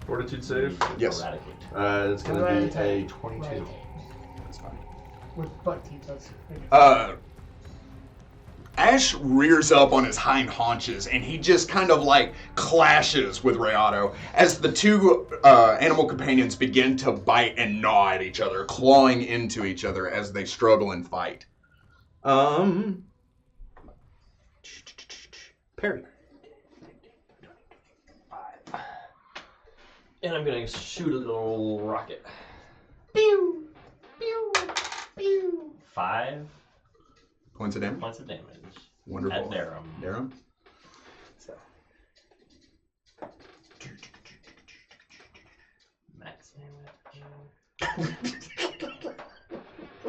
Speaker 2: Fortitude save.
Speaker 1: Yes.
Speaker 4: Eradicate.
Speaker 2: It's going to be a
Speaker 5: Eradicate.
Speaker 2: 22.
Speaker 5: Eradicate.
Speaker 1: That's fine.
Speaker 5: With butt teeth, that's
Speaker 1: Ash rears up on his hind haunches and he just kind of like clashes with Rayado as the two animal companions begin to bite and gnaw at each other, clawing into each other as they struggle and fight. Perry.
Speaker 4: And I'm gonna shoot a little rocket.
Speaker 5: pew, pew, pew.
Speaker 4: 5
Speaker 1: Points of damage.
Speaker 4: points of damage.
Speaker 1: Wonderful.
Speaker 4: At Darrum.
Speaker 1: Darrum. So.
Speaker 4: Max damage.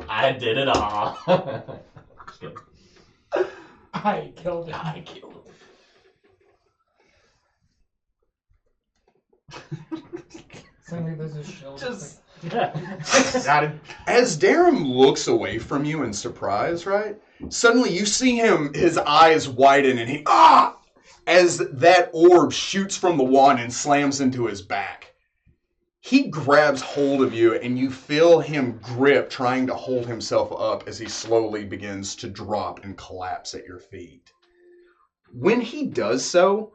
Speaker 4: I did it all. Just kidding.
Speaker 5: I killed it.
Speaker 4: I killed him.
Speaker 5: Suddenly there's a shell.
Speaker 4: Just.
Speaker 2: Got him.
Speaker 1: As Darrum looks away from you in surprise, right? Suddenly you see him, his eyes widen, and he, as that orb shoots from the wand and slams into his back. He grabs hold of you, and you feel him grip, trying to hold himself up as he slowly begins to drop and collapse at your feet. When he does so,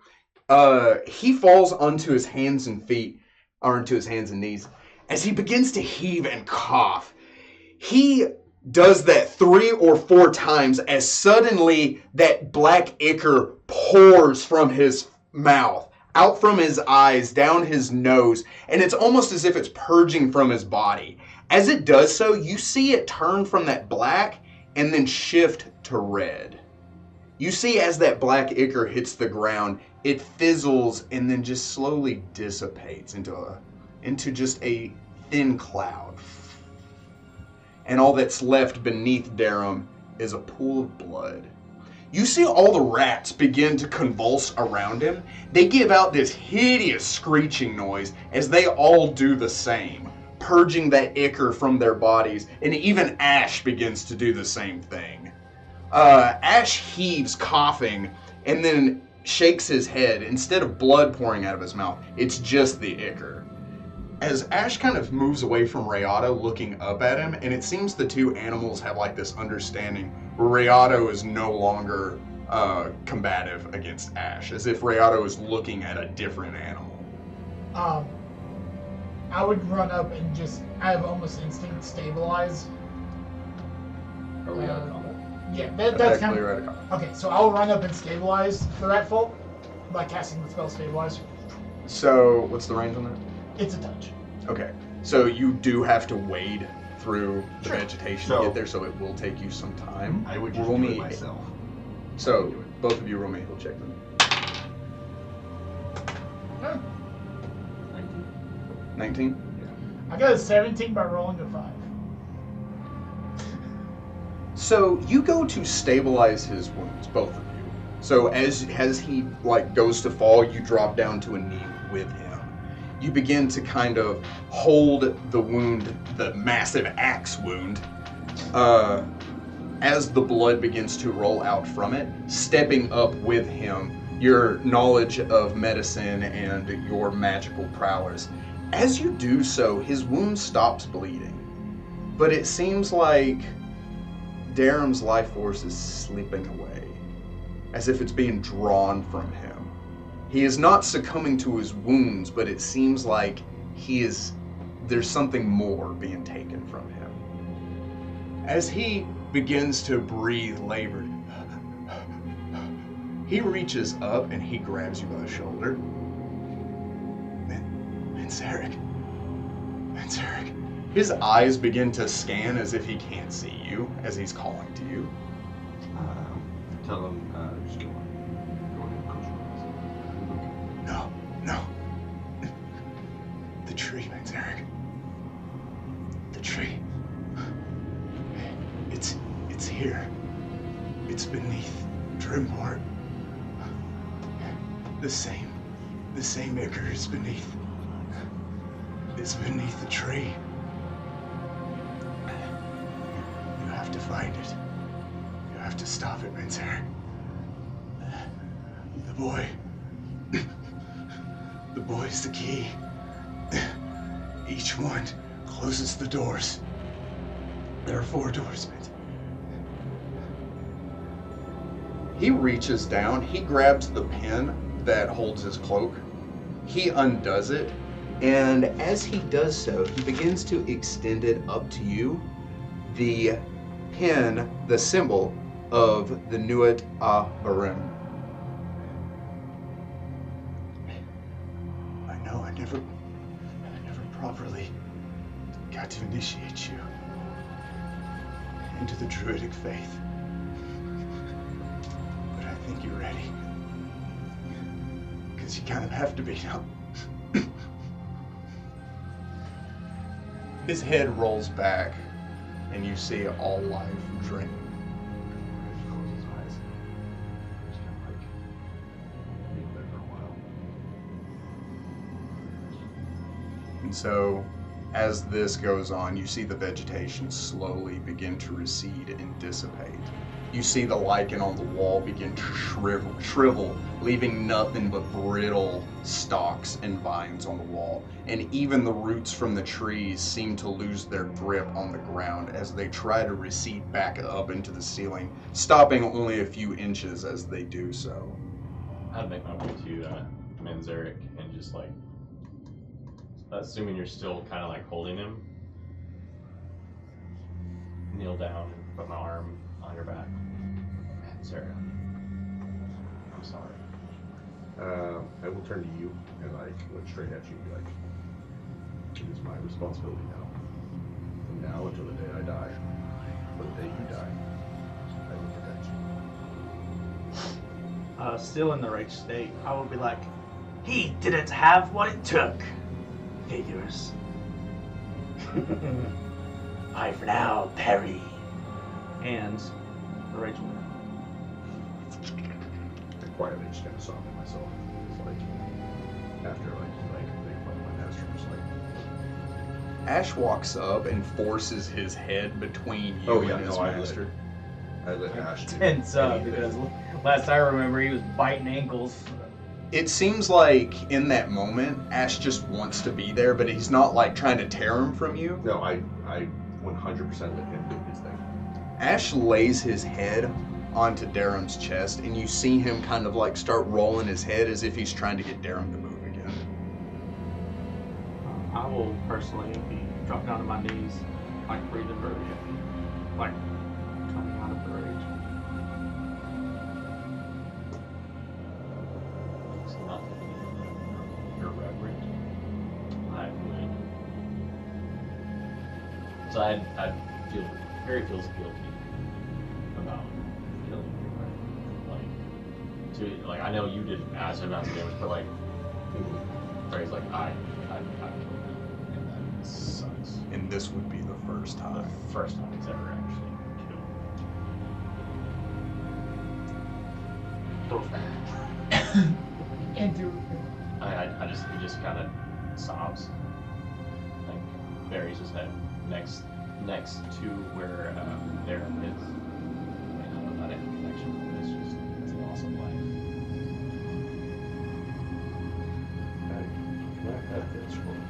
Speaker 1: he falls onto his hands and feet, or onto his hands and knees. As he begins to heave and cough, he does that 3 or 4 times as suddenly that black ichor pours from his mouth, out from his eyes, down his nose, and it's almost as if it's purging from his body. As it does so, you see it turn from that black and then shift to red. You see as that black ichor hits the ground, it fizzles and then just slowly dissipates into just a thin cloud. And all that's left beneath Darrum is a pool of blood. You see all the rats begin to convulse around him. They give out this hideous screeching noise as they all do the same, purging that ichor from their bodies, and even Ash begins to do the same thing. Ash heaves, coughing, and then shakes his head. Instead of blood pouring out of his mouth, it's just the ichor. As Ash kind of moves away from Rayato, looking up at him, and it seems the two animals have like this understanding where Rayato is no longer combative against Ash, as if Rayato is looking at a different animal.
Speaker 5: I would run up and just, I have almost instinct stabilize.
Speaker 4: Are we out of combat?
Speaker 5: Yeah, that's kind
Speaker 1: Effectively
Speaker 5: of...
Speaker 1: right at combat.
Speaker 5: Okay, so I'll run up and stabilize the rat folk by casting the spell Stabilize.
Speaker 1: So, what's the range on that?
Speaker 5: It's a touch.
Speaker 1: Okay, so you do have to wade through the
Speaker 5: Sure.
Speaker 1: vegetation
Speaker 2: So-
Speaker 1: to get there, so it will take you some time.
Speaker 2: I would just
Speaker 1: Roll
Speaker 2: do
Speaker 1: me
Speaker 2: it myself.
Speaker 1: So, both of you roll me a heal check then. 19?
Speaker 5: I got a 17 by rolling a 5.
Speaker 1: So you go to stabilize his wounds, both of you. So as he like goes to fall, you drop down to a knee with him. You begin to kind of hold the wound, the massive axe wound, as the blood begins to roll out from it, stepping up with him, your knowledge of medicine and your magical prowess. As you do so, his wound stops bleeding. But it seems like Darrum's life force is slipping away, as if it's being drawn from him. He is not succumbing to his wounds, but it seems like there's something more being taken from him. As he begins to breathe labored, he reaches up and he grabs you by the shoulder. Manzerek. His eyes begin to scan as if he can't see you, as he's calling to you.
Speaker 2: Tell him, just go on and close your eyes.
Speaker 1: No. The tree, Manzerek. The tree. It's here. It's beneath Drimmort. The same ichor is beneath. It's beneath the tree. You have to find it. You have to stop it, Manzerek. The boy's the key. Each one closes the doors. There are 4 doors, Manzerek. He reaches down, he grabs the pin that holds his cloak. He undoes it, and as he does so, he begins to extend it up to you. The pin, the symbol of the Nuit Darrum. I know I never properly got to initiate you into the Druidic faith. But I think you're ready. Because you kind of have to be now. His head rolls back, and you see all life drain.
Speaker 2: He closes his eyes. Just kind of like being there for a while.
Speaker 1: And so, as this goes on, you see the vegetation slowly begin to recede and dissipate. You see the lichen on the wall begin to shrivel, leaving nothing but brittle stalks and vines on the wall. And even the roots from the trees seem to lose their grip on the ground as they try to recede back up into the ceiling, stopping only a few inches as they do so.
Speaker 4: I'd make my way to Manzerek and just like, assuming you're still kind of like holding him, kneel down and put my arm on your back. Manzerek, I'm sorry.
Speaker 2: I will turn to you and like look straight at you and be like, it is my responsibility now. From now until the day I die, or the day you die, I will protect you.
Speaker 3: Still in the rage state, I would be like,
Speaker 9: He didn't have what it took. Figures. Bye for now, Perry.
Speaker 3: and the rage will.
Speaker 2: I quietly just kind of soften myself. It's like after like they find my master, just like
Speaker 1: Ash walks up and forces his head between you
Speaker 2: Oh, yeah,
Speaker 1: and his
Speaker 2: no, I
Speaker 1: master.
Speaker 2: I let Ash do
Speaker 6: tense up
Speaker 2: anything.
Speaker 6: because last I remember he was biting ankles.
Speaker 1: It seems like in that moment, Ash just wants to be there, but he's not like trying to tear him from you.
Speaker 2: No, I 100% let him do his thing.
Speaker 1: Ash lays his head onto Darrum's chest, and you see him kind of like start rolling his head as if he's trying to get Darrum to move again.
Speaker 3: I will personally be dropping down to my knees, like breathing very heavy, like coming out of the rage.
Speaker 4: It's not irreverent. I would. So I'd feel, Harry feels guilty about killing you, right? Like, I know you did massive amounts of damage, but like, Harry's like, I killed him, and that sucks.
Speaker 1: And this would be the first
Speaker 4: The
Speaker 1: time.
Speaker 4: first time he's ever actually killed.
Speaker 5: And do
Speaker 4: He just kind of sobs. Like Barry's just head next to where Darrum is. I mean, I don't know that connection, but it's a loss of life.
Speaker 2: Can I have this one?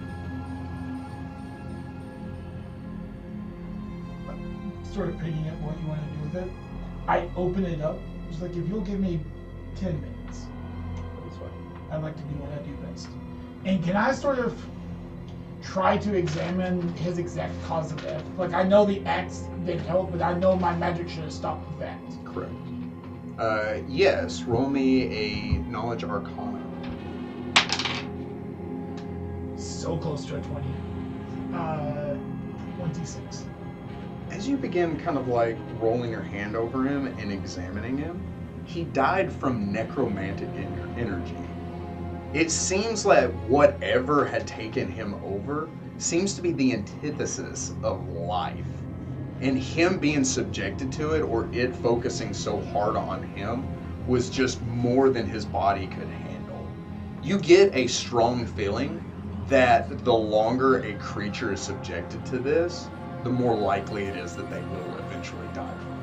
Speaker 5: sort of picking up what you want to do with it. I open it up. It's like, if you'll give me 10 minutes,
Speaker 2: That's fine.
Speaker 5: I'd like to do what I do best. And can I sort of try to examine his exact cause of death? Like, I know the axe didn't help, but I know my magic should have stopped that.
Speaker 1: Correct. Yes, roll me a knowledge arcana.
Speaker 5: So close to a 20. 26.
Speaker 1: As you begin kind of like rolling your hand over him and examining him, he died from necromantic energy. It seems like whatever had taken him over seems to be the antithesis of life. And him being subjected to it, or it focusing so hard on him, was just more than his body could handle. You get a strong feeling that the longer a creature is subjected to this, the more likely it is that they will eventually die from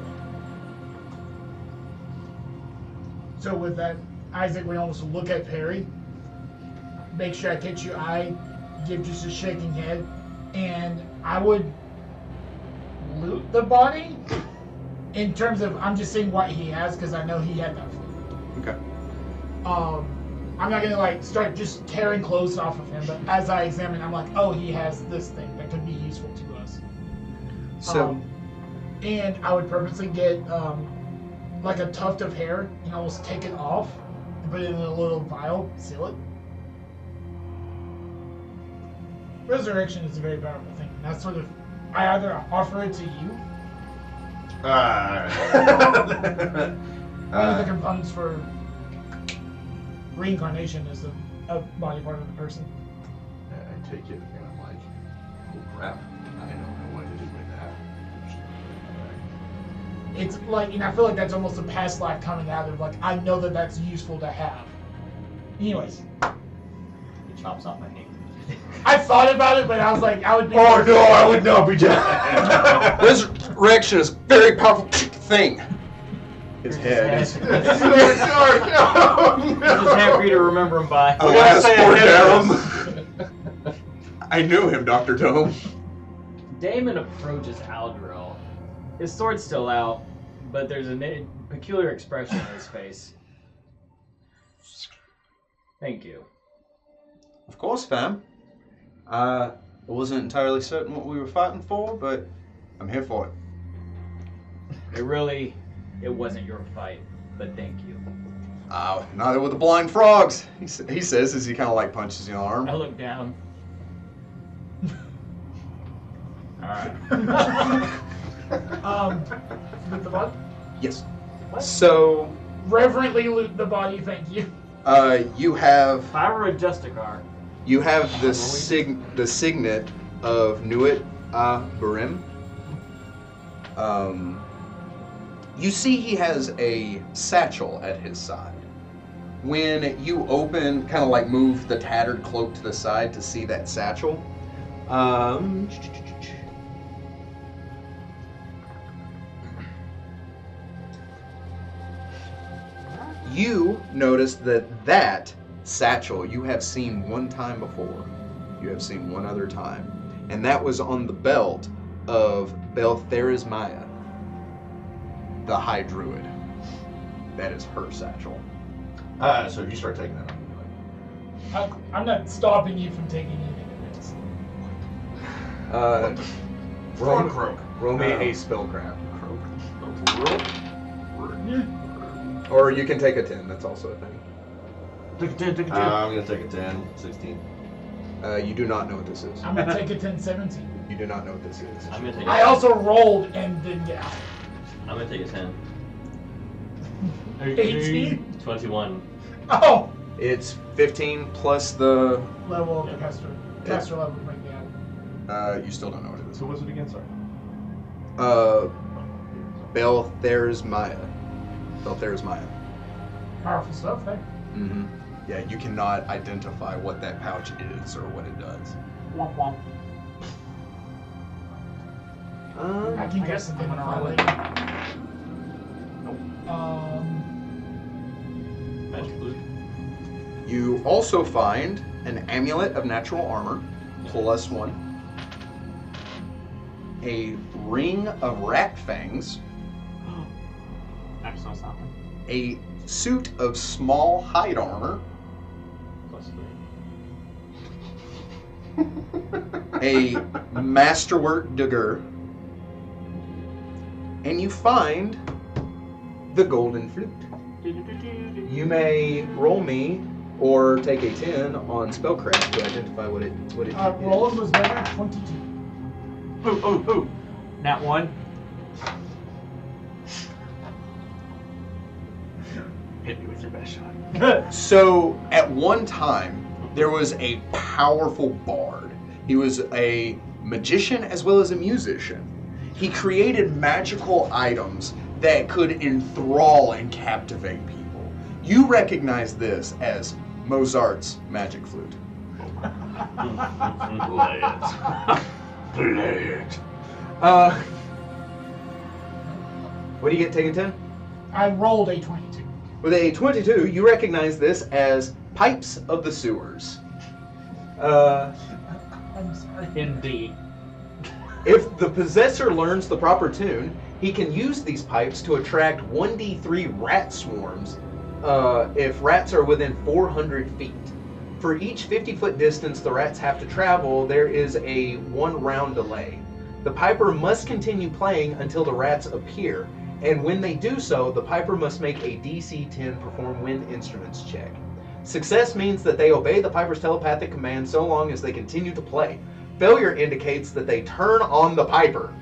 Speaker 5: So with that, Isaac would almost look at Perry, make sure I catch your eye, give just a shaking head, and I would loot the body in terms of, I'm just seeing what he has because I know he had that food.
Speaker 1: it. Okay.
Speaker 5: I'm not gonna like start just tearing clothes off of him, but as I examine, I'm like, oh, he has this thing that could be useful to us.
Speaker 1: So,
Speaker 5: And I would purposely get like a tuft of hair and almost take it off and put it in a little vial, seal it. Resurrection is a very powerful thing. And that's sort of, I either offer it to you. One of the components for reincarnation is a body part of the person.
Speaker 2: I take it and I'm like, oh crap, I don't know what to do with that.
Speaker 5: It's like, I feel like that's almost a past life coming out of, like, I know that that's useful to have. Anyways,
Speaker 4: He chops off my hand.
Speaker 5: I thought about it, but I was like, I would be.
Speaker 2: Oh no, I would not be dead.
Speaker 1: resurrection is a very powerful thing. His head.
Speaker 6: Just happy to remember him by.
Speaker 1: Alas,
Speaker 3: say
Speaker 1: poor
Speaker 3: ahead of
Speaker 1: Darrum. I knew him, Dr. Dome.
Speaker 6: Damon approaches Aldril. His sword's still out, but there's a peculiar expression on his face. Thank you.
Speaker 1: Of course, fam. I wasn't entirely certain what we were fighting for, but I'm here for it.
Speaker 6: It wasn't your fight, but thank you.
Speaker 1: Neither were the blind frogs, he says as he kind of like punches your arm.
Speaker 6: I look down. Alright.
Speaker 5: Loot the body?
Speaker 1: Yes.
Speaker 5: What?
Speaker 1: So,
Speaker 5: Reverently loot the body, thank you.
Speaker 1: you have
Speaker 6: If I were a Justicar,
Speaker 1: the signet of Nuit Barim. You see he has a satchel at his side. When you open, kind of like move the tattered cloak to the side to see that satchel, You notice that satchel you have seen one time before. You have seen one other time. And that was on the belt of Beltherismaya, the High Druid. That is her satchel.
Speaker 2: So if you start taking that, I'm like,
Speaker 5: I'm not stopping you from taking anything of this.
Speaker 1: Roll me a spellcraft. Or you can take a 10, that's also a thing.
Speaker 2: I'm going to take a 10, 16.
Speaker 1: You do not know what this is.
Speaker 5: I'm gonna take a 10, 17.
Speaker 1: You do not know what this is.
Speaker 4: I'm gonna take.
Speaker 5: I also rolled and didn't get out.
Speaker 4: I'm gonna take a 10.
Speaker 5: 18?
Speaker 4: 21.
Speaker 5: Oh!
Speaker 1: It's 15 plus the...
Speaker 5: Level of the caster. Caster level to make me out.
Speaker 1: you still don't know what it is.
Speaker 2: So what's it again, sorry?
Speaker 1: Beltherismaya. Beltherismaya.
Speaker 5: Powerful stuff there.
Speaker 1: Mm-hmm. Yeah, you cannot identify what that pouch is or what it does.
Speaker 5: Womp womp. I can guess something on our way.
Speaker 4: Magic flute.
Speaker 1: You also find an amulet of natural armor, +1. A ring of rat fangs.
Speaker 3: That's not something.
Speaker 1: A suit of small hide armor. A masterwork dagger. And you find the golden flute. You may roll me or take a 10 on spellcraft to identify what it is.
Speaker 5: Roland was better, 22.
Speaker 9: Ooh. Nat 1. Hit me with your best shot.
Speaker 1: So, at one time, there was a powerful bard. He was a magician as well as a musician. He created magical items that could enthrall and captivate people. You recognize this as Mozart's magic flute.
Speaker 2: Play it.
Speaker 1: What do you get taking 10?
Speaker 5: I rolled a 22.
Speaker 1: With a 22, you recognize this as Pipes of the Sewers.
Speaker 5: I'm sorry.
Speaker 9: Indeed.
Speaker 1: If the possessor learns the proper tune, he can use these pipes to attract 1d3 rat swarms if rats are within 400 feet. For each 50-foot distance the rats have to travel, there is a 1-round delay. The piper must continue playing until the rats appear, and when they do so, the piper must make a DC 10 perform wind instruments check. Success means that they obey the piper's telepathic command so long as they continue to play. Failure indicates that they turn on the piper.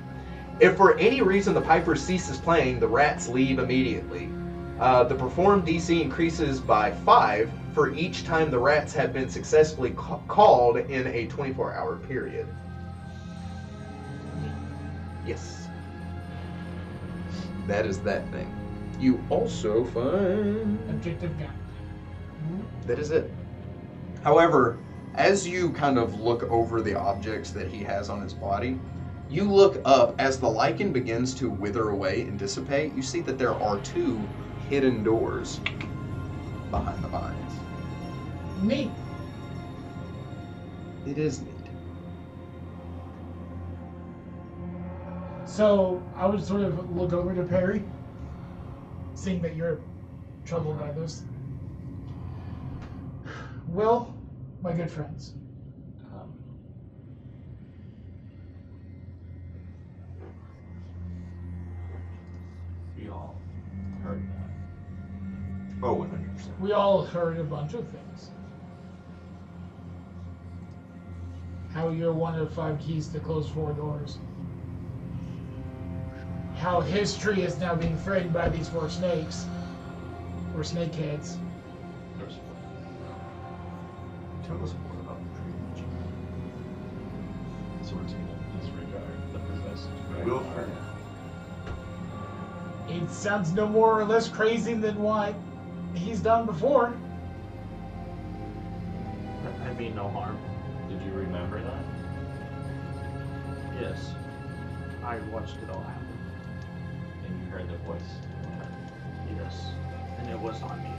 Speaker 1: If for any reason the piper ceases playing, the rats leave immediately. The performed DC increases by 5 for each time the rats have been successfully called in a 24-hour period. Yes. That is that thing. You also find...
Speaker 5: Objective gun.
Speaker 1: That is it. However, as you kind of look over the objects that he has on his body, you look up as the lichen begins to wither away and dissipate. You see that there are 2 hidden doors behind the vines.
Speaker 5: Neat.
Speaker 1: It is neat.
Speaker 5: So I would sort of look over to Perry, seeing that you're troubled by this. Will, my good friends,
Speaker 4: We all heard that.
Speaker 2: Oh, 100%.
Speaker 5: we all heard a bunch of things. How you're one of 5 keys to close 4 doors. How history is now being threatened by these 4 snakes. Or snakeheads.
Speaker 2: Tell us more about the dream.
Speaker 4: Swords in disregard the possessed.
Speaker 2: We'll find
Speaker 5: It sounds no more or less crazy than what he's done before.
Speaker 3: I mean no harm.
Speaker 4: Did you remember that?
Speaker 3: Yes. I watched it all happen.
Speaker 4: And you heard the voice.
Speaker 3: Yes. and it was on me.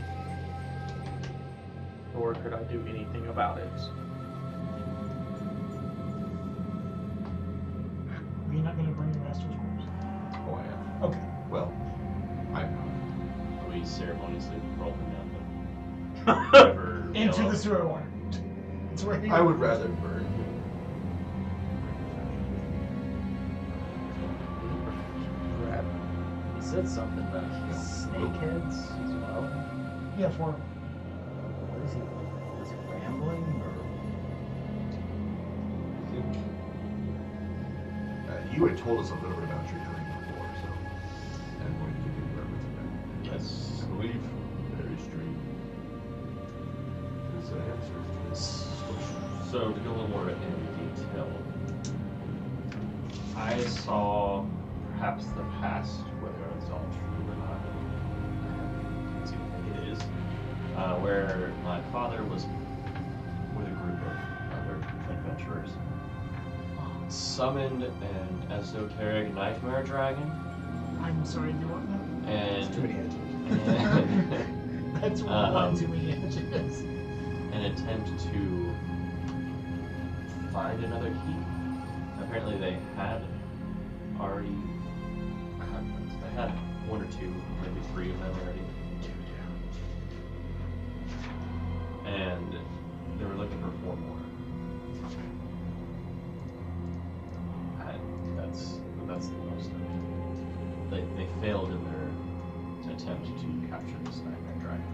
Speaker 3: Or could I do anything about it?
Speaker 5: Are you not going to bring your master's corpse?
Speaker 2: Oh, I am.
Speaker 5: Okay.
Speaker 2: Well, I'm
Speaker 4: We ceremoniously roll him down the river.
Speaker 5: Into
Speaker 4: yellow.
Speaker 5: the sewer water. It's where
Speaker 2: not. I would rather burn.
Speaker 6: He said something about snakeheads as well.
Speaker 5: Yeah, for
Speaker 6: What is he? Was he rambling or?
Speaker 2: I think you had told us a little bit about your dream before, so I'm going to give you the reference of that.
Speaker 4: Yes, I believe.
Speaker 2: Very strange. Is that answer?
Speaker 4: So to go a little more in detail, I saw perhaps the past, whether it's all true or not. I seem to think it is. Where my father was with a group of other adventurers, summoned an esoteric nightmare dragon,
Speaker 5: I'm sorry, do you want that?
Speaker 4: and
Speaker 2: Too many edges.
Speaker 5: That's
Speaker 4: Um,
Speaker 5: one too many edges.
Speaker 4: an attempt to find another key. Apparently they had already, they had one or two, maybe three of them already. And they were looking for 4 more. And that's the most of it. They failed in their attempt to capture this nightmare dragon.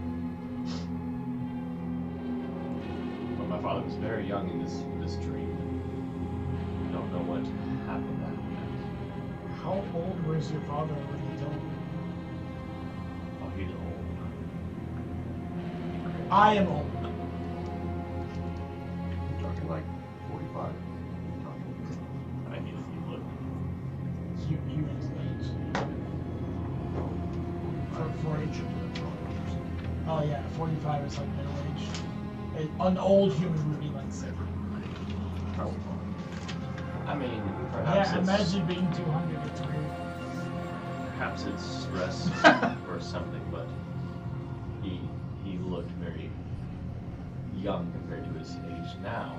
Speaker 4: But my father was very young in this dream. I don't know what happened after that.
Speaker 5: How old was your father when you told me?
Speaker 4: Oh, he's old.
Speaker 5: I am old.
Speaker 2: You're talking like 45.
Speaker 4: I mean, if you look.
Speaker 5: Human's age. For age. Oh yeah, 45 is like middle age. An old human would be like 70.
Speaker 4: Probably. I mean, perhaps
Speaker 5: Yeah,
Speaker 4: it's,
Speaker 5: imagine being 200. It's weird.
Speaker 4: perhaps it's stress or something, but he looked very young compared to his age now.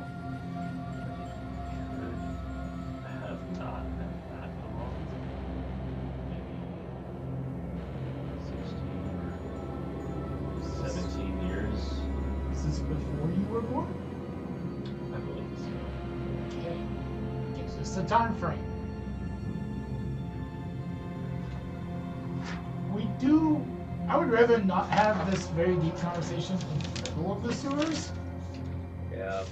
Speaker 4: He could have not been that long. Maybe 16 or 17 years,
Speaker 5: Is this before you were born?
Speaker 4: I believe so.
Speaker 5: Okay. Gives us the time frame. I would rather not have this very deep conversation in the middle of the sewers.
Speaker 6: Yeah,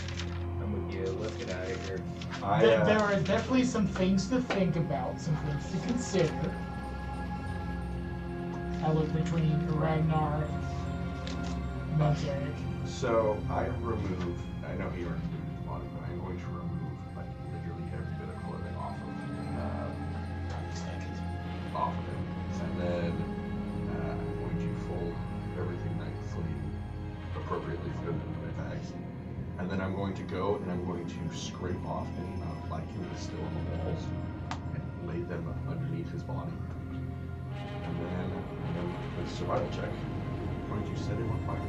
Speaker 6: I'm with you. Let's get out of here.
Speaker 5: There are definitely some things to think about, some things to consider. I look between Ragnar and Manzerek.
Speaker 2: So I know he already moved his body, but I'm going to remove like literally every bit of clothing off of him. And then I'm going to fold everything nicely, appropriately, put it in my bags. And then I'm going to go and I'm going to scrape off any amount of lichen that's still on the walls and lay them underneath his body. And then with a survival check, I'm going to set him on fire.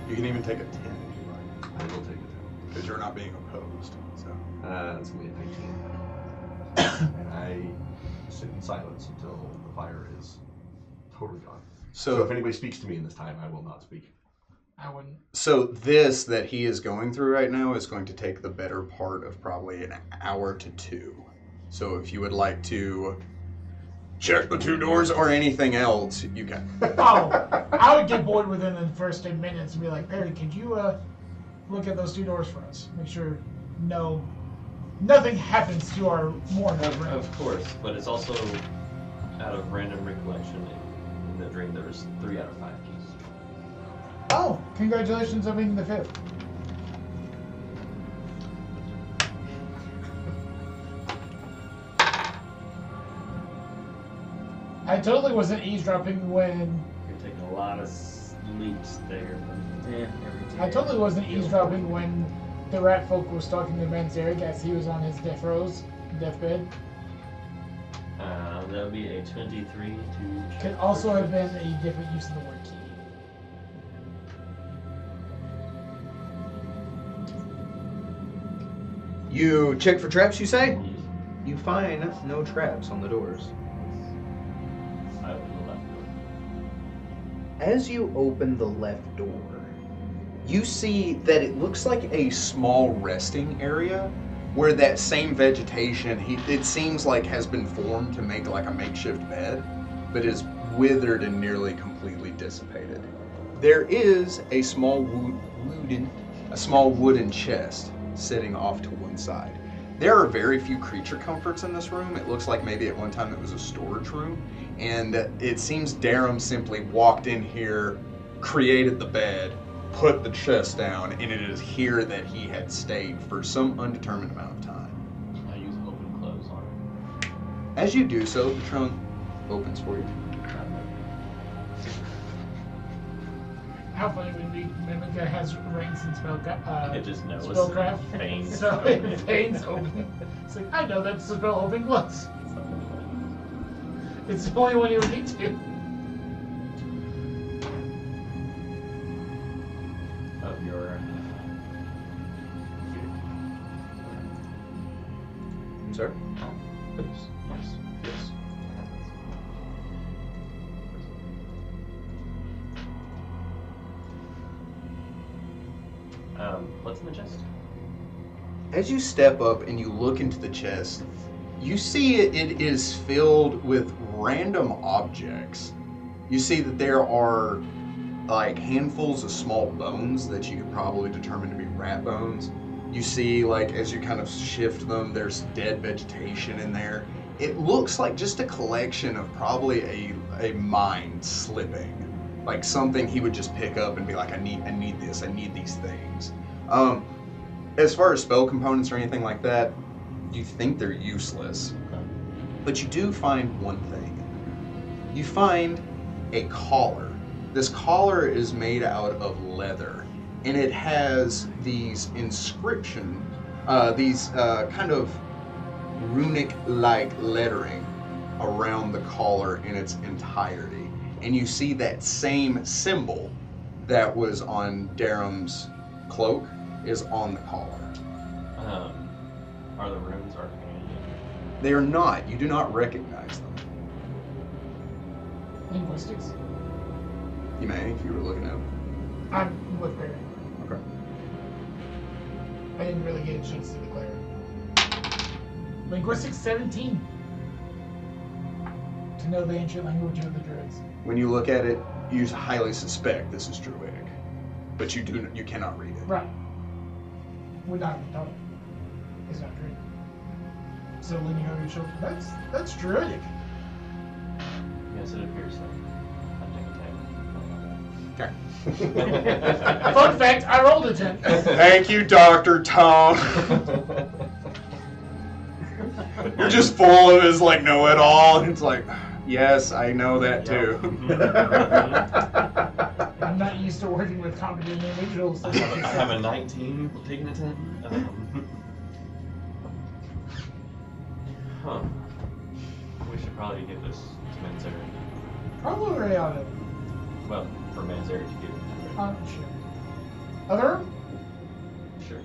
Speaker 1: You can even take a 10 if you like,
Speaker 2: I will take it
Speaker 1: because you're not being opposed. So
Speaker 2: down. That's going to be a 19. And I sit in silence until the fire is totally gone. So if anybody speaks to me in this time, I will not speak.
Speaker 5: I wouldn't.
Speaker 1: So this that he is going through right now is going to take the better part of probably an hour to 2. So if you would like to check the 2 doors or anything else, you can.
Speaker 5: Oh, I would get bored within the first 10 minutes and be like, Perry, could you look at those 2 doors for us? Make sure nothing happens to our mourner friend.
Speaker 4: Of course, but it's also out of random recollection in the dream there was 3 out of 5 keys.
Speaker 5: Oh, congratulations on being the 5th. I totally wasn't eavesdropping when...
Speaker 6: You're taking a lot of leaps there, but yeah.
Speaker 5: I totally wasn't eavesdropping when the rat folk was talking to Manzerek as he was on his deathbed.
Speaker 4: that would be a 23 to.
Speaker 5: Could also have been a different use of the word key.
Speaker 7: You check for traps, you say? You find no traps on the doors.
Speaker 4: I open the left door.
Speaker 7: As you open the left door,
Speaker 1: You see that it looks like a small resting area where that same vegetation, it seems like has been formed to make like a makeshift bed, but is withered and nearly completely dissipated. There is a small wooden chest sitting off to one side. There are very few creature comforts in this room. It looks like maybe at one time it was a storage room, and it seems Darrum simply walked in here, created the bed, put the chest down, and it is here that he had stayed for some undetermined amount of time.
Speaker 4: I use open clothes on it.
Speaker 1: As you do so, the trunk opens for you.
Speaker 5: How funny would it be Mimica has ranks in
Speaker 4: It just knows.
Speaker 5: spellcraft.
Speaker 4: Feigns.
Speaker 5: So it feigns open. It's like, I know that's the spell open gloves. It's the only one you would need to.
Speaker 4: Of your.
Speaker 7: I'm sorry?
Speaker 4: Yes. What's in the chest?
Speaker 1: As you step up and you look into the chest, you see it is filled with random objects. You see that there are like handfuls of small bones that you could probably determine to be rat bones. You see, like, as you kind of shift them, there's dead vegetation in there. It looks like just a collection of probably a mind slipping. Like something he would just pick up and be like, I need this, I need these things. As far as spell components or anything like that, you think they're useless. But you do find one thing. You find a collar. This collar is made out of leather, and it has these inscription, these kind of runic-like lettering around the collar in its entirety. And you see that same symbol that was on Darrum's cloak is on the collar.
Speaker 4: Are the runes arcane?
Speaker 1: They are not. You do not recognize them.
Speaker 5: Linguistics.
Speaker 1: You may, if you were looking at them.
Speaker 5: I'm with Barry.
Speaker 1: Okay.
Speaker 5: I didn't really get a chance to declare. Linguistics 17. To know the ancient language of the Druids.
Speaker 1: When you look at it, you highly suspect this is Druidic, but you cannot read it.
Speaker 5: Right. We're not talking. It's not Druidic. So leaning over your shoulder, that's Druidic.
Speaker 4: Yes, it appears so.
Speaker 1: Okay.
Speaker 5: Fun fact, I rolled a 10.
Speaker 1: Thank you, Dr. Tom. You're just full of his like know-it-all, and it's like, yes, I know that too.
Speaker 5: I'm not used to working with competent individuals.
Speaker 4: I have a 19 taking a 10. We should probably give this to Manzerek.
Speaker 5: Probably ought to.
Speaker 4: Well, for Manzerek to give it to her.
Speaker 5: Sure. Other?
Speaker 4: Sure.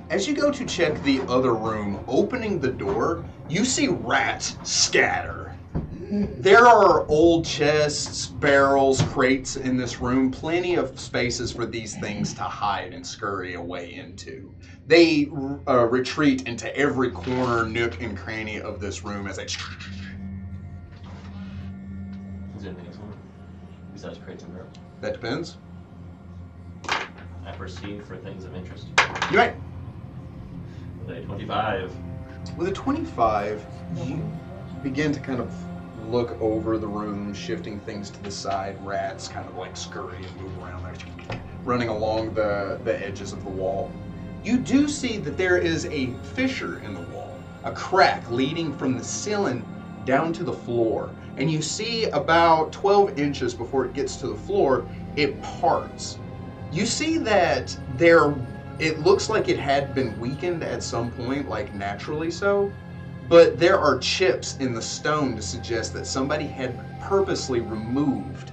Speaker 1: As you go to check the other room, opening the door, you see rats scatter. There are old chests, barrels, crates in this room, plenty of spaces for these things to hide and scurry away into. They retreat into every corner, nook, and cranny of this room as they...
Speaker 4: Is there anything else in there? Besides crates and barrels?
Speaker 1: That depends.
Speaker 4: I proceed for things of interest.
Speaker 1: You right.
Speaker 4: With a 25.
Speaker 1: With a 25, you begin to kind of look over the room, shifting things to the side. Rats kind of like scurry and move around there, running along the edges of the wall. You do see that there is a fissure in the wall, a crack leading from the ceiling down to the floor. And you see about 12 inches before it gets to the floor, it parts. You see that it looks like it had been weakened at some point, like naturally so, but there are chips in the stone to suggest that somebody had purposely removed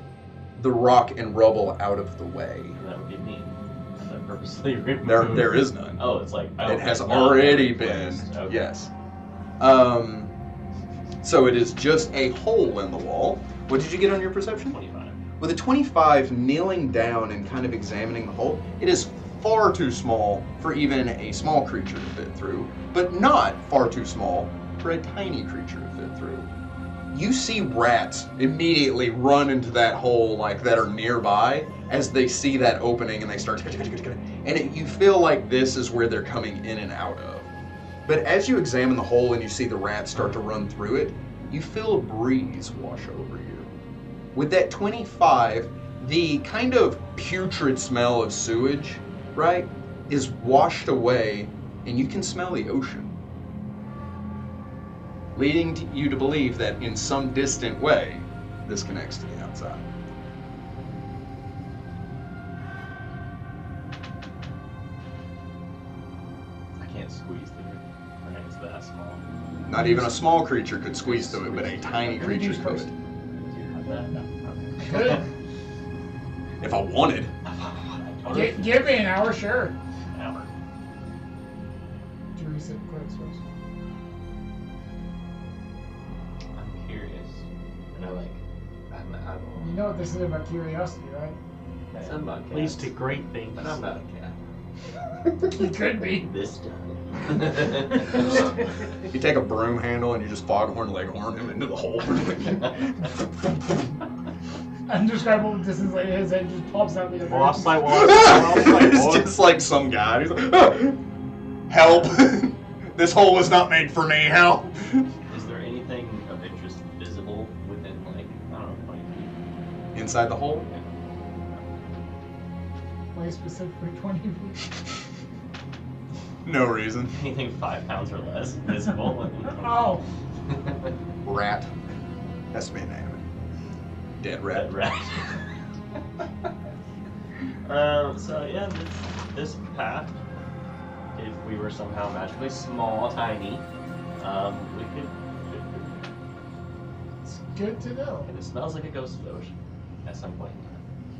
Speaker 1: the rock and rubble out of the way.
Speaker 4: That would be neat. That purposely removed.
Speaker 1: There is none.
Speaker 4: Oh, it's like
Speaker 1: It has
Speaker 4: not
Speaker 1: already
Speaker 4: replaced.
Speaker 1: been.
Speaker 4: Okay.
Speaker 1: Yes. So it is just a hole in the wall. What did you get on your perception?
Speaker 4: 25.
Speaker 1: With a 25, kneeling down and kind of examining the hole, it is far too small for even a small creature to fit through, but not far too small for a tiny creature to fit through. You see rats immediately run into that hole that are nearby as they see that opening and they start and you feel like this is where they're coming in and out of. But as you examine the hole and you see the rats start to run through it, you feel a breeze wash over you. With that 25, the kind of putrid smell of sewage, right, is washed away and you can smell the ocean, leading you to believe that in some distant way, this connects to the outside.
Speaker 4: I can't squeeze through it. Right, it's that small.
Speaker 1: Not even a small creature could squeeze through it, but a tiny creature
Speaker 5: Reduce first.
Speaker 1: could.
Speaker 4: Do you have that?
Speaker 5: No.
Speaker 4: Okay.
Speaker 5: Good.
Speaker 1: If I wanted.
Speaker 5: Give me an hour, sure.
Speaker 4: An hour.
Speaker 5: Do you reset the credits first?
Speaker 4: I'm curious. And I'm
Speaker 5: You know what this is about curiosity, right?
Speaker 4: I'm not
Speaker 3: Leads to great things.
Speaker 4: But I'm not a cat.
Speaker 5: You could be.
Speaker 4: This time.
Speaker 1: You take a broom handle and you just foghorn leghorn him into the hole.
Speaker 5: Undescribable distance later, his head just pops out the other
Speaker 3: Lost
Speaker 5: end.
Speaker 3: sight, lost
Speaker 1: It's just like some guy. He's like, "Ah, help! This hole was not made for me. Help!"
Speaker 4: Is there anything of interest visible within, I don't know, 20 feet?
Speaker 1: Inside the hole?
Speaker 5: Play specifically 20 feet.
Speaker 1: No reason.
Speaker 4: Anything 5 pounds or less visible?
Speaker 5: Oh!
Speaker 1: Rat. Has to be an animal. Dead rat.
Speaker 4: Red rat. So yeah, this path, if we were somehow magically small, tiny, we could.
Speaker 5: It's good to know.
Speaker 4: And it smells like it goes to the ocean at some point.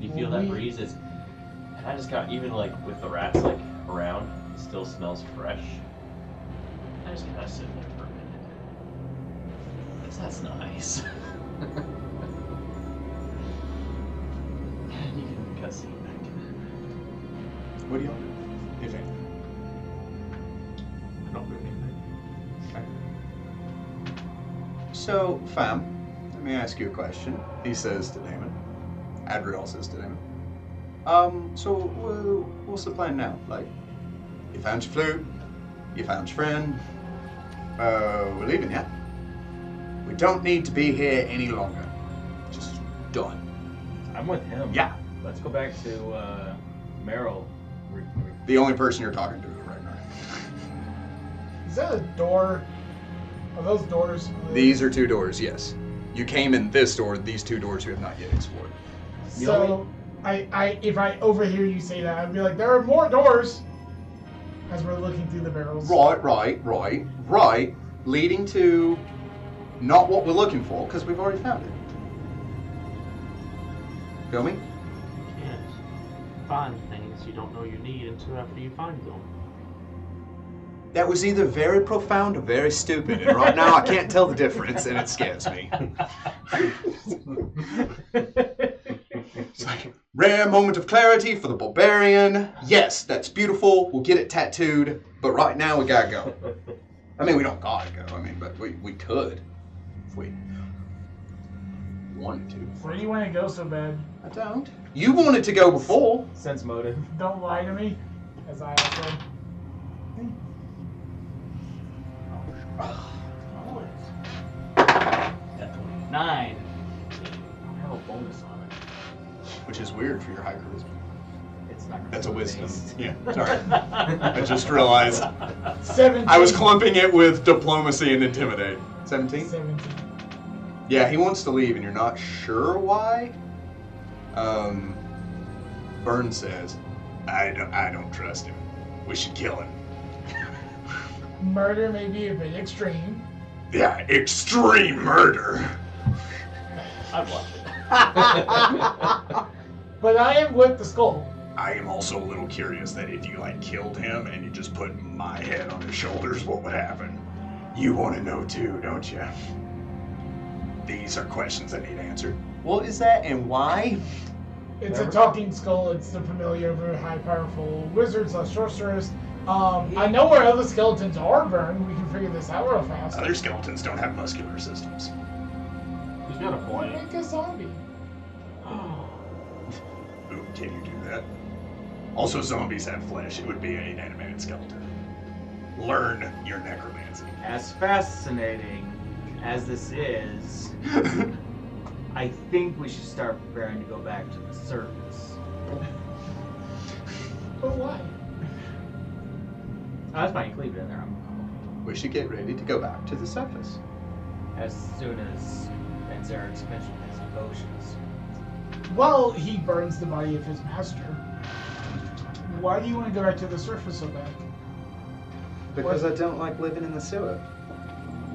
Speaker 4: You feel that breeze. And I just got even with the rats around, it still smells fresh. I just kind of sit there for a minute. 'Cause that's nice. And you can cutscene back to that.
Speaker 1: What do y'all do? If anything?
Speaker 2: I don't do anything.
Speaker 1: Okay. So, fam, let me ask you a question. He says to Damon. Adriel says to Damon. So, what's the plan now? You found your flute, you found your friend. We're leaving, yeah? We don't need to be here any longer. Just done.
Speaker 6: I'm with him.
Speaker 1: Yeah.
Speaker 6: Let's go back to Merrill.
Speaker 1: The only person you're talking to right now.
Speaker 5: Is that a door? Are those doors?
Speaker 1: These are 2 doors, yes. You came in this door, these 2 doors you have not yet explored.
Speaker 5: So, if I overhear you say that, I'd be like, there are more doors! As we're looking through the barrels.
Speaker 1: Right. Leading to not what we're looking for, because we've already found it. Feel me?
Speaker 3: You can't find things you don't know you need until after you find them.
Speaker 1: That was either very profound or very stupid, and right now I can't tell the difference, and it scares me. It's like, rare moment of clarity for the barbarian. Yes, that's beautiful. We'll get it tattooed, but right now we gotta go. I mean, we don't gotta go. But we could if we wanted to.
Speaker 5: Where do you want to go so bad?
Speaker 1: I don't. You wanted to go before.
Speaker 6: Sense motive.
Speaker 5: Don't lie to me, as I have said.
Speaker 6: 9. I don't have a bonus on it.
Speaker 1: Which is weird for your high charisma.
Speaker 6: It's not.
Speaker 1: That's a wisdom. Yeah, sorry. I just realized
Speaker 5: 17.
Speaker 1: I was clumping it with diplomacy and intimidate. 17?
Speaker 5: 17.
Speaker 1: Yeah, he wants to leave and you're not sure why. Byrne says, I don't trust him. We should kill him.
Speaker 5: Murder may be a bit extreme,
Speaker 1: Yeah, extreme murder.
Speaker 4: I'd watch it.
Speaker 5: But I am with the skull.
Speaker 1: I am also a little curious that if you like killed him and you just put my head on his shoulders, what would happen? You want to know too, don't you? These are questions that need answered. What is that and why?
Speaker 5: It's a talking skull. It's the familiar, very high, powerful wizard / sorceress. I know where other skeletons are burned. We can figure this out real fast.
Speaker 1: Other skeletons don't have muscular systems.
Speaker 3: He's got a point.
Speaker 5: Make a zombie.
Speaker 1: Ooh, can you do that? Also, zombies have flesh. It would be an animated skeleton. Learn your necromancy.
Speaker 6: As fascinating as this is, I think we should start preparing to go back to the surface.
Speaker 5: But why?
Speaker 6: Oh, that's fine. You can leave it in there.
Speaker 1: We should get ready to go back to the surface.
Speaker 6: As soon as Manzerek's finished his devotions.
Speaker 5: Well, he burns the body of his master. Why do you want to go back to the surface so bad?
Speaker 1: Because I don't like living in the sewer.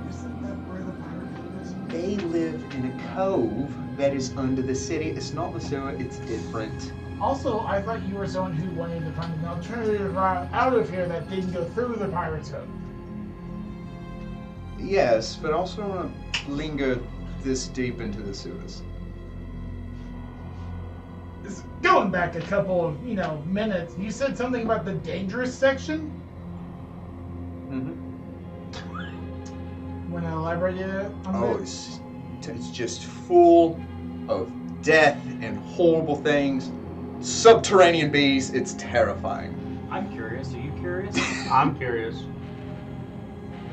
Speaker 5: Isn't that where the pirate is?
Speaker 1: They live in a cove that is under the city. It's not the sewer, it's different.
Speaker 5: Also, I thought you were someone who wanted to find an alternative route out of here that didn't go through the pirate's cove.
Speaker 1: Yes, but I also don't want to linger this deep into the sewers.
Speaker 5: Going back a couple of, minutes, you said something about the dangerous section?
Speaker 1: Mm-hmm.
Speaker 5: Want to elaborate on that?
Speaker 1: It's just full of death and horrible things. Subterranean bees, it's terrifying.
Speaker 6: I'm curious. Are you curious?
Speaker 3: I'm curious.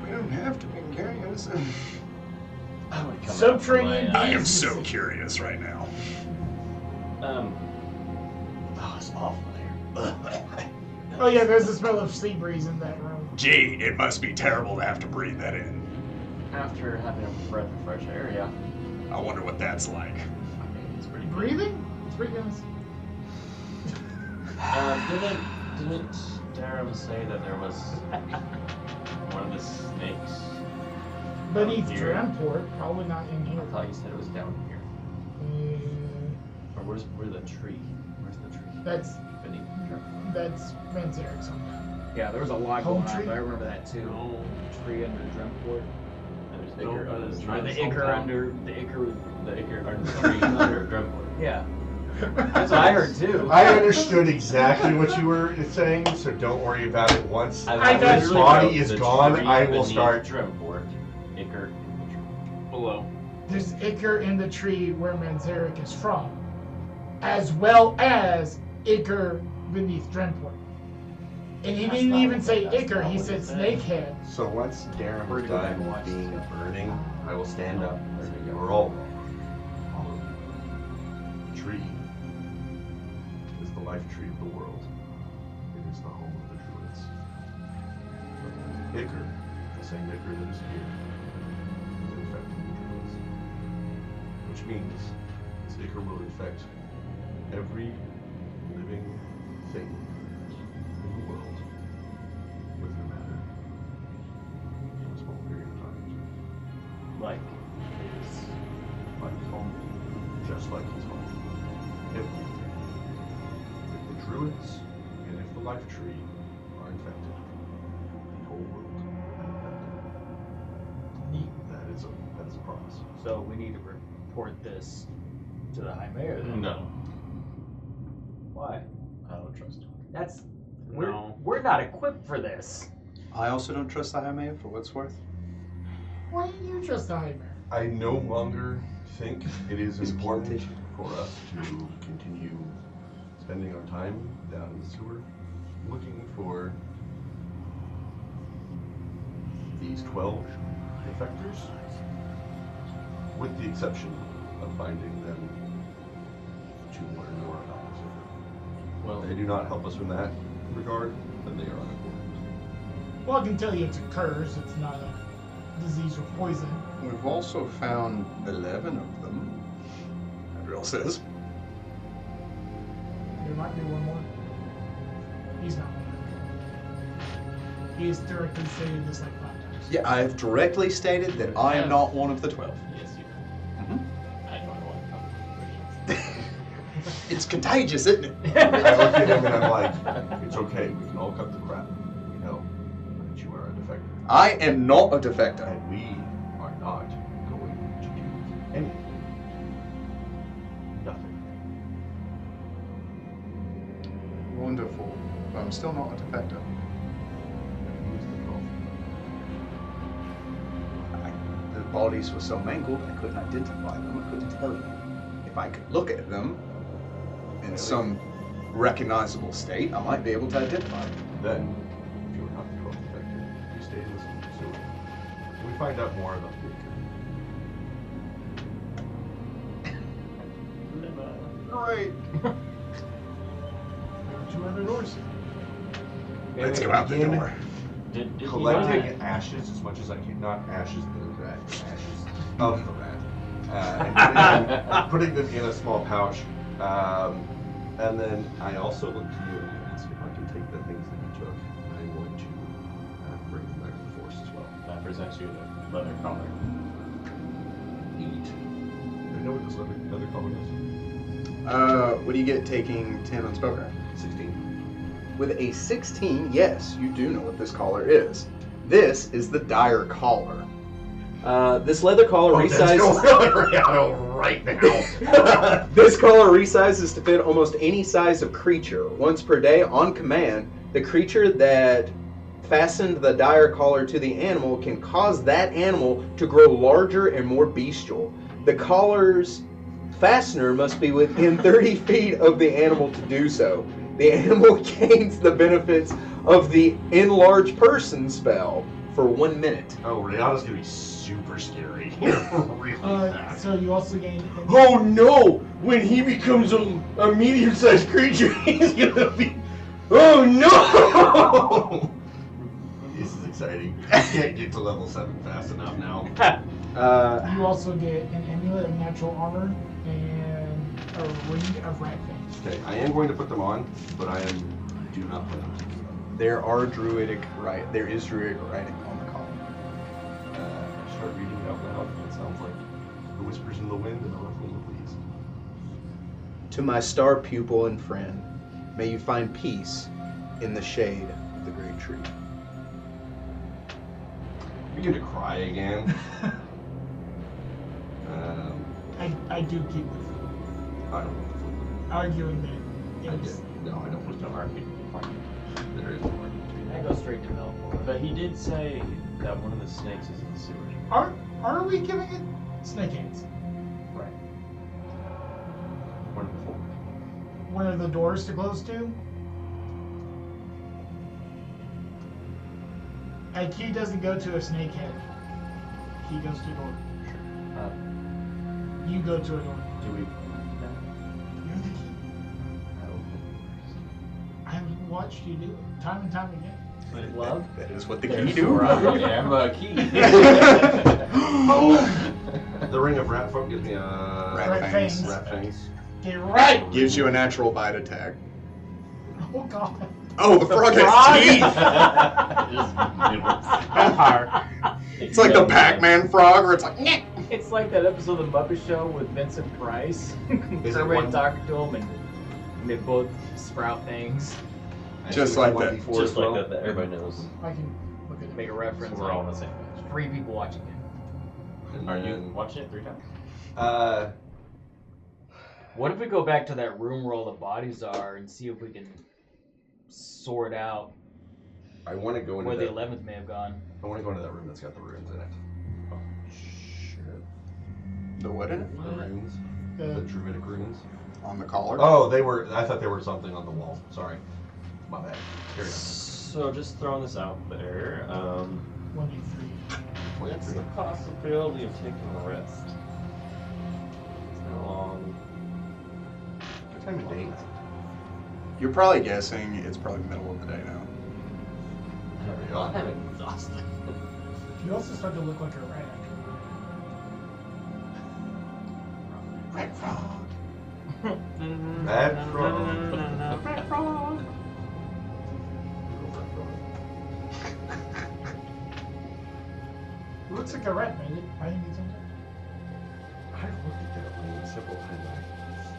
Speaker 1: We don't have to be curious.
Speaker 5: Subterranean bees.
Speaker 1: I am so curious right now.
Speaker 4: Um,
Speaker 1: Oh, it's awful here.
Speaker 5: Oh yeah, there's the smell of sea breeze in that room.
Speaker 1: Gee, it must be terrible to have to breathe that in.
Speaker 4: after having a breath of fresh air, yeah.
Speaker 1: I wonder what that's like.
Speaker 4: I mean, it's pretty good.
Speaker 5: Breathing? It's pretty nice.
Speaker 4: Didn't Darrum say that there was one of the snakes?
Speaker 5: Beneath
Speaker 4: Here.
Speaker 5: Dramport, probably not in
Speaker 4: I
Speaker 5: here.
Speaker 4: thought you said it was down here. Or where's the tree? Where's the tree?
Speaker 5: That's
Speaker 4: Beneath
Speaker 5: Manzerek's home.
Speaker 6: Yeah, there was a lot
Speaker 5: Home
Speaker 6: going on,
Speaker 5: tree?
Speaker 6: but I remember that too.
Speaker 3: No.
Speaker 6: Tree under Dreamport.
Speaker 4: And there's
Speaker 3: No,
Speaker 4: Icar under
Speaker 3: it's
Speaker 4: the
Speaker 3: not.
Speaker 6: Or the
Speaker 4: tree.
Speaker 6: Icar under the Icar.
Speaker 4: The Icar under the tree under Dreamport.
Speaker 6: Yeah, that's what I heard too.
Speaker 2: I understood exactly what you were saying, so don't worry about it. Once
Speaker 5: I got
Speaker 2: his
Speaker 5: you.
Speaker 2: body is
Speaker 4: The
Speaker 2: gone,
Speaker 4: tree
Speaker 2: I will
Speaker 4: beneath
Speaker 2: start.
Speaker 4: Dreamport. Icar in the tree.
Speaker 3: Below.
Speaker 5: There's Icar in the tree where Manzerek is from, as well as Icar beneath Dramport. And he didn't even say Icar, he said Snakehead.
Speaker 2: So once Darrum
Speaker 6: We're
Speaker 2: is
Speaker 6: gonna go
Speaker 2: done
Speaker 6: watch
Speaker 2: being
Speaker 6: this.
Speaker 2: burning, I will stand up and say, "You're all wrong. All of you. The tree is the life tree of the world. It is the home of the druids. But Icar, the same Icar that is here, is infecting the druids. Which means this Icar will infect every living thing in the world with their matter in a small period of time.
Speaker 6: Like his
Speaker 2: Like his home, just like his home. Everything. If the druids and if the life tree are infected, the whole world will be infected. That is a promise.
Speaker 6: So we need to report this to the High Mayor then.
Speaker 4: No,
Speaker 6: Why?
Speaker 4: I don't trust him.
Speaker 6: That's
Speaker 3: No.
Speaker 6: we're not equipped for this.
Speaker 1: I also don't trust the High Mayor for what's worth.
Speaker 5: Why do you trust the High Mayor?
Speaker 2: I no longer think it is
Speaker 1: He's a
Speaker 2: important
Speaker 1: politician.
Speaker 2: for us to continue spending our time down in the sewer looking for these 12 defectors, with the exception of finding them 2 more north opposite.
Speaker 4: Well,
Speaker 2: They do not help us in that regard, then they are unimportant.
Speaker 5: Well, I can tell you it's a curse, it's not a disease or poison.
Speaker 1: We've also found 11 of them. Adriel says.
Speaker 5: There might be one more. He's not one. He has directly stated this like 5 times.
Speaker 1: Yeah, I have directly stated that I am not one of the 12.
Speaker 4: Yes, you
Speaker 1: Mhm.
Speaker 4: I don't want to come
Speaker 1: It's contagious, isn't it?
Speaker 2: I look at him and I'm like, it's okay. We can all cut the crap. We know that you are a defector.
Speaker 1: I am not a defector.
Speaker 2: And we are not going to do anything. Nothing.
Speaker 1: Wonderful. But I'm still not a defector.
Speaker 2: Who's the problem?
Speaker 1: The bodies were so mangled, I couldn't identify them. I couldn't tell you. If I could look at them in some recognizable state, I might be able to identify them.
Speaker 2: Then, if you're not the 12th defector, you stay in this sewer. We find out more about the
Speaker 1: Great.
Speaker 5: Two other doors.
Speaker 1: Let's go out the door.
Speaker 4: Did he
Speaker 2: collecting ashes as much as I can, not ashes of the rat, ashes of the rat, and putting them in a small pouch. And then I also look to you and ask if I can take the things that you took. I'm going to bring them back to the force as well.
Speaker 4: That presents you the leather collar.
Speaker 2: Eat. I know what this leather color is.
Speaker 1: What do you get taking 10 on spellcraft?
Speaker 2: 16.
Speaker 1: With a 16, yes, you do know what this collar is. This is the dire collar. This leather collar resizes.
Speaker 2: right now.
Speaker 1: This collar resizes to fit almost any size of creature. Once per day, on command, the creature that fastened the dire collar to the animal can cause that animal to grow larger and more bestial. The collar's fastener must be within 30 feet of the animal to do so. The animal gains the benefits of the enlarge person spell for 1 minute.
Speaker 2: Oh, Rihanna's gonna be super scary. Really fast.
Speaker 5: So you also gain.
Speaker 2: Oh no! When he becomes a medium-sized creature, he's gonna be. Oh no! This is exciting. I can't get to level 7 fast enough now.
Speaker 5: You also get an amulet of natural armor and a ring of rat fangs.
Speaker 2: Okay, I am going to put them on, but I do not put them.
Speaker 1: There is druidic writing on the collar.
Speaker 2: Start reading it out loud. It sounds like the whispers in the wind and the ruffling of leaves.
Speaker 1: To my star pupil and friend, may you find peace in the shade of the great tree.
Speaker 2: You're gonna cry again.
Speaker 5: I do keep the
Speaker 2: I don't want the flute.
Speaker 5: arguing that
Speaker 2: I
Speaker 5: it was.
Speaker 2: did. No, I don't want
Speaker 4: There's no argument.
Speaker 2: There is no argument.
Speaker 6: I go straight to Melkor.
Speaker 4: But he did say that one of the snakes is in the sewers.
Speaker 5: Are we giving it snake hands?
Speaker 2: Right. Wonderful.
Speaker 5: One of the doors to close to? Like, he doesn't go to a snake head. He goes to a door. You go to a door.
Speaker 2: Do we?
Speaker 5: You're the key.
Speaker 2: I don't think.
Speaker 5: I've watched you do it time and time again.
Speaker 6: Love?
Speaker 1: That is what the key
Speaker 4: Therefore,
Speaker 1: do.
Speaker 4: I am a key.
Speaker 2: The ring of rat folk gives me a
Speaker 1: Rat fangs.
Speaker 2: Rat fangs.
Speaker 5: Get right!
Speaker 1: Gives you a natural bite attack.
Speaker 5: Oh, God.
Speaker 1: Oh, the frog has teeth! It's like the Pac-Man frog, where it's like, nyeh.
Speaker 6: It's like that episode of The Muppet Show with Vincent Price.
Speaker 2: Is it
Speaker 6: Everybody
Speaker 2: one-
Speaker 6: talking to him and they both sprout things.
Speaker 1: Just like that.
Speaker 4: Just like that everybody knows.
Speaker 5: I can look at it.
Speaker 6: Make a reference.
Speaker 4: We're all on
Speaker 6: like,
Speaker 4: the same page.
Speaker 6: 3 people watching it.
Speaker 4: Are you watching it 3 times?
Speaker 6: What if we go back to that room where all the bodies are and see if we can sort out
Speaker 2: I want to go into
Speaker 6: where the
Speaker 2: that.
Speaker 6: 11th may have gone?
Speaker 2: I want to go into that room that's got the runes in it.
Speaker 4: Oh, shit.
Speaker 1: The what in it?
Speaker 2: The runes, the druidic runes.
Speaker 1: On the collar?
Speaker 2: Oh, they were. I thought they were something on the wall. Sorry, my bad. Carry on.
Speaker 4: So just throwing this out there,
Speaker 5: 1d3.
Speaker 4: what's the possibility of taking a rest? How long?
Speaker 2: What time of day is it?
Speaker 1: You're probably guessing it's probably the middle of the day now.
Speaker 4: I'm exhausted.
Speaker 5: You also start to look like a rat.
Speaker 1: Rat frog.
Speaker 2: Rat frog.
Speaker 5: Looks like a rat made it. I think it's something.
Speaker 2: I've looked at that one several times.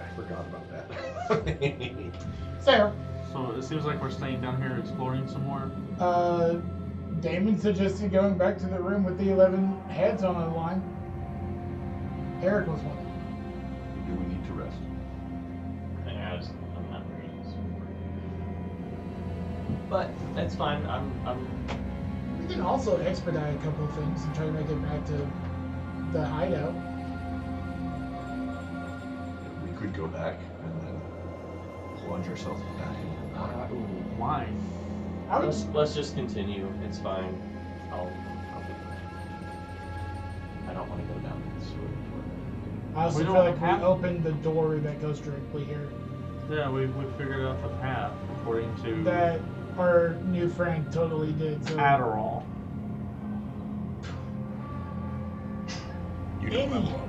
Speaker 2: I forgot about that.
Speaker 5: Sarah.
Speaker 3: So it seems like we're staying down here exploring some more.
Speaker 5: Damon suggested going back to the room with the 11 heads on the line. Eric was one.
Speaker 2: Do we need to rest?
Speaker 4: Yeah, I'm not very easy. But that's fine.
Speaker 5: We can also expedite a couple of things and try to make it back to the hideout.
Speaker 2: We could go back and then plunge ourselves back in.
Speaker 3: Why?
Speaker 5: I would
Speaker 4: Let's just continue. It's fine. I'll be fine. I don't want to go down the sewer.
Speaker 5: I also
Speaker 3: We
Speaker 5: feel
Speaker 3: don't
Speaker 5: like
Speaker 3: have-
Speaker 5: we opened the door that goes directly here.
Speaker 3: Yeah, we figured out the path according to
Speaker 5: That our new friend totally did. So
Speaker 3: Adderall.
Speaker 2: You don't have one.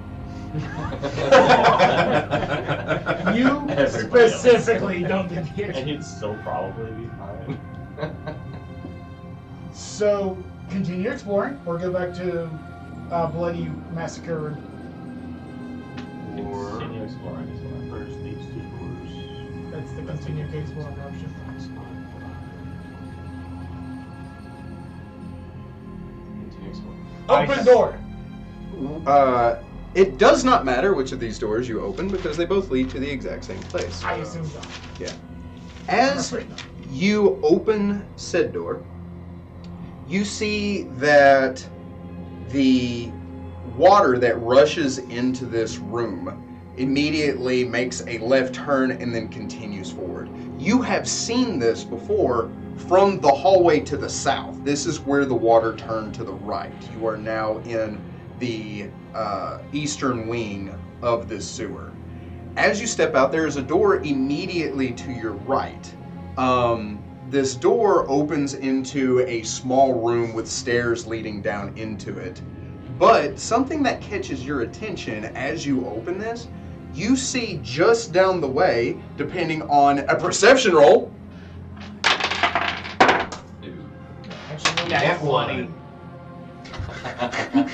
Speaker 5: you
Speaker 4: Everybody else.
Speaker 5: specifically don't get here.
Speaker 4: And he'd still probably be fine.
Speaker 5: So continue exploring, or go back to Bloody Massacre.
Speaker 4: Continue exploring as well.
Speaker 3: There's these two doors.
Speaker 5: That's the continue exploring option.
Speaker 4: Continue exploring.
Speaker 5: Open door.
Speaker 1: It does not matter which of these doors you open because they both lead to the exact same place.
Speaker 5: I assume so.
Speaker 1: Yeah. As you open said door, you see that the water that rushes into this room immediately makes a left turn and then continues forward. You have seen this before from the hallway to the south. This is where the water turned to the right. You are now in the eastern wing of this sewer. As you step out, there is a door immediately to your right. This door opens into a small room with stairs leading down into it. But something that catches your attention as you open this, you see just down the way, depending on a perception roll,
Speaker 5: Actually,
Speaker 6: That's funny.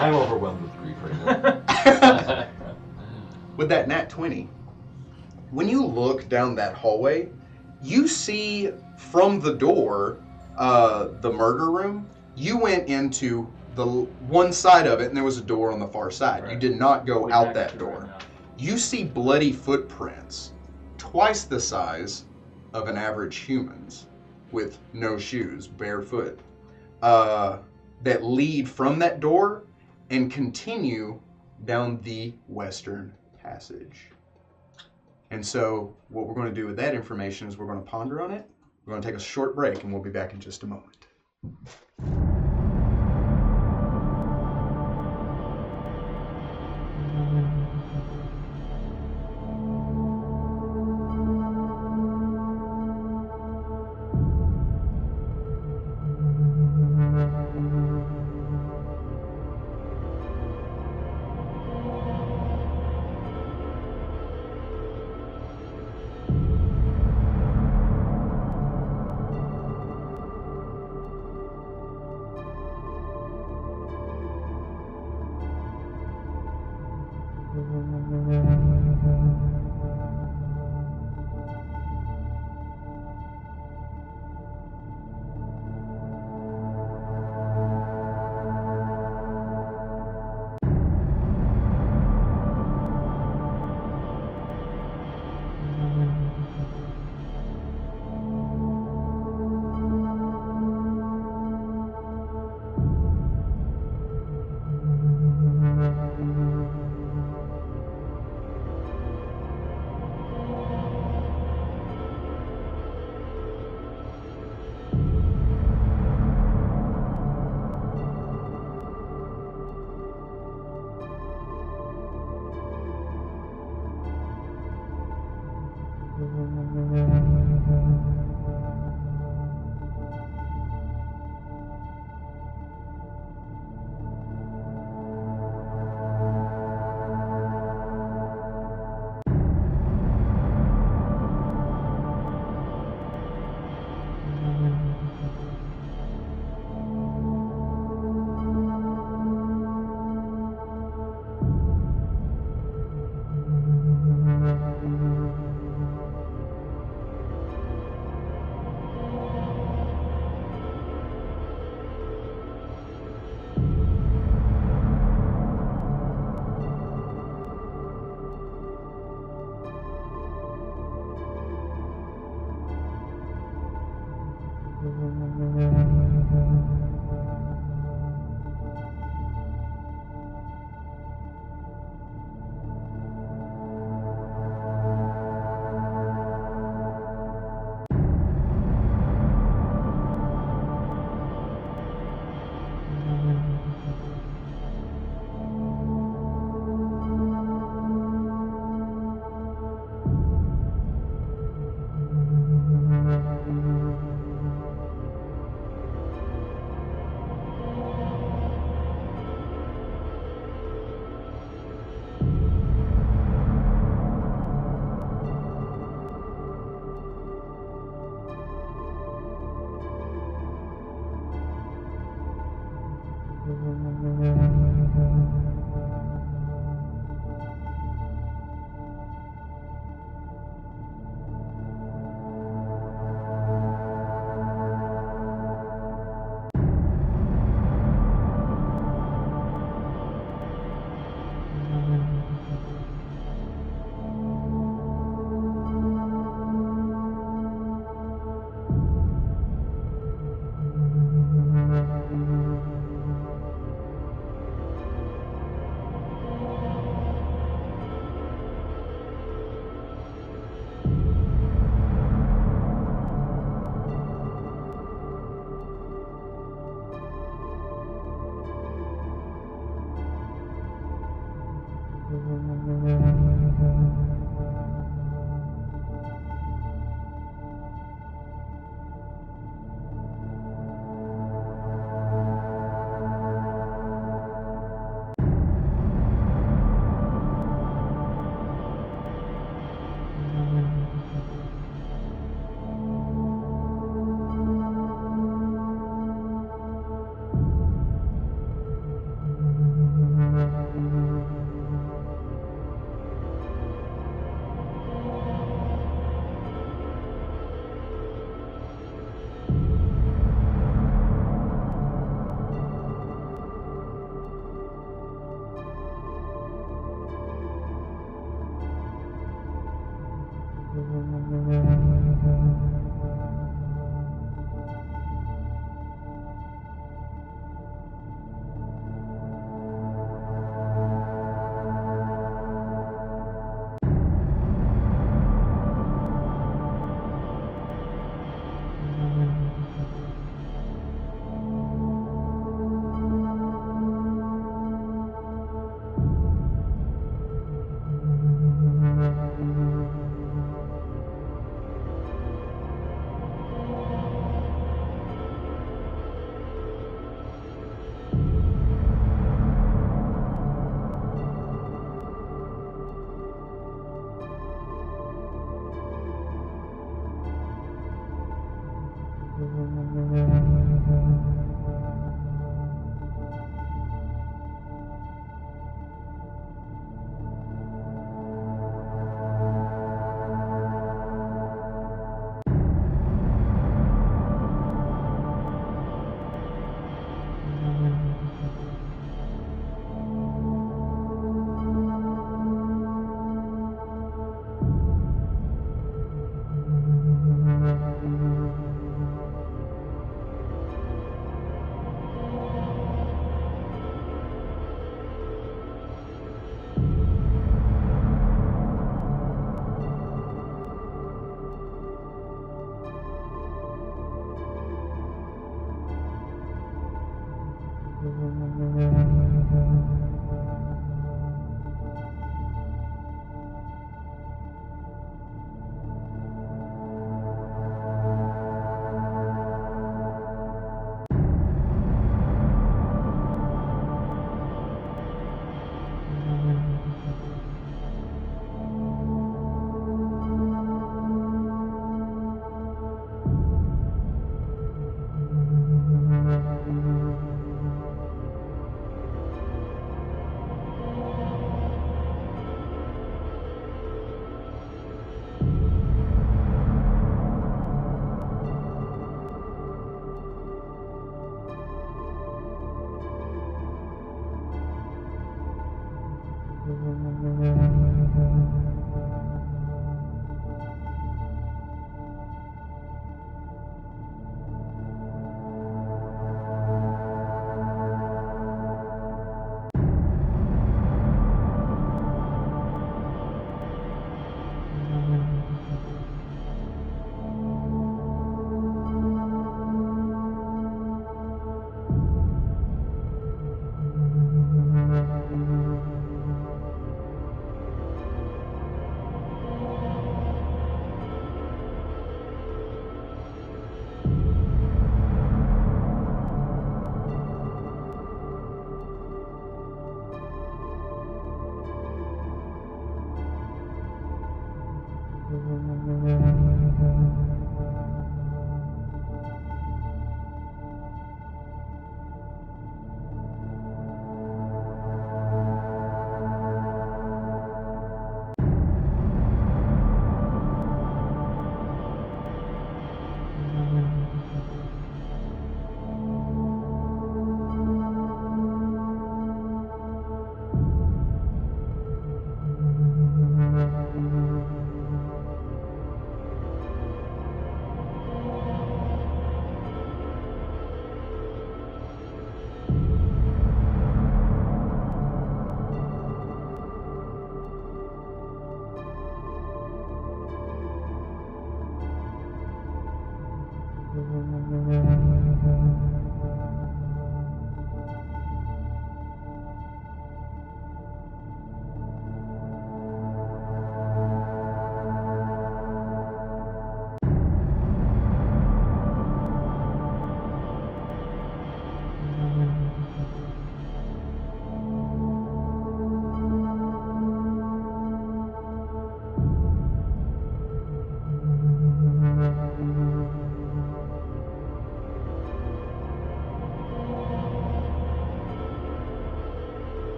Speaker 2: I'm overwhelmed with grief right now.
Speaker 1: with that nat 20, when you look down that hallway, you see from the door, the murder room. You went into the one side of it, and there was a door on the far side. You did not go out that door. You see bloody footprints, twice the size of an average human's, with no shoes, barefoot, that lead from that door and continue down the western passage. And so what we're going to do with that information is we're going to ponder on it. We're going to take a short break, and we'll be back in just a moment.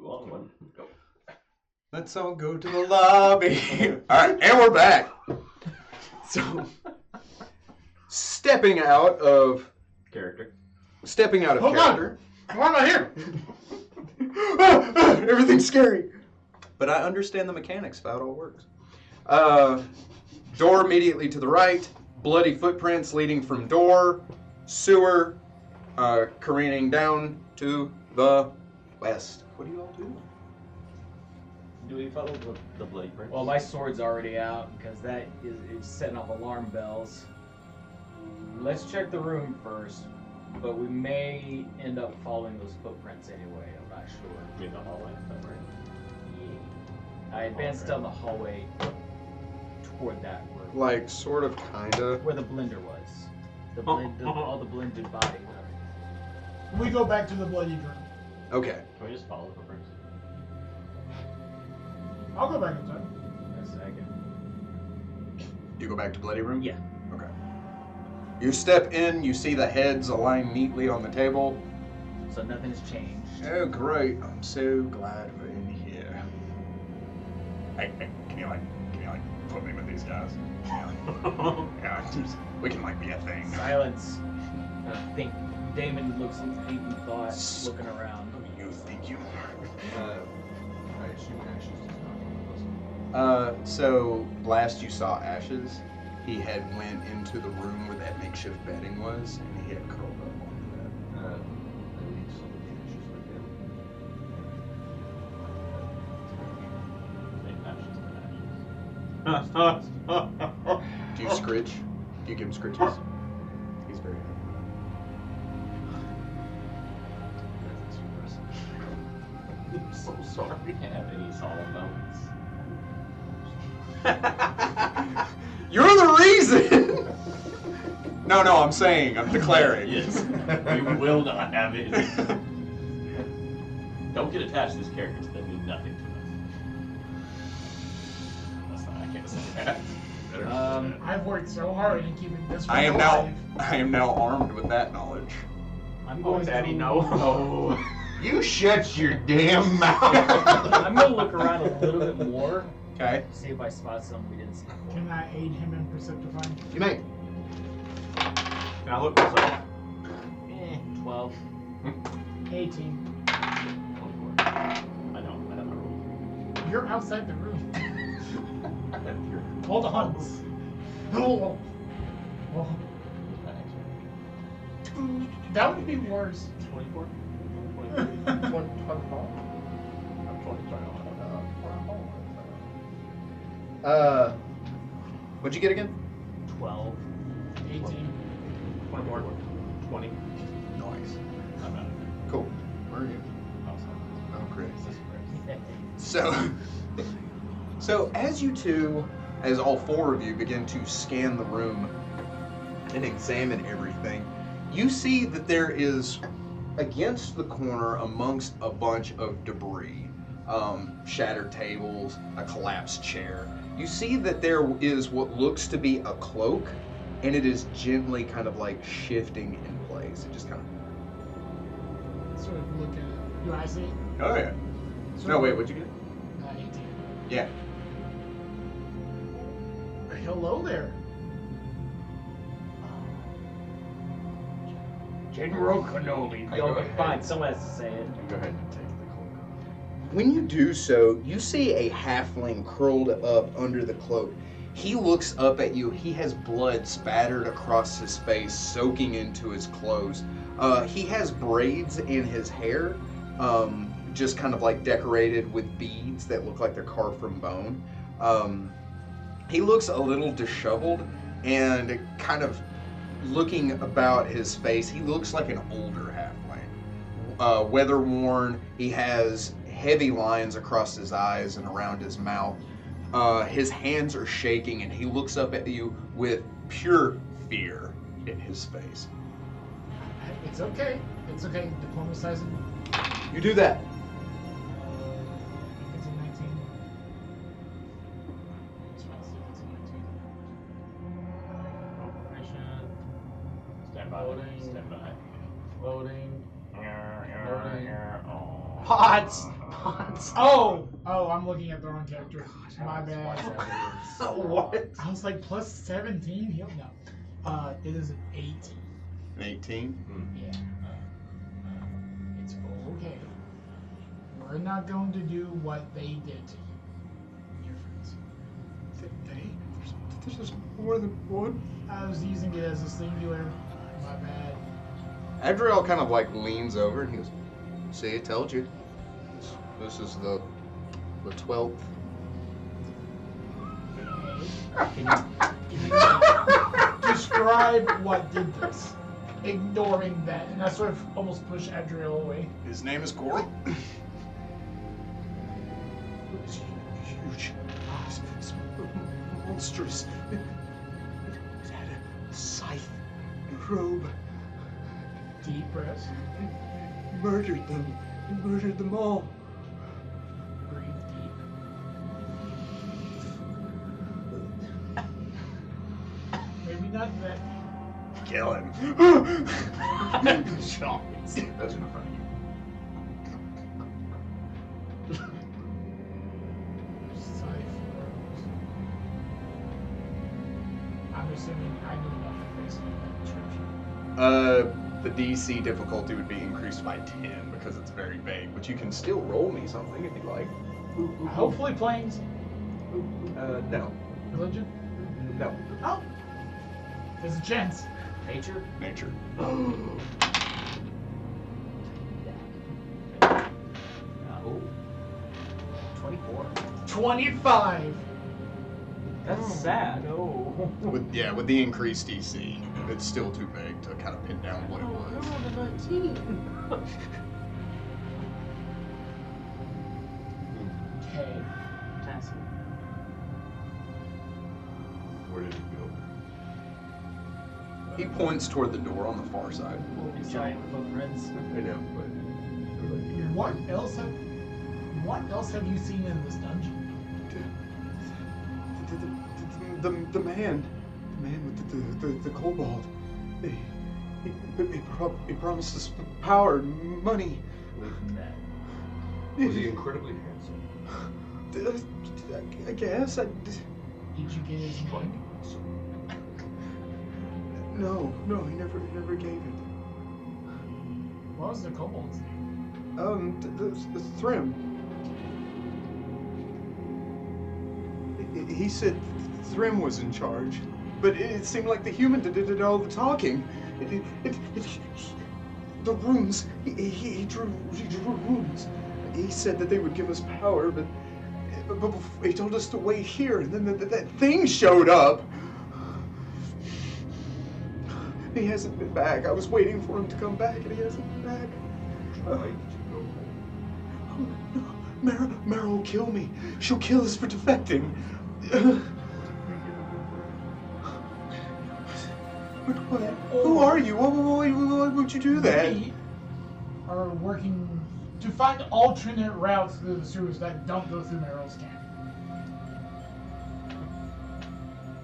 Speaker 4: Long one. Go.
Speaker 1: Let's all go to the lobby. All right, and we're back. So, stepping out of
Speaker 4: Character.
Speaker 5: Oh,
Speaker 1: character.
Speaker 5: Why am I here?
Speaker 1: Everything's scary. But I understand the mechanics of how it all works. Door immediately to the right. Bloody footprints leading from door. Sewer. Careening down to the west. What do you all do?
Speaker 4: Do we follow the blade prints?
Speaker 6: Well, my sword's already out because that is setting off alarm bells. Let's check the room first, but we may end up following those footprints anyway. I'm not sure.
Speaker 4: In the hallway, is that right?
Speaker 6: Yeah. I advanced down the hallway toward that room.
Speaker 1: Like, sort of, kinda.
Speaker 6: Where the blender was. All the blended body.
Speaker 5: We go back to the bloody room.
Speaker 1: Okay.
Speaker 4: Can we just follow the footprints?
Speaker 5: I'll go back inside.
Speaker 6: A second.
Speaker 1: You go back to Bloody Room?
Speaker 6: Yeah.
Speaker 1: Okay. You step in, you see the heads aligned neatly on the table.
Speaker 6: So nothing's changed.
Speaker 1: Oh, great. I'm so glad we're in here.
Speaker 8: Hey, can you put me with these guys? Yeah, we can be a thing.
Speaker 6: Silence. I think Damon looks deep in thought, looking around.
Speaker 8: You think you are?
Speaker 2: I assume Ashes does not want to listen.
Speaker 1: So last you saw Ashes, he had went into the room where that makeshift bedding was, and he had curled up onto that.
Speaker 2: I leave some of the Ashes with him.
Speaker 1: Do you scritch? Do you give him scritches? He's very happy.
Speaker 3: I'm so sorry.
Speaker 4: Can't have any solemn moments.
Speaker 1: You're the reason! No, I'm saying, I'm declaring.
Speaker 4: Yes. We will not have it. Don't get attached to these characters. They mean nothing to us. That's not, I can't say that.
Speaker 5: I've worked so hard in keeping this one
Speaker 1: I am
Speaker 5: alive.
Speaker 1: now armed with that knowledge.
Speaker 6: I'm
Speaker 3: Oh,
Speaker 6: going
Speaker 3: Daddy,
Speaker 6: to,
Speaker 3: no.
Speaker 2: You shut your damn mouth.
Speaker 6: I'm going to look around a little bit more,
Speaker 1: Okay.
Speaker 6: see if I spot something we didn't see before.
Speaker 5: Can I aid him in Perceptifying?
Speaker 1: You may.
Speaker 3: Can I look myself?
Speaker 6: 12.
Speaker 5: 18.
Speaker 4: 24. I know my rule.
Speaker 5: You're outside the room.
Speaker 4: You're
Speaker 5: Hold on. Oh. Oh. That would be worse.
Speaker 3: 24?
Speaker 1: 24.
Speaker 3: I'm 20, sorry.
Speaker 1: What'd you get again?
Speaker 6: 12.
Speaker 5: 18.
Speaker 3: 24. 20.
Speaker 1: Nice.
Speaker 4: I'm out of there.
Speaker 1: Cool. Where are you?
Speaker 4: Outside.
Speaker 1: Oh, great.
Speaker 4: This is great.
Speaker 1: So as you two, as all four of you begin to scan the room and examine everything, you see that there is, against the corner amongst a bunch of debris, shattered tables, a collapsed chair, you see that there is what looks to be a cloak, and it is gently kind of like shifting in place. It just kind of...
Speaker 5: Sort of look at it. Do I see it?
Speaker 1: Oh yeah.
Speaker 5: Sort
Speaker 1: No,
Speaker 5: of-
Speaker 1: wait, what'd you get?
Speaker 5: 18.
Speaker 1: Yeah.
Speaker 5: Hello there.
Speaker 6: General Cannoli.
Speaker 2: I go
Speaker 6: Okay,
Speaker 2: ahead.
Speaker 6: fine, someone has to say it.
Speaker 2: You go ahead and take the cloak.
Speaker 1: When you do so, you see a halfling curled up under the cloak. He looks up at you. He has blood spattered across his face, soaking into his clothes. He has braids in his hair, just kind of like decorated with beads that look like they're carved from bone. He looks a little disheveled and kind of looking about his face. He looks like an older halfling. Weather worn. He has heavy lines across his eyes and around his mouth. His hands are shaking, and he looks up at you with pure fear in his face.
Speaker 5: It's okay. It's okay. Diplomatizing.
Speaker 1: You do that.
Speaker 5: If it's a 19.
Speaker 4: Stand by.
Speaker 3: Loading.
Speaker 4: Stand by.
Speaker 3: Loading.
Speaker 6: Pots! Pots!
Speaker 5: Oh, I'm looking at the wrong character. My bad.
Speaker 1: What?
Speaker 5: I was like plus 17. He'll know. It is an 18.
Speaker 1: An 18?
Speaker 5: Yeah. It's okay. We're not going to do what they did to you. Your friends.
Speaker 1: There's just more than one.
Speaker 5: I was using it as a singular. My bad.
Speaker 1: Adriel kind of like leans over and he goes, "See, I told you. This is the 12th."
Speaker 5: Can you describe what did this? Ignoring that, and I sort of almost push Adriel away.
Speaker 1: His name is Corey. It's huge. It's monstrous. It had a scythe and robe.
Speaker 5: Deep breaths.
Speaker 1: Murdered them. He murdered them all.
Speaker 5: Breathe deep. Maybe not that.
Speaker 8: Kill him.
Speaker 2: Shot. That's in front of you.
Speaker 5: I'm assuming I knew enough based on that description.
Speaker 1: The DC difficulty would be increased by 10 because it's very vague, but you can still roll me something if you'd like.
Speaker 5: Hopefully planes.
Speaker 1: No.
Speaker 5: Religion?
Speaker 1: No.
Speaker 5: Oh. There's a chance.
Speaker 6: Nature?
Speaker 1: Nature.
Speaker 6: Oh. 24.
Speaker 5: 25.
Speaker 6: That's sad. Oh.
Speaker 1: With the increased DC, it's still too big to kind of pin down what it was.
Speaker 5: Okay.
Speaker 2: Where did it go?
Speaker 1: He points toward the door on the far side.
Speaker 6: Giant footprints.
Speaker 2: I know, but I would like to hear.
Speaker 5: What else have you seen in this dungeon?
Speaker 1: The man with the kobold. He promised us power, and money.
Speaker 2: Was he incredibly handsome?
Speaker 1: I guess.
Speaker 5: Did you get his name?
Speaker 1: No, he never gave it.
Speaker 5: What was the kobold's name?
Speaker 1: The Thrym. He said Thrym was in charge, but it seemed like the human did all the talking. The runes. He drew runes. He said that they would give us power, but he told us to wait here, and then that thing showed up. He hasn't been back. I was waiting for him to come back, and he hasn't been back.
Speaker 2: Tried to go.
Speaker 1: Mara will kill me. She'll kill us for defecting. What? Who are you? Why would you do that?
Speaker 5: We are working to find alternate routes through the sewers that don't go through Merrill's camp.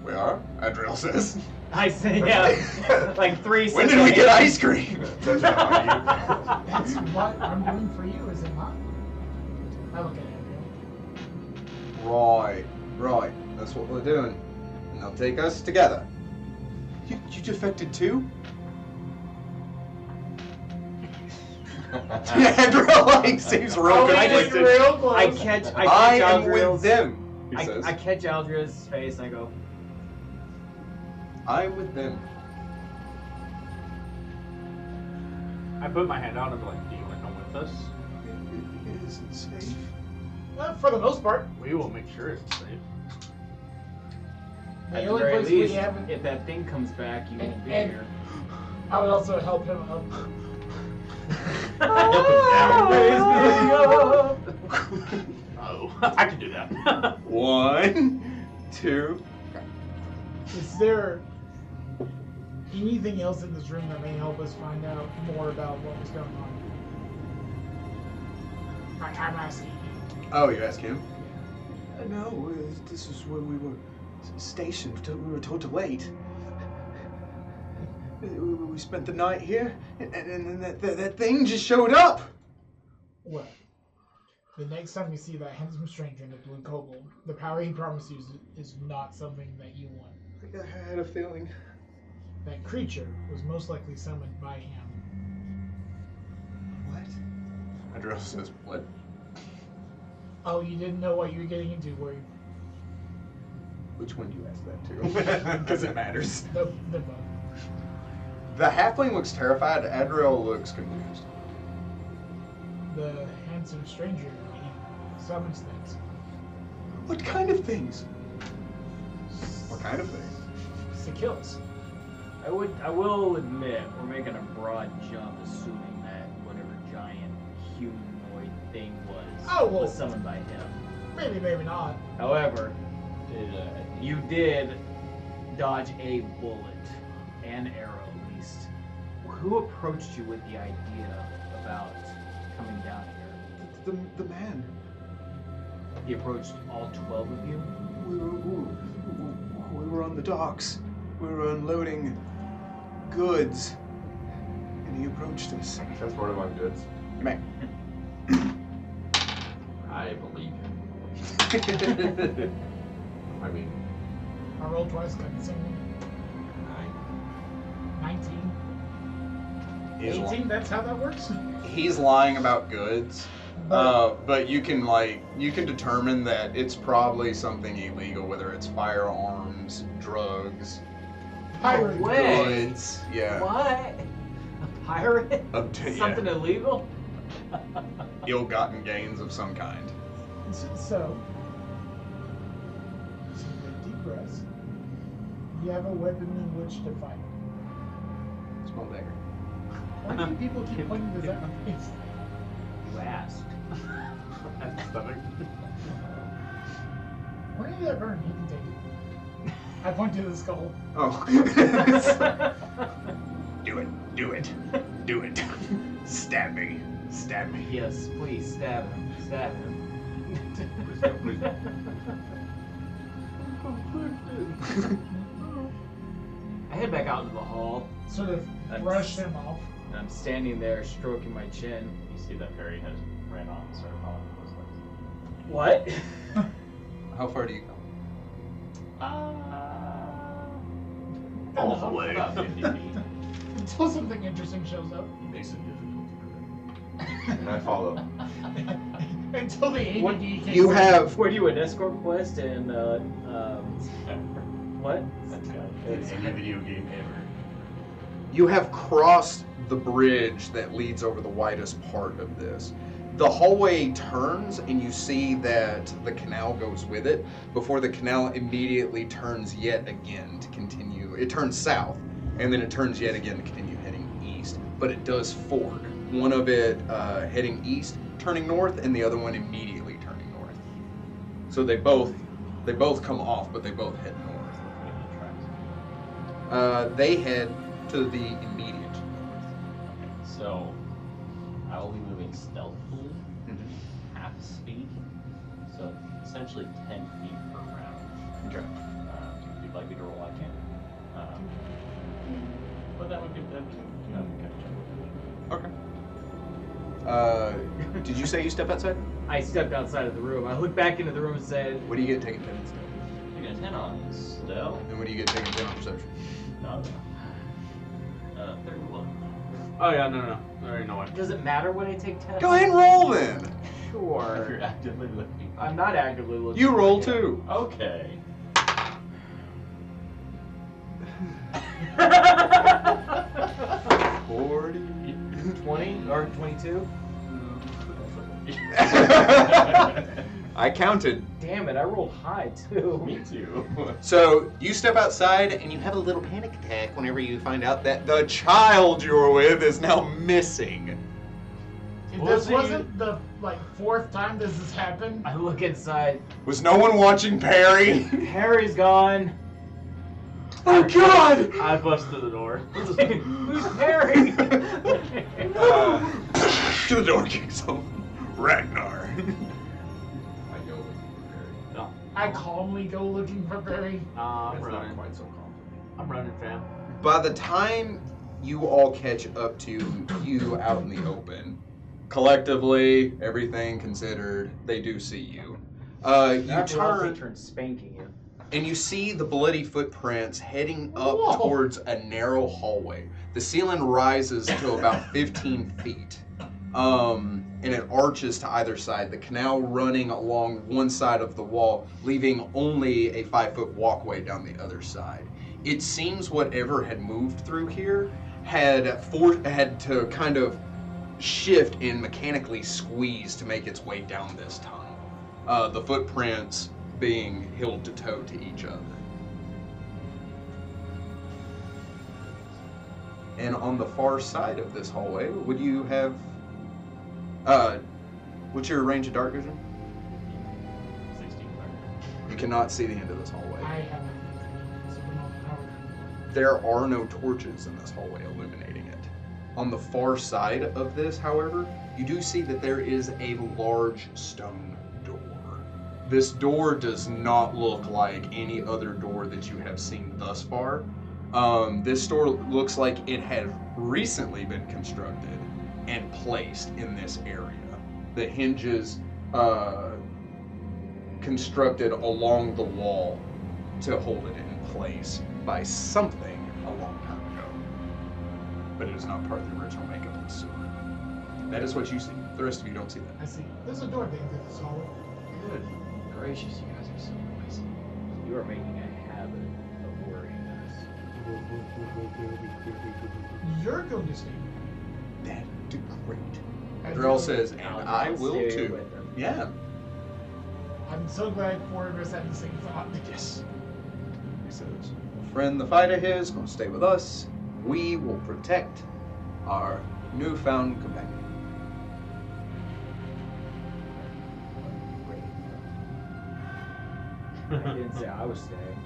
Speaker 1: We are, Adriel says.
Speaker 6: I say, yeah, like 3
Speaker 1: When
Speaker 6: seconds.
Speaker 1: did we get ice cream?
Speaker 2: That's not how you.
Speaker 5: That's what I'm doing for you, is it not? I look at it.
Speaker 1: Right. That's what we're doing. And they'll take us together. You defected too? Adriel seems real
Speaker 6: I
Speaker 1: conflicted.
Speaker 6: just
Speaker 5: real close.
Speaker 6: I catch
Speaker 1: I am with
Speaker 6: Aldriel's-
Speaker 1: them, he says.
Speaker 6: I catch Aldriel's face and I go,
Speaker 1: I'm with them.
Speaker 3: I put my hand out and I'm like, do you want to come with us?
Speaker 1: It isn't safe.
Speaker 5: For the most part.
Speaker 3: We will make sure it's safe.
Speaker 5: The
Speaker 6: at the
Speaker 5: only
Speaker 6: very
Speaker 5: place we
Speaker 6: least,
Speaker 5: haven't.
Speaker 6: if that thing comes back, you won't be
Speaker 5: And-
Speaker 6: here.
Speaker 5: I would also help him up.
Speaker 3: Help him down. Oh, I can do that.
Speaker 1: 1, 2.
Speaker 5: Is there anything else in this room that may help us find out more about what was going on? I'm asking you.
Speaker 1: Oh, you ask him? No, this is where we were stationed. We were told to wait. We spent the night here, and then that thing just showed up.
Speaker 5: Well, the next time you see that handsome stranger in the blue kobold, the power he promised you is not something that you want.
Speaker 1: I had a feeling.
Speaker 5: That creature was most likely summoned by him.
Speaker 1: What? Adriel says, what?
Speaker 5: Oh, you didn't know what you were getting into, were you?
Speaker 1: Which one do you ask that to? Because it matters.
Speaker 5: The both.
Speaker 1: The halfling looks terrified. Adriel looks confused.
Speaker 5: The handsome stranger, he summons things.
Speaker 1: What kind of things? What kind of things?
Speaker 5: To kill us.
Speaker 6: I will admit, we're making a broad jump, assuming that whatever giant humanoid thing was summoned by him.
Speaker 5: Maybe, maybe not.
Speaker 6: However, you did dodge a bullet, an arrow at least. Who approached you with the idea about coming down here?
Speaker 1: The man.
Speaker 6: He approached all 12 of you?
Speaker 1: We were on the docks. We were unloading goods. And he approached us.
Speaker 2: Transport him on goods.
Speaker 1: You may.
Speaker 2: I believe him. I mean,
Speaker 5: I rolled twice, got the same one. 19. 18, that's how that works?
Speaker 1: He's lying about goods. But you can determine that it's probably something illegal, whether it's firearms, drugs,
Speaker 5: Pirate.
Speaker 1: goods. Yeah.
Speaker 6: What? A pirate? Something illegal?
Speaker 1: Ill-gotten gains of some kind.
Speaker 5: So, deep progress, you have a weapon in which to fight.
Speaker 1: Small dagger.
Speaker 5: Why do people keep pointing this at my face?
Speaker 6: You asked.
Speaker 3: At the stomach.
Speaker 5: Where did that burn? You can take it. I point to the skull.
Speaker 1: Oh.
Speaker 8: Do it. Do it. Do it. Stab me. Stab me.
Speaker 6: Yes, please stab him. Stab him.
Speaker 2: Please don't, please don't.
Speaker 6: I head back out into the hall.
Speaker 5: Sort of brush him off.
Speaker 6: And I'm standing there stroking my chin.
Speaker 4: You see that Perry has ran on and started following those legs.
Speaker 6: What?
Speaker 1: How far do you go?
Speaker 8: All the way.
Speaker 4: About 50 feet.
Speaker 5: Until something interesting shows up.
Speaker 2: Makes it difficult to correct. And I follow.
Speaker 5: Until the ADD
Speaker 6: What-
Speaker 5: kicks
Speaker 1: You
Speaker 5: in.
Speaker 1: have
Speaker 6: Where do you an escort quest and what?
Speaker 2: Any video game ever.
Speaker 1: You have crossed the bridge that leads over the widest part of this. The hallway turns and you see that the canal goes with it before the canal immediately turns yet again to continue. It turns south and then it turns yet again to continue heading east. But it does fork. One of it heading east, turning north, and the other one immediately turning north. So they both come off, but they both head north. They head to the immediate north.
Speaker 4: So, I will be moving stealthily, half speed, so essentially 10 feet per round.
Speaker 1: Okay.
Speaker 4: If you'd like me to roll, I can. But that would be that would
Speaker 1: Okay. Did you say you step outside?
Speaker 6: I stepped outside of the room. I looked back into the room and said,
Speaker 1: What do you get taking 10 instead?
Speaker 4: You get a 10 on stealth.
Speaker 1: And what do you get taking 10 on perception?
Speaker 4: No. 31.
Speaker 3: Oh yeah, no. I already know what.
Speaker 6: does it matter when I take tests?
Speaker 1: Go ahead and roll then.
Speaker 4: If
Speaker 6: Sure.
Speaker 4: you're actively looking.
Speaker 6: I'm not actively looking.
Speaker 1: You roll
Speaker 6: for it.
Speaker 1: too.
Speaker 4: Okay.
Speaker 1: 40.
Speaker 6: 20 or 22?
Speaker 1: I counted.
Speaker 6: Damn it, I rolled high too.
Speaker 4: Me too.
Speaker 1: So you step outside and you have a little panic attack whenever you find out that the child you were with is now missing.
Speaker 5: If
Speaker 3: Well,
Speaker 5: this
Speaker 3: see-
Speaker 5: wasn't the fourth time this has happened,
Speaker 6: I look inside.
Speaker 1: Was no one watching Perry?
Speaker 6: Harry's gone.
Speaker 1: Oh God!
Speaker 3: I busted the door.
Speaker 6: Who's Harry?
Speaker 1: To the door kicks home.
Speaker 8: Ragnar.
Speaker 2: I go looking for Perry.
Speaker 5: I calmly go looking for Barry.
Speaker 3: I'm
Speaker 2: That's not
Speaker 3: running.
Speaker 2: quite so calm.
Speaker 3: I'm running, fam.
Speaker 1: By the time you all catch up to you out in the open, collectively, everything considered, they do see you. You
Speaker 6: After all, they
Speaker 1: turn
Speaker 6: turn spanking you.
Speaker 1: and you see the bloody footprints heading up
Speaker 5: Whoa.
Speaker 1: towards a narrow hallway. The ceiling rises to about 15 feet. And it arches to either side, the canal running along one side of the wall, leaving only a 5-foot walkway down the other side. It seems whatever had moved through here had to kind of shift and mechanically squeeze to make its way down this tunnel. The footprints being heel to toe to each other. And on the far side of this hallway, would you have what's your range of dark vision?
Speaker 4: 16.
Speaker 1: You cannot see the end of this hallway.
Speaker 5: I haven't. So we don't know how
Speaker 1: There are no torches in this hallway illuminating it. On the far side of this, however, you do see that there is a large stone door. This door does not look like any other door that you have seen thus far. This door looks like it had recently been constructed and placed in this area. The hinges constructed along the wall to hold it in place by something a long time ago. But it is not part of the original makeup of the sewer. That is what you see. The rest of you don't see that.
Speaker 5: I see. There's a door being through this hallway.
Speaker 6: Good gracious, you guys are so noisy. You are making a habit of worrying us.
Speaker 5: You're going to stay.
Speaker 1: That do great.
Speaker 5: As
Speaker 1: Drell
Speaker 5: you-
Speaker 1: says, and I will
Speaker 6: Stay
Speaker 1: too.
Speaker 6: with them.
Speaker 1: Yeah.
Speaker 5: I'm so glad four of us had the same thought.
Speaker 1: Yes. says, a friend, the fighter here, is going to stay with us. We will protect our newfound companion.
Speaker 6: I didn't say I was staying.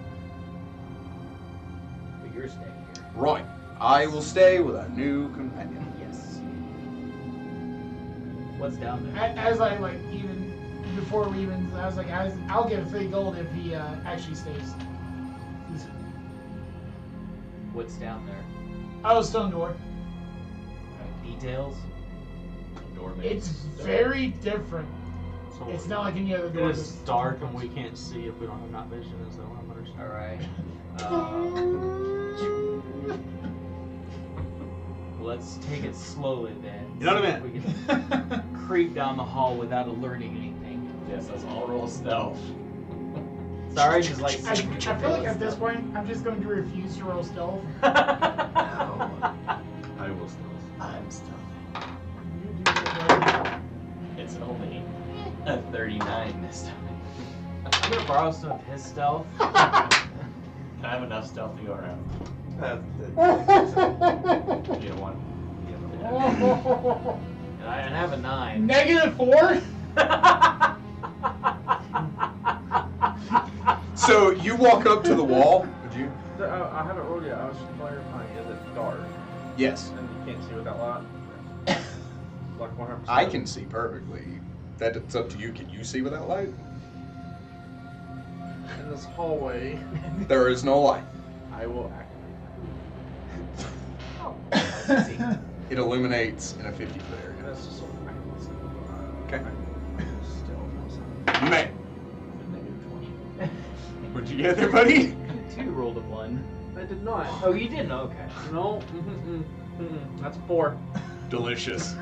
Speaker 6: But you're staying here.
Speaker 1: Right. I will stay with our new companion.
Speaker 6: Yes. What's down there?
Speaker 5: As I like even before we even, I was like, I'll give 3 gold if he actually stays.
Speaker 6: What's down there?
Speaker 5: Oh, stone door.
Speaker 6: Details?
Speaker 4: Door
Speaker 5: It's very different.
Speaker 3: So
Speaker 5: It's not like any other door.
Speaker 3: It is
Speaker 5: that's-
Speaker 3: dark and we can't see if we don't have night vision. Is that what I'm understanding?
Speaker 6: Alright. Let's take it slowly then.
Speaker 3: You know what I
Speaker 6: See if we can creep down the hall without alerting anything.
Speaker 4: Yes, let's all roll stealth.
Speaker 6: Sorry, just like
Speaker 5: I feel like at this point, I'm just going to refuse to roll stealth.
Speaker 2: I will still.
Speaker 4: I'm stealth.
Speaker 5: You do that,
Speaker 4: It's only a 39 this time.
Speaker 6: I'm gonna borrow some of his stealth.
Speaker 4: Can I have enough stealth to go around?
Speaker 5: bro.
Speaker 4: You get one.
Speaker 6: And I have a 9.
Speaker 5: -4?
Speaker 1: So you walk up to the wall. Would you?
Speaker 2: I haven't rolled yet. I was just clarifying. Is it dark?
Speaker 1: Yes.
Speaker 2: And you can't see without light? Like 100%?
Speaker 1: I can see perfectly. That's up to you. Can you see without light?
Speaker 2: In this hallway,
Speaker 1: There is no light.
Speaker 2: I will activate.
Speaker 1: It illuminates in a 50-foot area.
Speaker 2: That's just so I can see.
Speaker 1: Okay.
Speaker 2: Stealth.
Speaker 1: Man. What'd you get there, buddy?
Speaker 6: 2 rolled a 1.
Speaker 2: I did not.
Speaker 6: Oh, you didn't? Okay.
Speaker 2: No. That's 4.
Speaker 1: Delicious.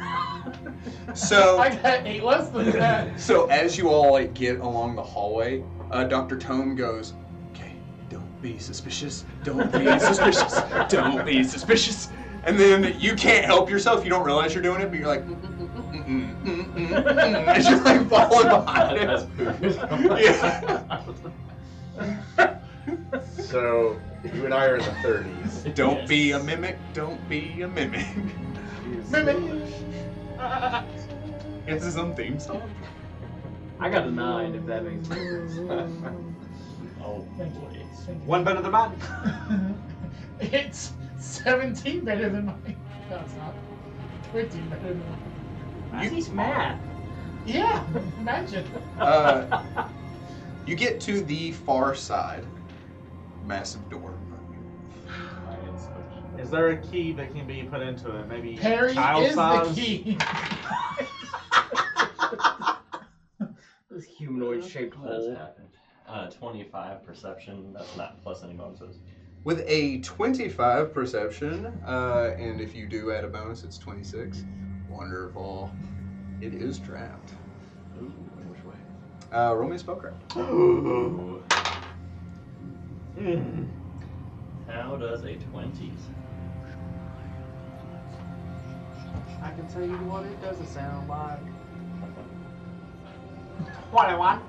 Speaker 1: So,
Speaker 5: I got 8 less than that.
Speaker 1: so as you all like get along the hallway, Dr. Tome goes, "Okay, don't be suspicious. Don't be suspicious. Don't be suspicious." And then you can't help yourself. You don't realize you're doing it, but you're like, as you're like following behind
Speaker 4: That's
Speaker 1: it. Yeah.
Speaker 2: So, you and I are in the 30s.
Speaker 1: Don't be a mimic. Don't be a mimic. It's his own theme song.
Speaker 6: I got a 9, if that makes sense.
Speaker 4: Oh,
Speaker 5: Thank you.
Speaker 4: boy.
Speaker 5: Thank you.
Speaker 3: One better than mine.
Speaker 5: It's 17 better than mine. No, it's not. 15 better than mine.
Speaker 6: He's mad.
Speaker 5: Yeah, imagine.
Speaker 1: You get to the far side. Massive door.
Speaker 3: Is there a key that can be put into it? Maybe
Speaker 5: Perry
Speaker 3: child
Speaker 5: is
Speaker 3: size?
Speaker 5: the key.
Speaker 6: This humanoid-shaped
Speaker 4: What has
Speaker 6: hole.
Speaker 4: happened? 25 perception. That's not plus any bonuses.
Speaker 1: With a 25 perception, and if you do add a bonus, it's 26. Wonderful. It is trapped.
Speaker 4: Ooh, in which way?
Speaker 1: Roll me a spellcraft.
Speaker 4: Ooh. How does a 20?
Speaker 3: I can tell you what it doesn't sound like. 21.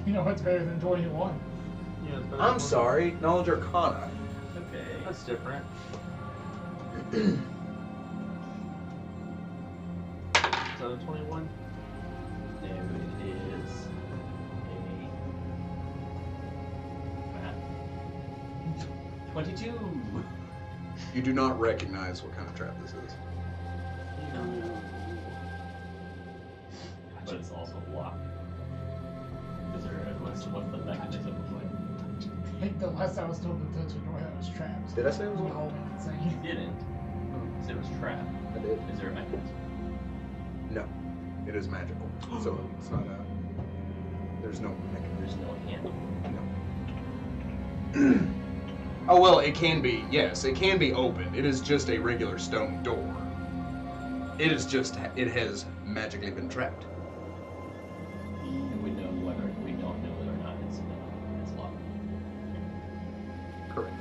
Speaker 5: You know what's better than 21?
Speaker 3: Yeah, it's better
Speaker 1: I'm
Speaker 3: than
Speaker 1: sorry, Knowledge Arcana.
Speaker 4: Okay.
Speaker 3: 20. That's different. Is that a 21?
Speaker 4: No, it is a 22.
Speaker 1: You do not recognize what kind of trap this is.
Speaker 4: But it's also locked. Is there what's the mechanism of like?
Speaker 5: I think the last I was told to touch a door that was trapped.
Speaker 1: Did I say it was
Speaker 5: The
Speaker 1: locked?
Speaker 5: whole man
Speaker 4: You
Speaker 5: saying.
Speaker 4: didn't. It was trapped.
Speaker 1: I did.
Speaker 4: Is there a mechanism?
Speaker 1: No. It is magical. So it's not a. There's no mechanism.
Speaker 4: There's no handle.
Speaker 1: No. Oh, well, it can be. Yes, it can be open. It is just a regular stone door. It is just. It has magically been trapped.
Speaker 4: And we don't know whether or not it's locked.
Speaker 1: Correct.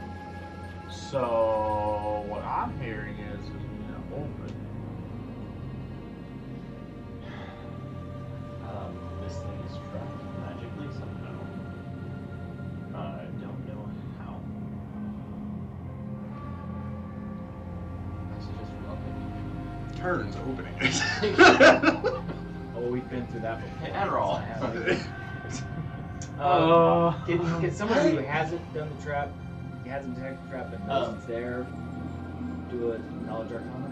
Speaker 3: So, what I'm hearing is open.
Speaker 4: This thing is trapped magically somehow.
Speaker 1: turns opening it.
Speaker 6: Oh, we've been through that before.
Speaker 4: Hey, Adderall.
Speaker 6: Can someone who hasn't done the trap, hasn't detected the trap, but knows it's there, do a knowledge arcana?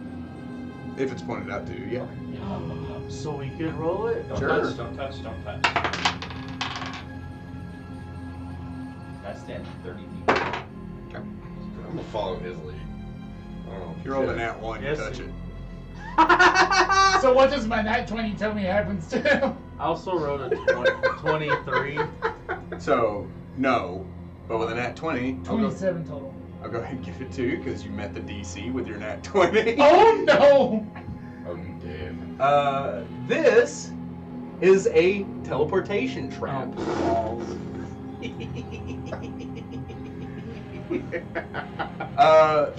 Speaker 1: If it's pointed out to you, yeah.
Speaker 3: So we could roll it?
Speaker 4: Don't
Speaker 1: Sure.
Speaker 4: touch, don't touch, don't touch. That's 30 feet.
Speaker 2: I'm gonna follow his lead. I don't know.
Speaker 1: If you roll a nat 1, you
Speaker 3: Yes.
Speaker 1: touch it.
Speaker 5: So what does my nat 20 tell me happens to him?
Speaker 3: I also wrote a 23.
Speaker 1: So, no. But with a nat 20, I'll go
Speaker 5: 27 total.
Speaker 1: ahead and give it to you because you met the DC with your nat 20.
Speaker 5: Oh no!
Speaker 2: Oh, you did.
Speaker 1: This is a teleportation trap.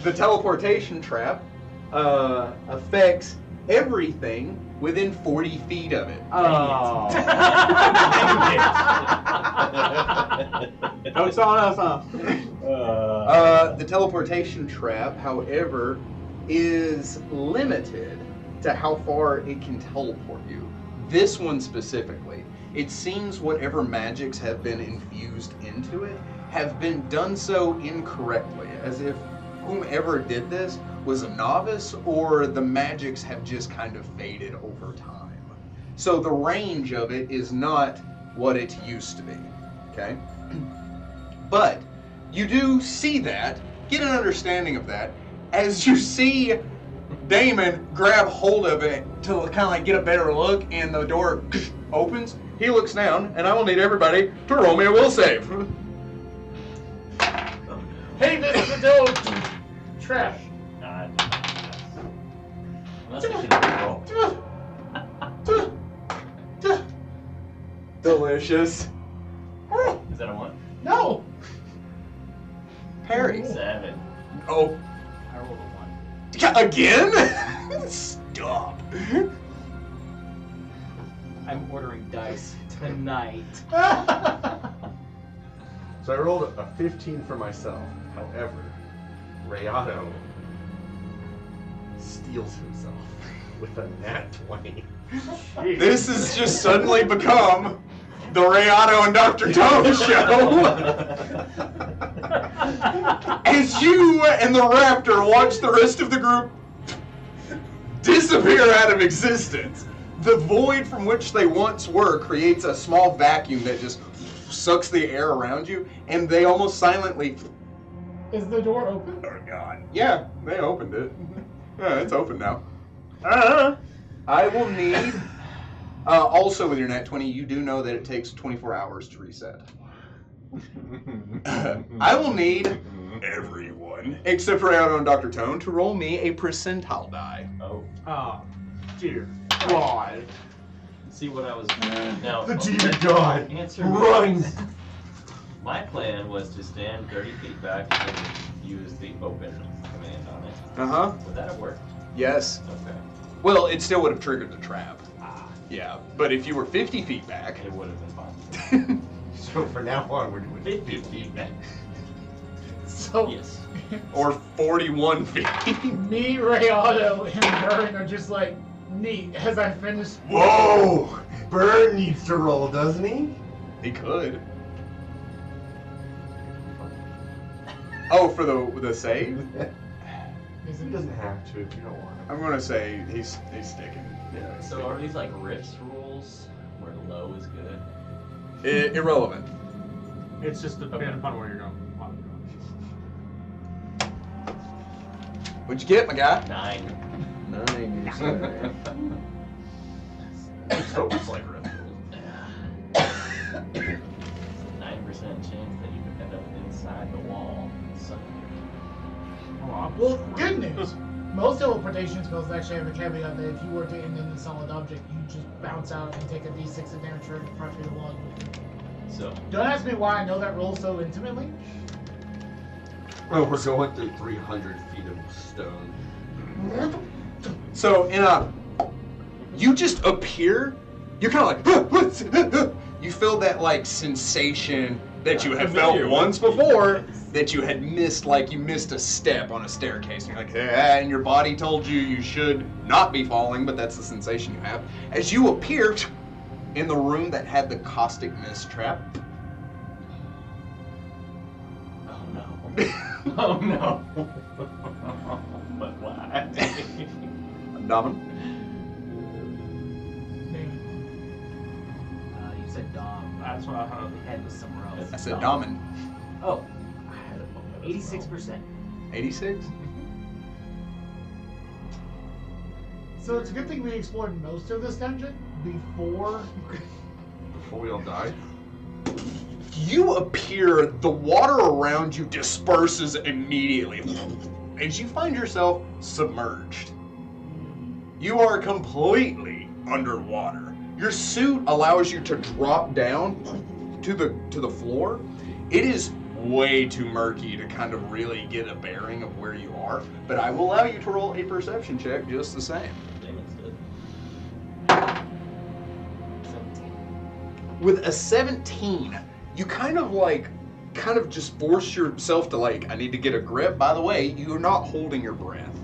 Speaker 1: The teleportation trap affects everything within 40 feet of it.
Speaker 3: Oh. Oh, it's on us, huh?
Speaker 1: The teleportation trap, however, is limited to how far it can teleport you. This one specifically, it seems whatever magics have been infused into it have been done so incorrectly, as if whomever did this was a novice or the magics have just kind of faded over time. So the range of it is not what it used to be, okay? But you do see that, get an understanding of that, as you see Damon grab hold of it to kind of like get a better look, and the door opens. He looks down, and I will need everybody to roll me a will save.
Speaker 5: Hey, this is the door! Trash.
Speaker 4: Unless we can reroll.
Speaker 1: Delicious.
Speaker 4: Is that a 1?
Speaker 5: No!
Speaker 1: Perry.
Speaker 4: 7.
Speaker 1: Oh,
Speaker 6: I rolled a 1.
Speaker 1: again? Stop.
Speaker 6: I'm ordering dice tonight.
Speaker 2: So I rolled a 15 for myself. However, Rayado steals himself with a nat 20.
Speaker 1: This has just suddenly become the Rayado and Dr. Tone show. As you and the Raptor watch the rest of the group disappear out of existence, the void from which they once were creates a small vacuum that just sucks the air around you, and they almost silently...
Speaker 5: Is the door open?
Speaker 1: Oh, God. Yeah, they opened it. Yeah, it's open now. I will need... also, with your nat 20, you do know that it takes 24 hours to reset. I will need everyone, except for Rayado and Dr. Tone, to roll me a percentile die.
Speaker 4: Oh.
Speaker 3: Oh, dear God.
Speaker 4: See what I was now.
Speaker 2: The demon god
Speaker 4: Answer
Speaker 2: runs.
Speaker 4: My plan was to stand 30 feet back and use the open command on it.
Speaker 1: Uh-huh.
Speaker 4: Would that have worked?
Speaker 1: Yes.
Speaker 4: Okay.
Speaker 1: Well, it still would have triggered the trap. Yeah, but if you were 50 feet back...
Speaker 4: It would have been fine.
Speaker 2: So for now on, we're doing 50 feet back.
Speaker 5: So,
Speaker 4: Yes.
Speaker 1: or 41 feet.
Speaker 5: me, Rayado, and Burn are just like, neat, as I finish.
Speaker 2: Whoa! Bird needs to roll, doesn't he?
Speaker 1: He could. Oh, for the save?
Speaker 5: Is
Speaker 2: He
Speaker 5: it
Speaker 2: doesn't have to if you don't want him.
Speaker 1: I'm gonna say he's sticking. Yeah. he's
Speaker 4: So are these like Rift's rules where low is good?
Speaker 1: sticking. Irrelevant.
Speaker 3: It's just depending upon where you're going.
Speaker 1: What'd you get, my guy?
Speaker 4: 9.
Speaker 2: 9, you said.
Speaker 4: So it's like Rift rules. 9% chance that you could end up inside the wall.
Speaker 5: Well, good news. Most teleportation spells actually have a caveat that if you were to end in a solid object, you just bounce out and take a d6 of damage for every property of the wall.
Speaker 4: So
Speaker 5: Don't ask me why I know that rule so intimately.
Speaker 2: Oh, we're going through 300 feet of stone.
Speaker 1: So you just appear. You're kind of like, you feel that like sensation that you had
Speaker 4: Familiar
Speaker 1: felt
Speaker 4: with
Speaker 1: once
Speaker 4: these
Speaker 1: before,
Speaker 4: guys.
Speaker 1: that you had missed, like you missed a step on a staircase. And you're like, ah, and your body told you you should not be falling, but that's the sensation you have. As you appear in the room that had the caustic mist trap.
Speaker 4: Oh no. Oh no. But why?
Speaker 1: Domin.
Speaker 6: You said Dom. That's what I thought the head was somewhere else.
Speaker 1: I said Domin.
Speaker 6: Oh,
Speaker 4: I had it on my
Speaker 6: 86%.
Speaker 1: 86?
Speaker 5: So it's a good thing we explored most of this dungeon before.
Speaker 2: Before we all die.
Speaker 1: You appear, the water around you disperses immediately as you find yourself submerged. You are completely underwater. Your suit allows you to drop down to the floor. It is way too murky to kind of really get a bearing of where you are, but I will allow you to roll a perception check just the same.
Speaker 4: Damon's good.
Speaker 6: 17.
Speaker 1: With a 17, you kind of just force yourself to I need to get a grip. By the way, you're not holding your breath.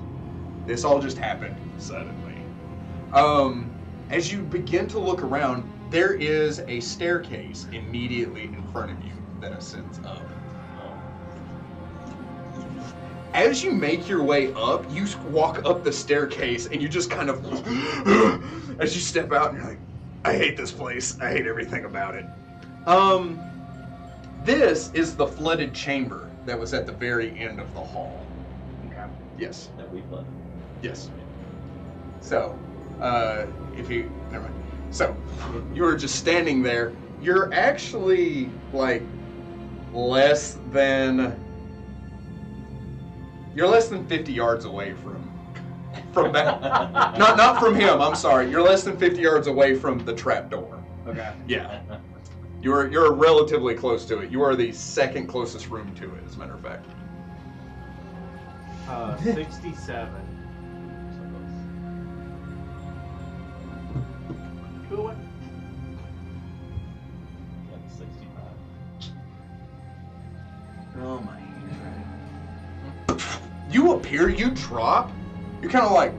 Speaker 1: This all just happened suddenly. As you begin to look around, there is a staircase immediately in front of you that ascends up. As you make your way up, you walk up the staircase and you just kind of, as you step out and you're like, I hate this place. I hate everything about it. This is the flooded chamber that was at the very end of the hall.
Speaker 6: Okay.
Speaker 1: Yes.
Speaker 4: That we flooded.
Speaker 1: Yes. So, never mind. So, you were just standing there. You're actually, less than 50 yards away from that. not from him, I'm sorry. You're less than 50 yards away from the trap door.
Speaker 6: Okay.
Speaker 1: Yeah. You're relatively close to it. You are the second closest room to it, as a matter of fact.
Speaker 3: 67. Cool one.
Speaker 4: Yeah, 65.
Speaker 1: Oh my. You appear, you drop, you're kind of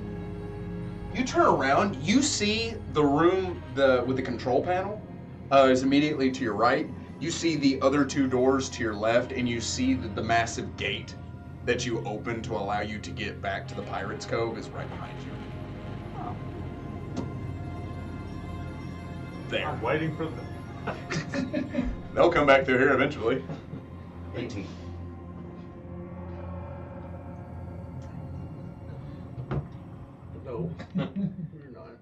Speaker 1: you turn around, you see the room with the control panel is immediately to your right. You see the other two doors to your left, and you see the massive gate that you open to allow you to get back to the Pirates Cove is right behind you. There.
Speaker 3: I'm waiting for them.
Speaker 1: They'll come back through here eventually.
Speaker 2: 18. No, you're not.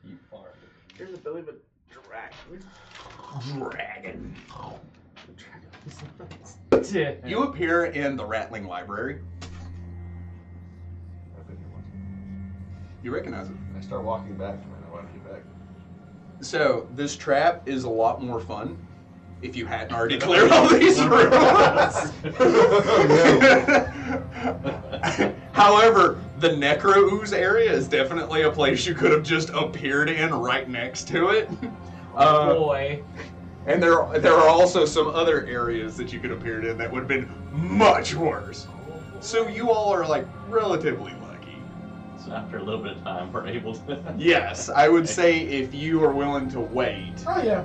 Speaker 4: You farted.
Speaker 3: Here's the belly of a dragon.
Speaker 1: Dragon. You appear in the Rattling Library.
Speaker 2: I've been here once.
Speaker 1: You recognize it.
Speaker 2: I start walking back and I want to get back.
Speaker 1: So, this trap is a lot more fun if you hadn't already cleared all these rooms. However, the Necro Ooze area is definitely a place you could have just appeared in right next to it.
Speaker 6: Oh boy.
Speaker 1: And there are also some other areas that you could have appeared in that would have been much worse. So you all are relatively lucky.
Speaker 4: So after a little bit of time, we're able to.
Speaker 1: Yes, I would say if you are willing to wait.
Speaker 5: Oh yeah.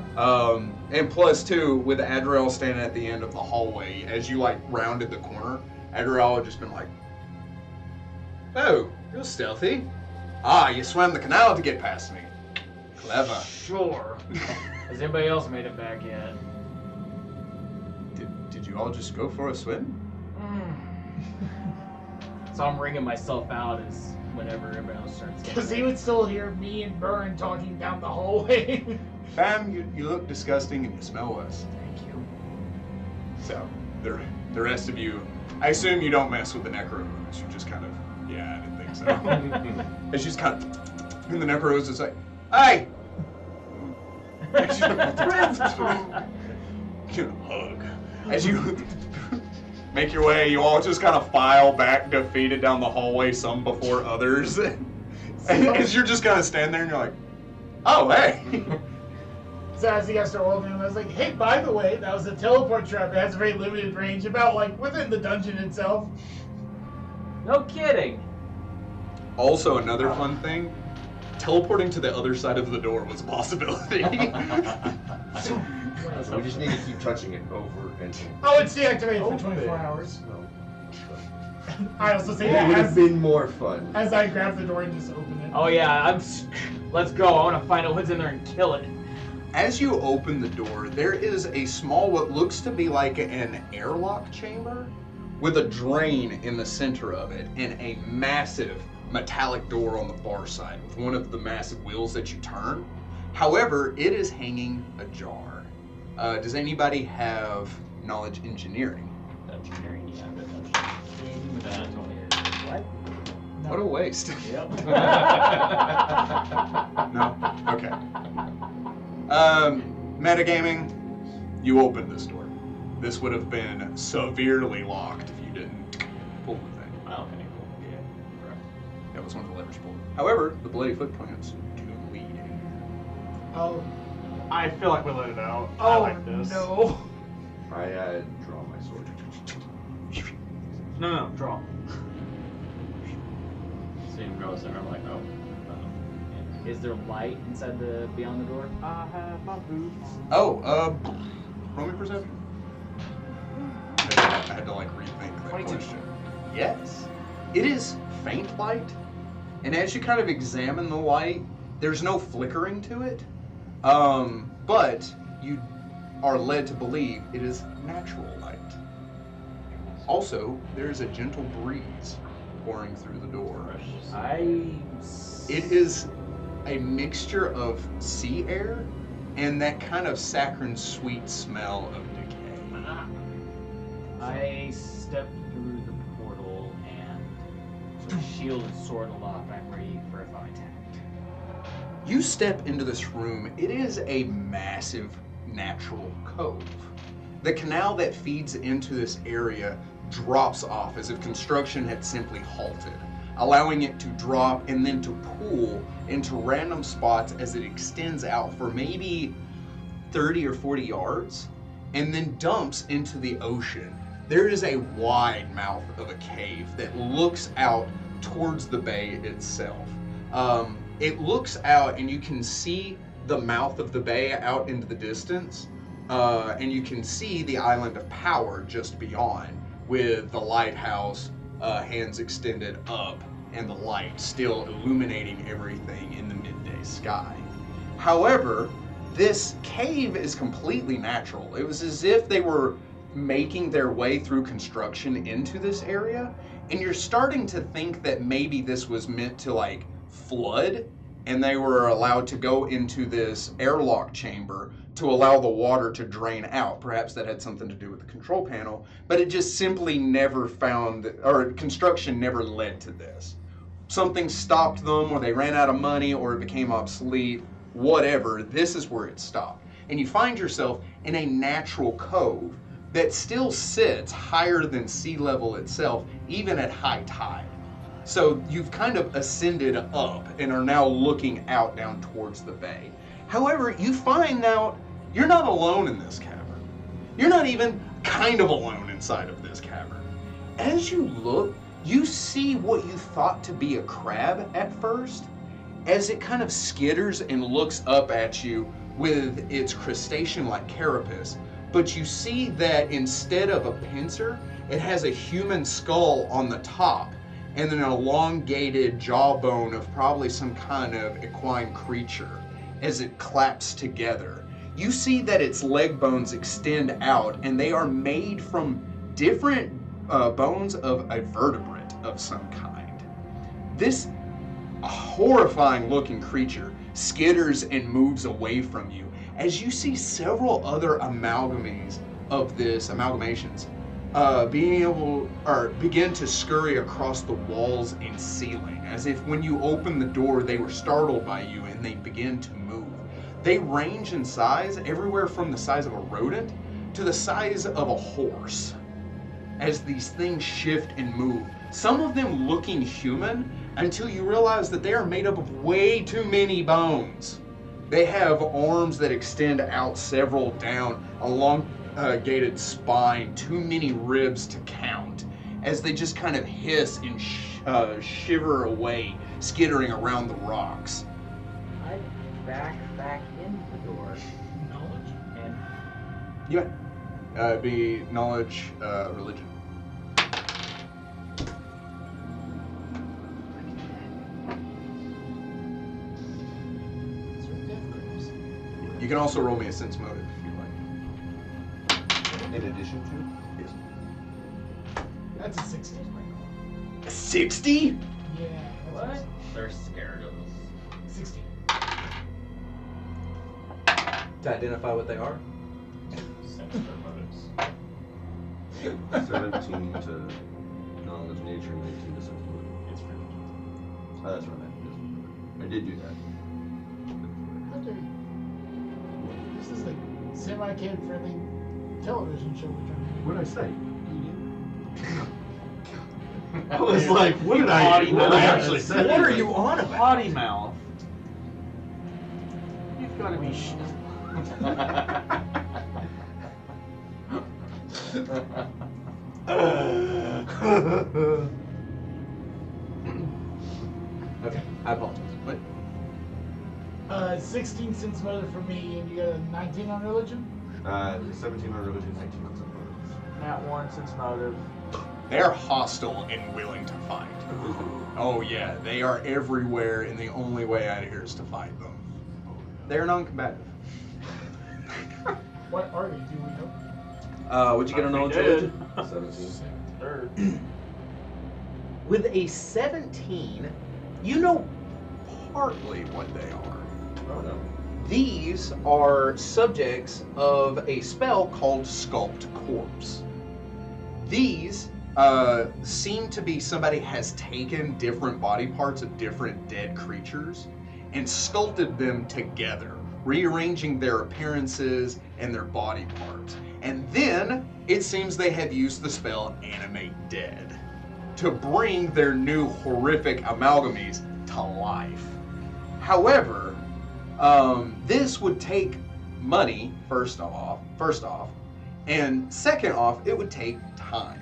Speaker 1: And plus too, with Adriel standing at the end of the hallway, as you rounded the corner, Adriel had just been like, "Oh, you're stealthy. Ah, you swam the canal to get past me. Clever."
Speaker 6: Sure. Has anybody else made it back yet?
Speaker 1: Did you all just go for a swim?
Speaker 6: So I'm ringing myself out as whenever everybody else starts getting
Speaker 5: Because he would still hear me and Burn talking down the hallway.
Speaker 1: Fam, you look disgusting and you smell worse.
Speaker 6: Thank you.
Speaker 1: So, the rest of you, I assume you don't mess with the Necro Ooze. You just kind of, yeah, I didn't think so. It's just kind of, and the Necro Ooze is like, hey! Hug. As you make your way, you all just kind of file back defeated down the hallway, some before others. As you're just kind of standing there and you're like, oh, hey!
Speaker 5: So as you guys start opening, I was like, hey, by the way, that was a teleport trap. It has a very limited range, about like within the dungeon itself.
Speaker 6: No kidding.
Speaker 1: Also, another fun thing, teleporting to the other side of the door was a possibility.
Speaker 2: So we just need to keep touching it over and over.
Speaker 5: Oh, it's deactivated for 24 hours.
Speaker 2: No.
Speaker 5: I also say
Speaker 2: It
Speaker 5: that
Speaker 2: would have
Speaker 5: as,
Speaker 2: been more fun.
Speaker 5: as I grab the door and just open it.
Speaker 6: Oh yeah, let's go. I want to find out what's in there and kill it.
Speaker 1: As you open the door, there is a small, what looks to be like an airlock chamber with a drain in the center of it and a massive metallic door on the far side with one of the massive wheels that you turn. However, it is hanging ajar. Does anybody have knowledge engineering?
Speaker 4: Engineering, yeah, but
Speaker 6: What?
Speaker 1: What a waste.
Speaker 6: Yep.
Speaker 1: No? Okay. Metagaming, you opened this door. This would have been severely locked if you didn't pull the thing.
Speaker 4: Oh, okay, cool.
Speaker 1: Yeah. That was one of the levers pulled. However, the bloody footprints do lead in here.
Speaker 5: Oh,
Speaker 3: I feel like we let it out. I
Speaker 5: oh
Speaker 3: like this.
Speaker 5: no.
Speaker 2: I had drawn my sword.
Speaker 3: No, draw.
Speaker 4: Same girls there. I'm like, oh.
Speaker 6: Is there light inside the beyond the door?
Speaker 3: I have my boots.
Speaker 1: Oh, roll me perception. I had to like rethink that
Speaker 6: 22.
Speaker 1: question. Yes. It is faint light, and as you kind of examine the light, there's no flickering to it. But you are led to believe it is natural light. Also, there is a gentle breeze pouring through the door. It is a mixture of sea air and that kind of saccharine sweet smell of decay.
Speaker 6: I step through the portal and sort of shield and sword aloft. I'm ready for if I'm attacked.
Speaker 1: You step into this room, it is a massive natural cove. The canal that feeds into this area drops off as if construction had simply halted, allowing it to drop and then to pool into random spots as it extends out for maybe 30 or 40 yards and then dumps into the ocean. There is a wide mouth of a cave that looks out towards the bay itself. It looks out and you can see the mouth of the bay out into the distance, and you can see the island of power just beyond with the lighthouse hands extended up and the light still illuminating everything in the midday sky. However, this cave is completely natural. It was as if they were making their way through construction into this area, and you're starting to think that maybe this was meant to like flood and they were allowed to go into this airlock chamber to allow the water to drain out. Perhaps that had something to do with the control panel, but it just simply never found, or construction never led to this. Something stopped them, or they ran out of money, or it became obsolete, whatever. This is where it stopped. And you find yourself in a natural cove that still sits higher than sea level itself, even at high tide. So you've kind of ascended up and are now looking out down towards the bay. However, you find out you're not alone in this cavern. You're not even kind of alone inside of this cavern. As you look, you see what you thought to be a crab at first, as it kind of skitters and looks up at you with its crustacean-like carapace. But you see that instead of a pincer, it has a human skull on the top and then an elongated jawbone of probably some kind of equine creature as it claps together. You see that its leg bones extend out and they are made from different bones of a vertebrate of some kind. This horrifying looking creature skitters and moves away from you as you see several other amalgamations begin to scurry across the walls and ceiling, as if when you opened the door they were startled by you and they begin to move. They range in size everywhere from the size of a rodent to the size of a horse as these things shift and move, some of them looking human until you realize that they are made up of way too many bones. They have arms that extend out several down, a elongated spine, too many ribs to count, as they just kind of hiss and shiver away, skittering around the rocks.
Speaker 6: I back into the door.
Speaker 5: Knowledge.
Speaker 6: And
Speaker 1: Yeah. It'd be knowledge, religion. You can also roll me a sense motive if you like.
Speaker 2: In addition to?
Speaker 1: Yes.
Speaker 5: That's a 60.
Speaker 1: 60?
Speaker 5: Yeah.
Speaker 6: what?
Speaker 4: They're scared of us.
Speaker 5: 60.
Speaker 7: To identify what they are?
Speaker 4: Sense their motives.
Speaker 2: 17 to knowledge, nature, and 18 to sense motive.
Speaker 4: It's 50.
Speaker 2: Oh, that's what I meant. I did do that.
Speaker 5: How dare you? This is like semi-kid friendly television show we're trying to
Speaker 2: What did I say?
Speaker 3: You
Speaker 2: I was like, what did I actually say?
Speaker 7: What are you on about?
Speaker 3: Potty mouth. You've got to be
Speaker 7: Okay, I apologize. What?
Speaker 5: 16 cents motive for me, and you got a 19 on religion?
Speaker 2: 17 on religion, 19 on sense motive.
Speaker 3: Nat 1 since motive.
Speaker 1: They're hostile and willing to fight. Oh yeah, they are everywhere, and the only way out of here is to fight them. They're non-combative.
Speaker 5: What are they? Do we know?
Speaker 7: What'd you get on knowledge
Speaker 3: Did.
Speaker 7: religion?
Speaker 2: 17.
Speaker 3: Third.
Speaker 1: With a 17, you know partly what they are.
Speaker 2: Oh no.
Speaker 1: These are subjects of a spell called Sculpt Corpse. These seem to be somebody has taken different body parts of different dead creatures and sculpted them together, rearranging their appearances and their body parts. And then it seems they have used the spell Animate Dead to bring their new horrific amalgamies to life. However, this would take money, first off, and second off, it would take time.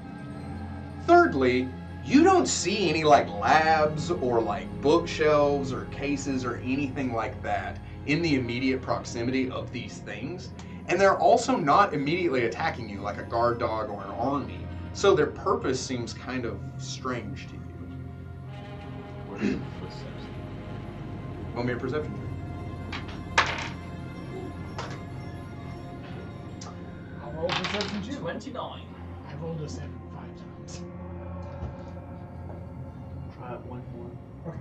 Speaker 1: Thirdly, you don't see any like labs or like bookshelves or cases or anything like that in the immediate proximity of these things. And they're also not immediately attacking you like a guard dog or an army. So their purpose seems kind of strange to you.
Speaker 4: What are the footsteps?
Speaker 1: Want me a perception?
Speaker 5: I'll roll perception too.
Speaker 4: 29.
Speaker 5: I rolled a 7 5 times.
Speaker 3: Try it one more.
Speaker 5: Okay.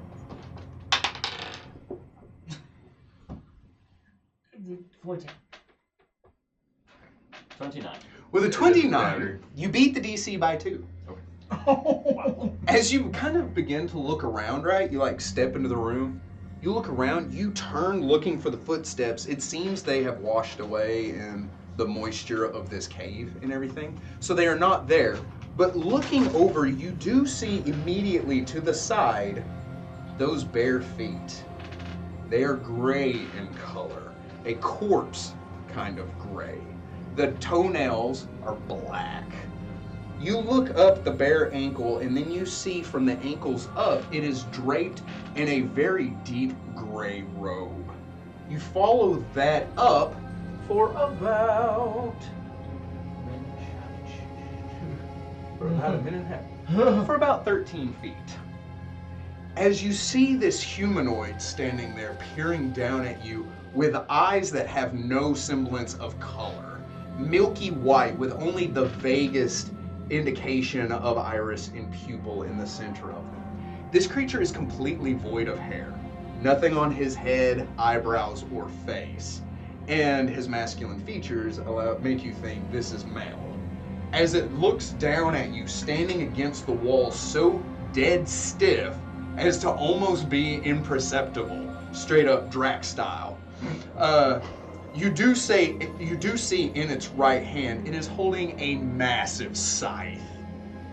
Speaker 5: 14.
Speaker 4: 29.
Speaker 1: With a
Speaker 2: It doesn't
Speaker 1: 29,
Speaker 2: matter.
Speaker 1: you beat the DC by 2.
Speaker 5: Oh.
Speaker 1: As you kind of begin to look around, right? You like step into the room. You look around, you turn looking for the footsteps. It seems they have washed away in the moisture of this cave and everything. So they are not there. But looking over, you do see immediately to the side those bare feet. They are gray in color, a corpse kind of gray. The toenails are black. You look up the bare ankle, and then you see from the ankles up, it is draped in a very deep gray robe. You follow that up for about a minute and a half. For about 13 feet. As you see this humanoid standing there peering down at you with eyes that have no semblance of color, milky white with only the vaguest indication of iris and pupil in the center of them. This creature is completely void of hair. Nothing on his head, eyebrows, or face. And his masculine features make you think this is male. As it looks down at you, standing against the wall so dead stiff as to almost be imperceptible, straight up Drac style. You do see in its right hand, it is holding a massive scythe.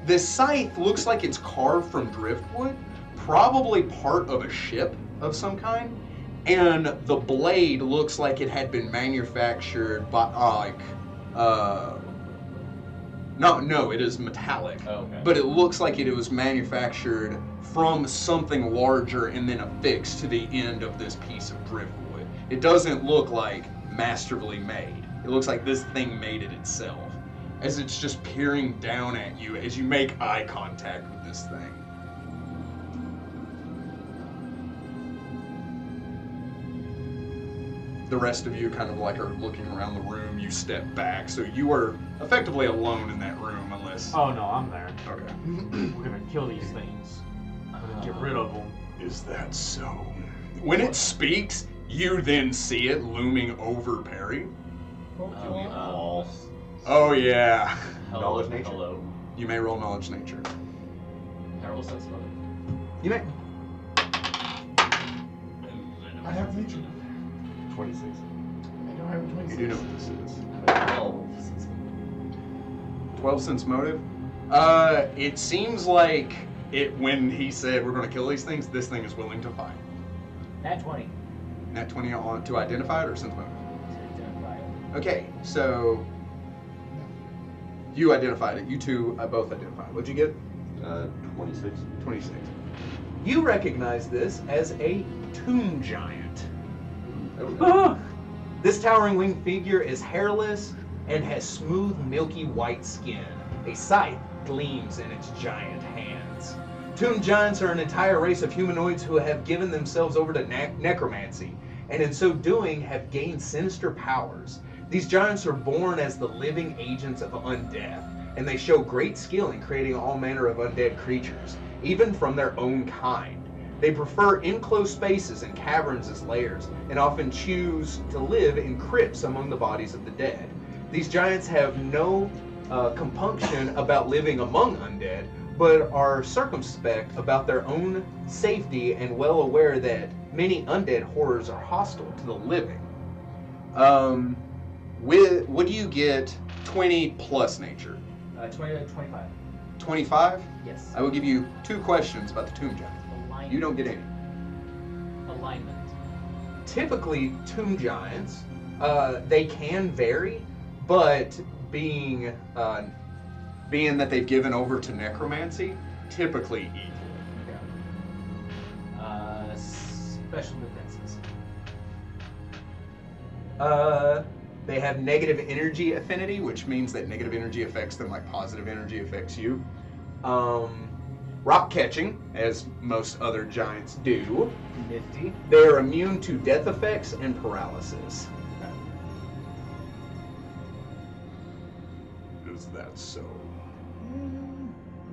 Speaker 1: This scythe looks like it's carved from driftwood, probably part of a ship of some kind, and the blade looks like it had been manufactured by no, it is metallic.
Speaker 4: Oh, okay.
Speaker 1: But it looks like it was manufactured from something larger and then affixed to the end of this piece of driftwood. It doesn't look like masterfully made. It looks like this thing made it itself, as it's just peering down at you as you make eye contact with this thing. The rest of you kind of like are looking around the room. You step back, so you are effectively alone in that room unless...
Speaker 3: Oh no, I'm there.
Speaker 1: Okay.
Speaker 3: We're gonna kill these things. I'm gonna get rid of them.
Speaker 1: Is that so? When it speaks, you then see it looming over Perry. Oh yeah.
Speaker 2: Knowledge nature.
Speaker 4: Hello.
Speaker 1: You may roll knowledge nature.
Speaker 4: Terrible sense of it.
Speaker 1: You may.
Speaker 5: I have nature.
Speaker 2: 26.
Speaker 5: I don't have a 26.
Speaker 1: You do know what this is.
Speaker 4: 12.
Speaker 1: 12 sense motive. It seems like it when he said we're going to kill these things, this thing is willing to fight.
Speaker 6: Nat 20.
Speaker 1: Nat 20 on to identify it or sense motive?
Speaker 6: To identify it.
Speaker 1: Okay, so you identified it. You two both identified. What'd you get?
Speaker 2: 26.
Speaker 1: 26. You recognize this as a tomb giant. This towering winged figure is hairless and has smooth, milky white skin. A scythe gleams in its giant hands. Tomb giants are an entire race of humanoids who have given themselves over to necromancy, and in so doing have gained sinister powers. These giants are born as the living agents of undeath, and they show great skill in creating all manner of undead creatures, even from their own kind. They prefer enclosed spaces and caverns as lairs, and often choose to live in crypts among the bodies of the dead. These giants have no compunction about living among undead, but are circumspect about their own safety and well aware that many undead horrors are hostile to the living. What do you get 20 plus nature?
Speaker 6: 25.
Speaker 1: 25?
Speaker 6: Yes.
Speaker 1: I will give you 2 questions about the tomb giant.
Speaker 6: Alignment.
Speaker 1: You don't get any.
Speaker 6: Alignment.
Speaker 1: Typically, tomb giants, they can vary, but being that they've given over to necromancy, typically evil.
Speaker 6: Special defenses.
Speaker 1: They have negative energy affinity, which means that negative energy affects them like positive energy affects you. Rock catching, as most other giants do.
Speaker 6: Nifty.
Speaker 1: They are immune to death effects and paralysis. Is that so?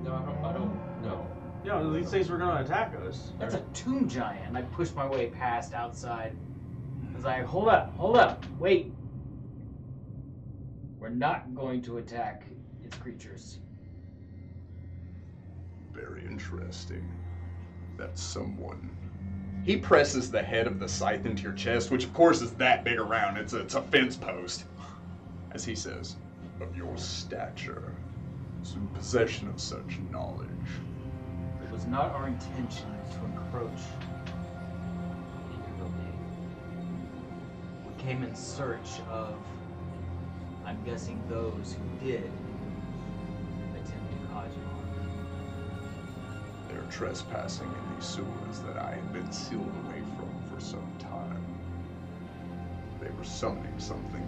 Speaker 4: No, I don't know.
Speaker 3: Yeah, these things were gonna attack us.
Speaker 6: That's a tomb giant. And I pushed my way past outside. I was like, hold up, wait. We're not going to attack its creatures.
Speaker 1: Very interesting. That's someone. He presses the head of the scythe into your chest, which of course is that big around. It's a fence post. As he says, of your stature, is in possession of such knowledge.
Speaker 6: It was not our intention to encroach in your domain. We came in search of, I'm guessing, those who did attempt to cause you harm.
Speaker 1: They're trespassing in these sewers that I have been sealed away from for some time. They were summoning something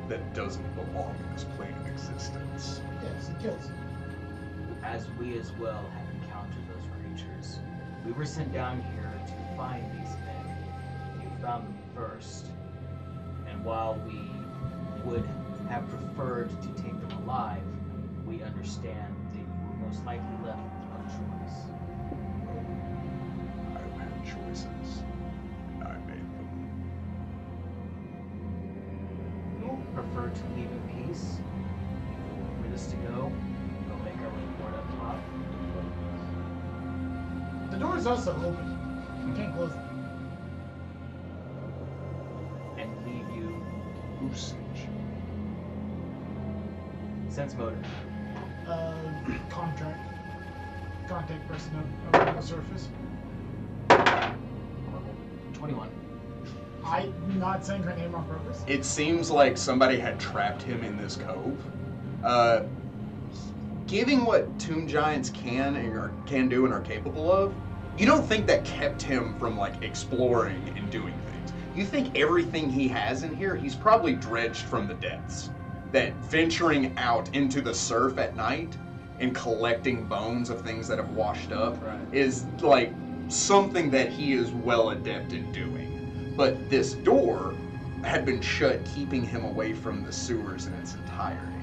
Speaker 1: that doesn't belong in this plane of existence.
Speaker 5: Yes, it kills.
Speaker 6: As we as well have encountered those creatures. We were sent down here to find these men. You found them first. And while we would have preferred to take them alive, we understand that you were most likely left with no choice.
Speaker 1: I've had choices, and I made them.
Speaker 6: You prefer to leave in peace? For this to go? Go make our way forward up top?
Speaker 5: The door is also open. We can't close it.
Speaker 6: And leave you
Speaker 1: Usage.
Speaker 6: sense motive.
Speaker 5: Contact person on the surface.
Speaker 6: 21.
Speaker 5: I'm not saying her name on purpose.
Speaker 1: It seems like somebody had trapped him in this cove. Given what tomb giants can do and are capable of, you don't think that kept him from like exploring and doing things. You think everything he has in here, he's probably dredged from the depths. That venturing out into the surf at night and collecting bones of things that have washed up is like something that he is well adept in doing. But this door had been shut, keeping him away from the sewers in its entirety.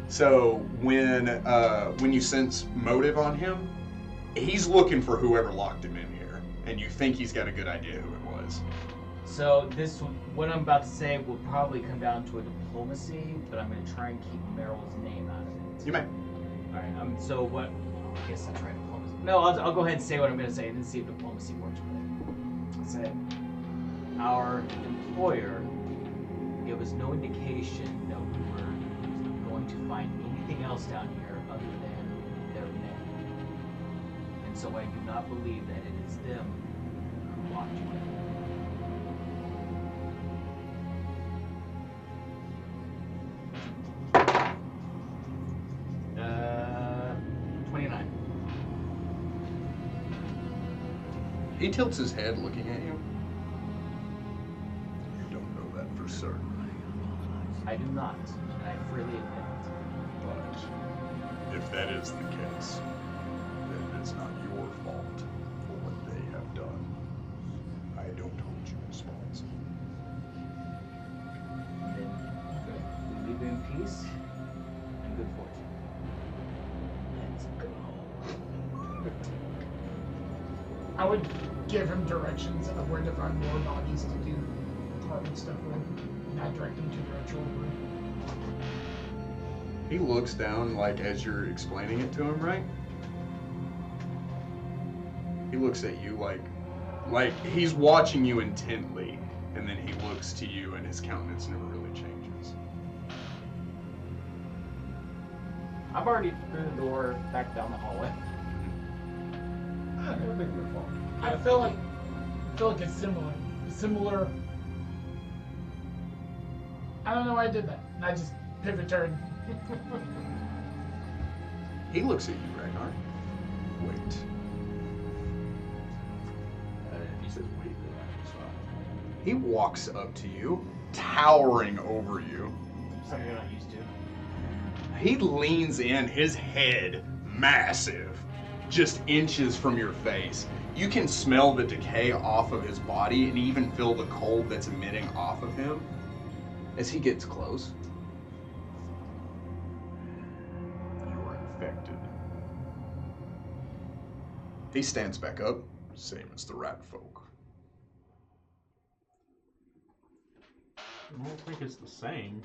Speaker 1: So when you sense motive on him, he's looking for whoever locked him in here, and you think he's got a good idea who it was.
Speaker 6: So what I'm about to say will probably come down to a diplomacy, but I'm going to try and keep Meryl's name out of it.
Speaker 1: You may.
Speaker 6: All right. So what? I guess I'll try diplomacy. No, I'll go ahead and say what I'm going to say, and then see if diplomacy works for it. I said, our employer gave us no indication that we were going to find anything else down here other than their men. And so I do not believe that it is them who locked you in. 29.
Speaker 1: He tilts his head looking at you. You don't know that for certain.
Speaker 6: I do not, and I freely admit it.
Speaker 1: But if that is the case, then it's not your fault for what they have done. I don't hold you responsible.
Speaker 6: Then, good. We leave you in peace and good fortune. Let's go.
Speaker 5: I would give him directions of where to find more bodies to do carving stuff with, not direct him to the ritual room.
Speaker 1: He looks down, like, as you're explaining it to him, right? He looks at you like he's watching you intently, and then he looks to you, and his countenance never really changes.
Speaker 6: I've already through the door back down the hallway.
Speaker 2: I don't think we're far.
Speaker 5: I feel like it's similar. I don't know why I did that. And I just pivot turn.
Speaker 1: He looks at you, Ragnar. Wait.
Speaker 2: If he says wait, then that's fine.
Speaker 1: He walks up to you, towering over you.
Speaker 6: Something you're not used to.
Speaker 1: He leans in, his head massive, just inches from your face. You can smell the decay off of his body and even feel the cold that's emitting off of him as he gets close. You are infected. He stands back up, same as the rat folk.
Speaker 3: I don't think it's the same.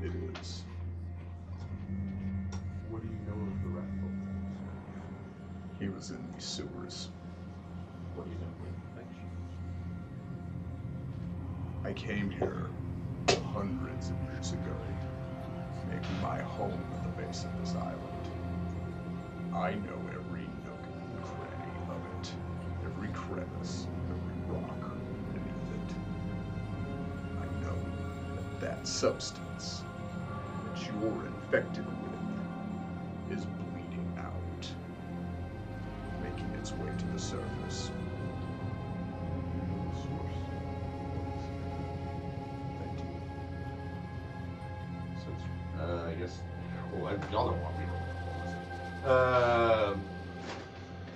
Speaker 1: It is.
Speaker 2: What do you know of the rat folk?
Speaker 1: He was in these sewers.
Speaker 2: What do you know of the infection?
Speaker 1: I came here hundreds of years ago, making my home at the base of this island. I know every nook and cranny of it, every crevice, every rock beneath it. I know that substance that you're infected with is bleeding out, making its way to the surface.
Speaker 2: The source.
Speaker 1: Thank you.
Speaker 2: Since, I guess. Well, y'all don't want me to.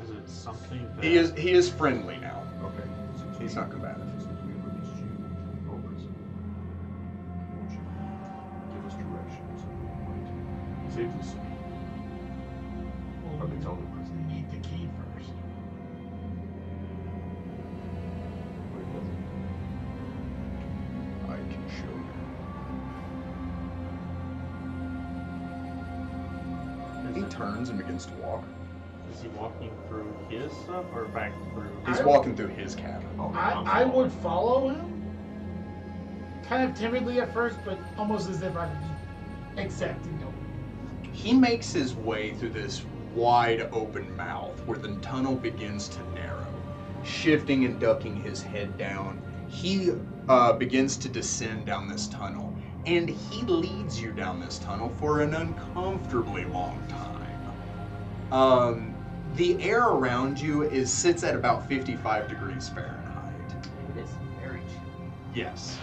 Speaker 3: Is it something that...
Speaker 1: He is friendly now.
Speaker 2: Okay.
Speaker 1: He's not combative.
Speaker 2: Since we released you from prison, won't you give us directions on where we might safely sleep? I've been telling the prison.
Speaker 5: We need the key first.
Speaker 2: But it doesn't.
Speaker 1: I can show you. He turns and begins to walk.
Speaker 3: Is he walking through his stuff or back through?
Speaker 1: He's walking through his cabin.
Speaker 5: I would follow him, kind of timidly at first, but almost as if I would be accepting him.
Speaker 1: He makes his way through this wide open mouth where the tunnel begins to narrow. Shifting and ducking his head down, he begins to descend down this tunnel. And he leads you down this tunnel for an uncomfortably long time. The air around you sits at about 55 degrees Fahrenheit.
Speaker 6: It is very chilly.
Speaker 1: Yes.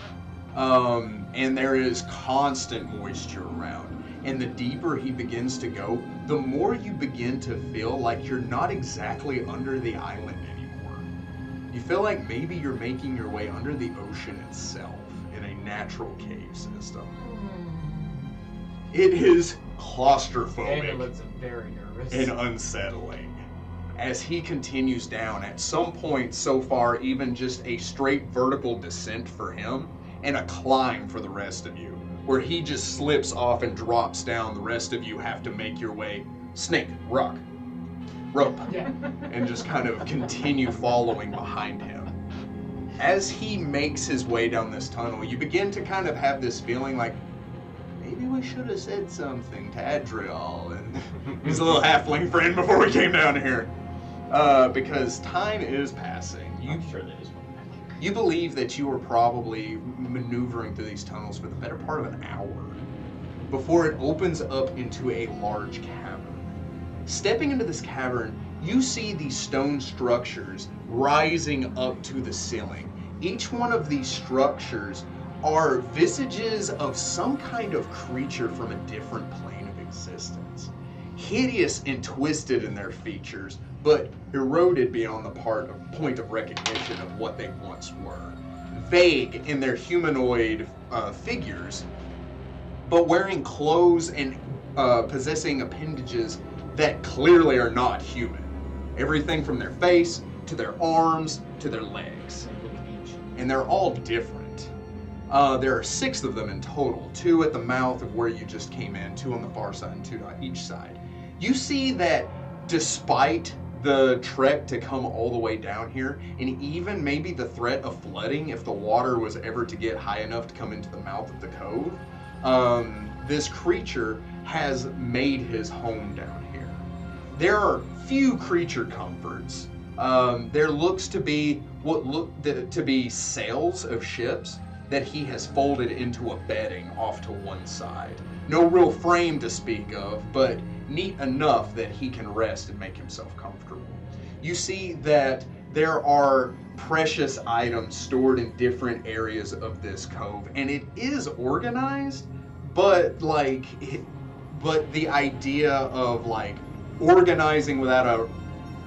Speaker 1: And there is constant moisture around. And the deeper he begins to go, the more you begin to feel like you're not exactly under the island anymore. You feel like maybe you're making your way under the ocean itself in a natural cave system. It is claustrophobic
Speaker 6: David looks very nervous.
Speaker 1: and unsettling. As he continues down, at some point so far, even just a straight vertical descent for him and a climb for the rest of you, where he just slips off and drops down. The rest of you have to make your way snake, rock, rope,
Speaker 5: Yeah.
Speaker 1: and just kind of continue following behind him. As he makes his way down this tunnel, you begin to kind of have this feeling like, maybe we should have said something to Adriel and his little halfling friend before we came down here. Because time is passing.
Speaker 4: I'm sure that is one.
Speaker 1: You believe that you were probably maneuvering through these tunnels for the better part of an hour before it opens up into a large cavern. Stepping into this cavern, you see these stone structures rising up to the ceiling. Each one of these structures are visages of some kind of creature from a different plane of existence. Hideous and twisted in their features, but eroded beyond the point of recognition of what they once were. Vague in their humanoid figures, but wearing clothes and possessing appendages that clearly are not human. Everything from their face, to their arms, to their legs. And they're all different. There are 6 of them in total, 2 at the mouth of where you just came in, 2 on the far side and 2 on each side. You see that despite the trek to come all the way down here, and even maybe the threat of flooding if the water was ever to get high enough to come into the mouth of the cove, this creature has made his home down here. There are few creature comforts. There looks to be what look to be sails of ships that he has folded into a bedding off to one side. No real frame to speak of, but neat enough that he can rest and make himself comfortable. You see that there are precious items stored in different areas of this cove, and it is organized, but the idea of like organizing without a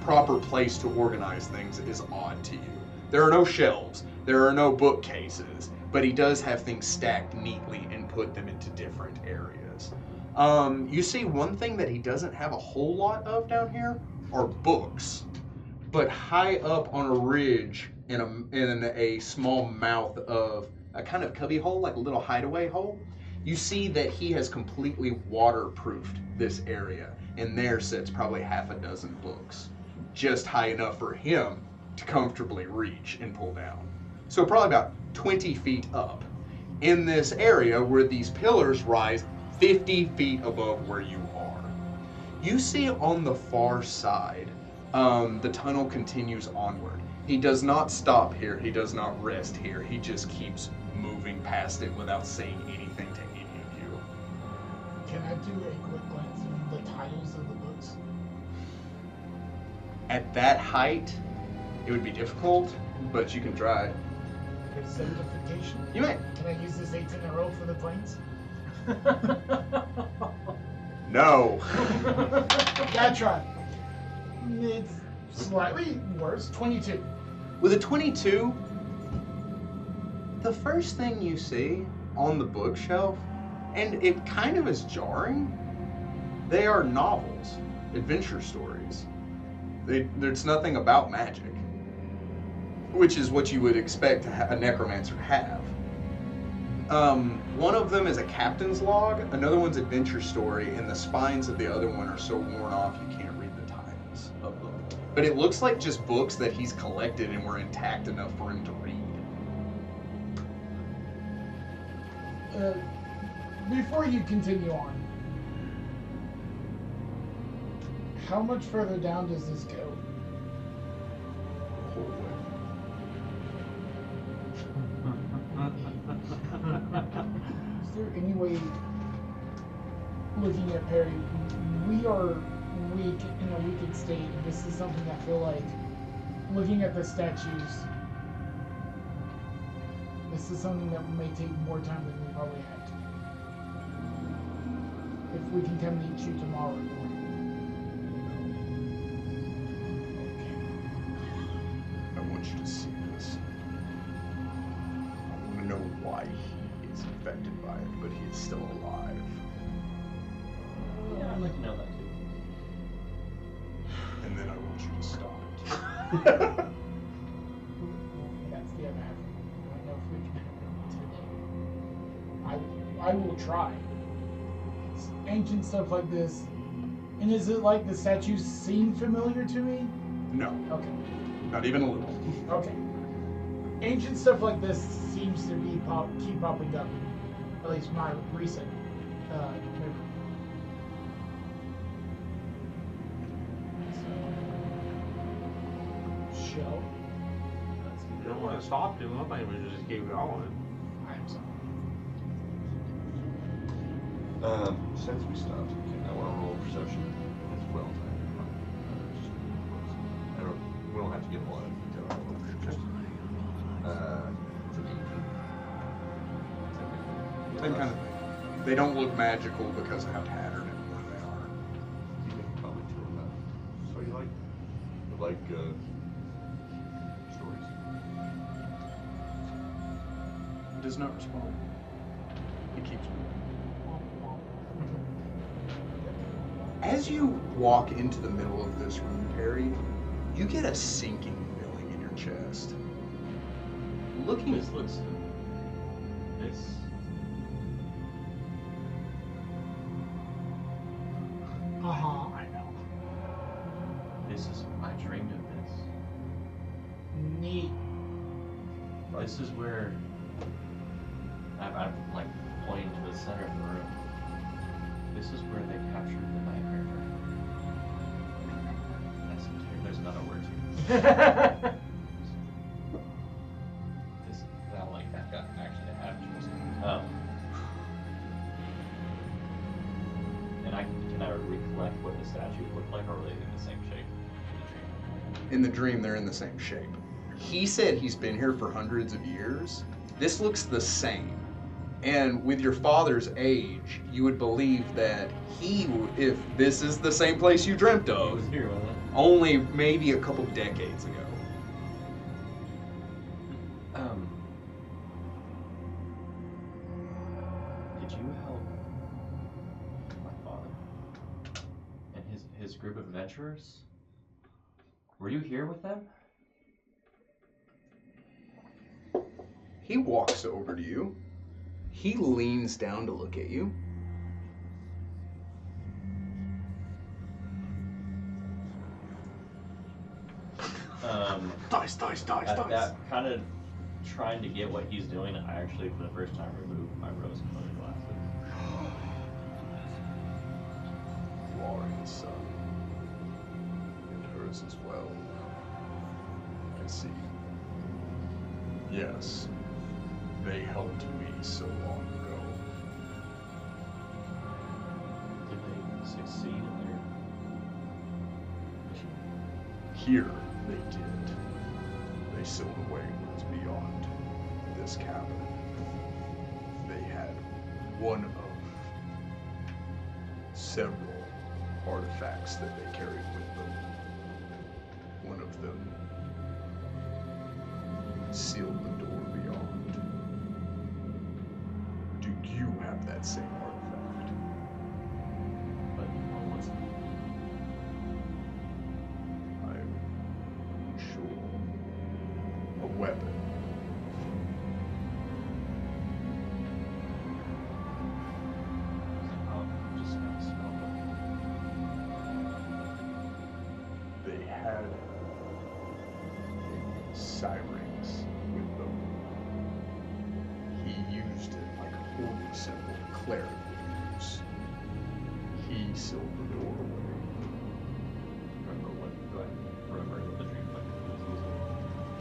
Speaker 1: proper place to organize things is odd to you. There are no shelves, there are no bookcases, but he does have things stacked neatly and put them into different areas. You see one thing that he doesn't have a whole lot of down here are books, but high up on a ridge in a small mouth of a kind of cubby hole, like a little hideaway hole, you see that he has completely waterproofed this area, and there sits probably half a dozen books, just high enough for him to comfortably reach and pull down. So probably about 20 feet up in this area where these pillars rise 50 feet above where you are. You see on the far side, the tunnel continues onward. He does not stop here. He does not rest here. He just keeps moving past it without saying anything to any of you.
Speaker 5: Can I do a quick glance through the titles of the books?
Speaker 1: At that height, it would be difficult, but you can try.
Speaker 5: Certification?
Speaker 1: You may.
Speaker 5: Can I use this 8 in a row for the planes?
Speaker 1: No.
Speaker 5: Gotta try. It's slightly worse. 22.
Speaker 1: With a 22, the first thing you see on the bookshelf, and it kind of is jarring, they are novels, adventure stories. There's nothing about magic, which is what you would expect a necromancer to have. One of them is a captain's log, another one's adventure story, and the spines of the other one are so worn off you can't read the titles of them. But it looks like just books that he's collected and were intact enough for him to read.
Speaker 5: Before you continue on, How much further down does this go?
Speaker 2: Whole way.
Speaker 5: Is there any way, looking at Perry, we are weak in a weakened state, and this is something I feel like, looking at the statues, this is something that may take more time than we probably have to. If we can come meet you tomorrow morning.
Speaker 8: I want you to see this. I want to know why he is infected by it, but he is still alive.
Speaker 4: Yeah, I'd like to know that too.
Speaker 8: And then I want you to stop it.
Speaker 5: That's the other half. I don't know if we can today. I will try. It's ancient stuff like this. And is it like the statues seem familiar to me?
Speaker 8: No,
Speaker 5: Okay.
Speaker 8: not even a little.
Speaker 5: Okay. Ancient stuff like this seems to be keep popping up. At least my recent memory. Shell.
Speaker 3: You don't want to stop him. I think we should just keep going.
Speaker 5: I'm sorry.
Speaker 2: Since we stopped, I want to roll perception as well. We don't have to get a lot of detail. Just, it's an 18.
Speaker 8: Same kind of thing. They don't look magical because of how tattered and worn they are.
Speaker 2: You can probably do that. So you like stories?
Speaker 8: He does not respond. He keeps moving. As you walk into the middle of this room, Perry, you get a sinking feeling in your chest. Looking
Speaker 4: This looks. This.
Speaker 5: Uh-huh.
Speaker 8: I know.
Speaker 4: This is. I dreamed of this.
Speaker 5: Neat.
Speaker 4: This is where. I'm like pointing to the center of the room. This is where they captured the nightmare dragon. There's another word to it. This, that like that got actually have just. And can I recollect what the statues look like, or are they in the same shape?
Speaker 1: In the dream, they're in the same shape. He said he's been here for hundreds of years. This looks the same. And with your father's age, you would believe that if this is the same place you dreamt
Speaker 4: He
Speaker 1: of,
Speaker 4: was here, wasn't it?
Speaker 1: only maybe a couple decades ago.
Speaker 4: Did you help my father and his group of adventurers? Were you here with them?
Speaker 1: He walks over to you. He leans down to look at you.
Speaker 8: Dice.
Speaker 4: That kind of trying to get what he's doing, I actually for the first time removed my rose-colored glasses.
Speaker 8: You are his son. And hers as well. I see. Yes. They helped me so long ago.
Speaker 4: Did they succeed in their mission?
Speaker 8: Here they did. They sealed away what is beyond this cabin. They had one of several artifacts that they carried with them. One of them sealed the door beyond. Do you have that same artifact?
Speaker 4: But what was it?
Speaker 8: I'm sure. A weapon.
Speaker 4: Just kind of smelled
Speaker 8: They had Cyrix with them. He used it like a holy symbol the cleric would use. He sealed the door away.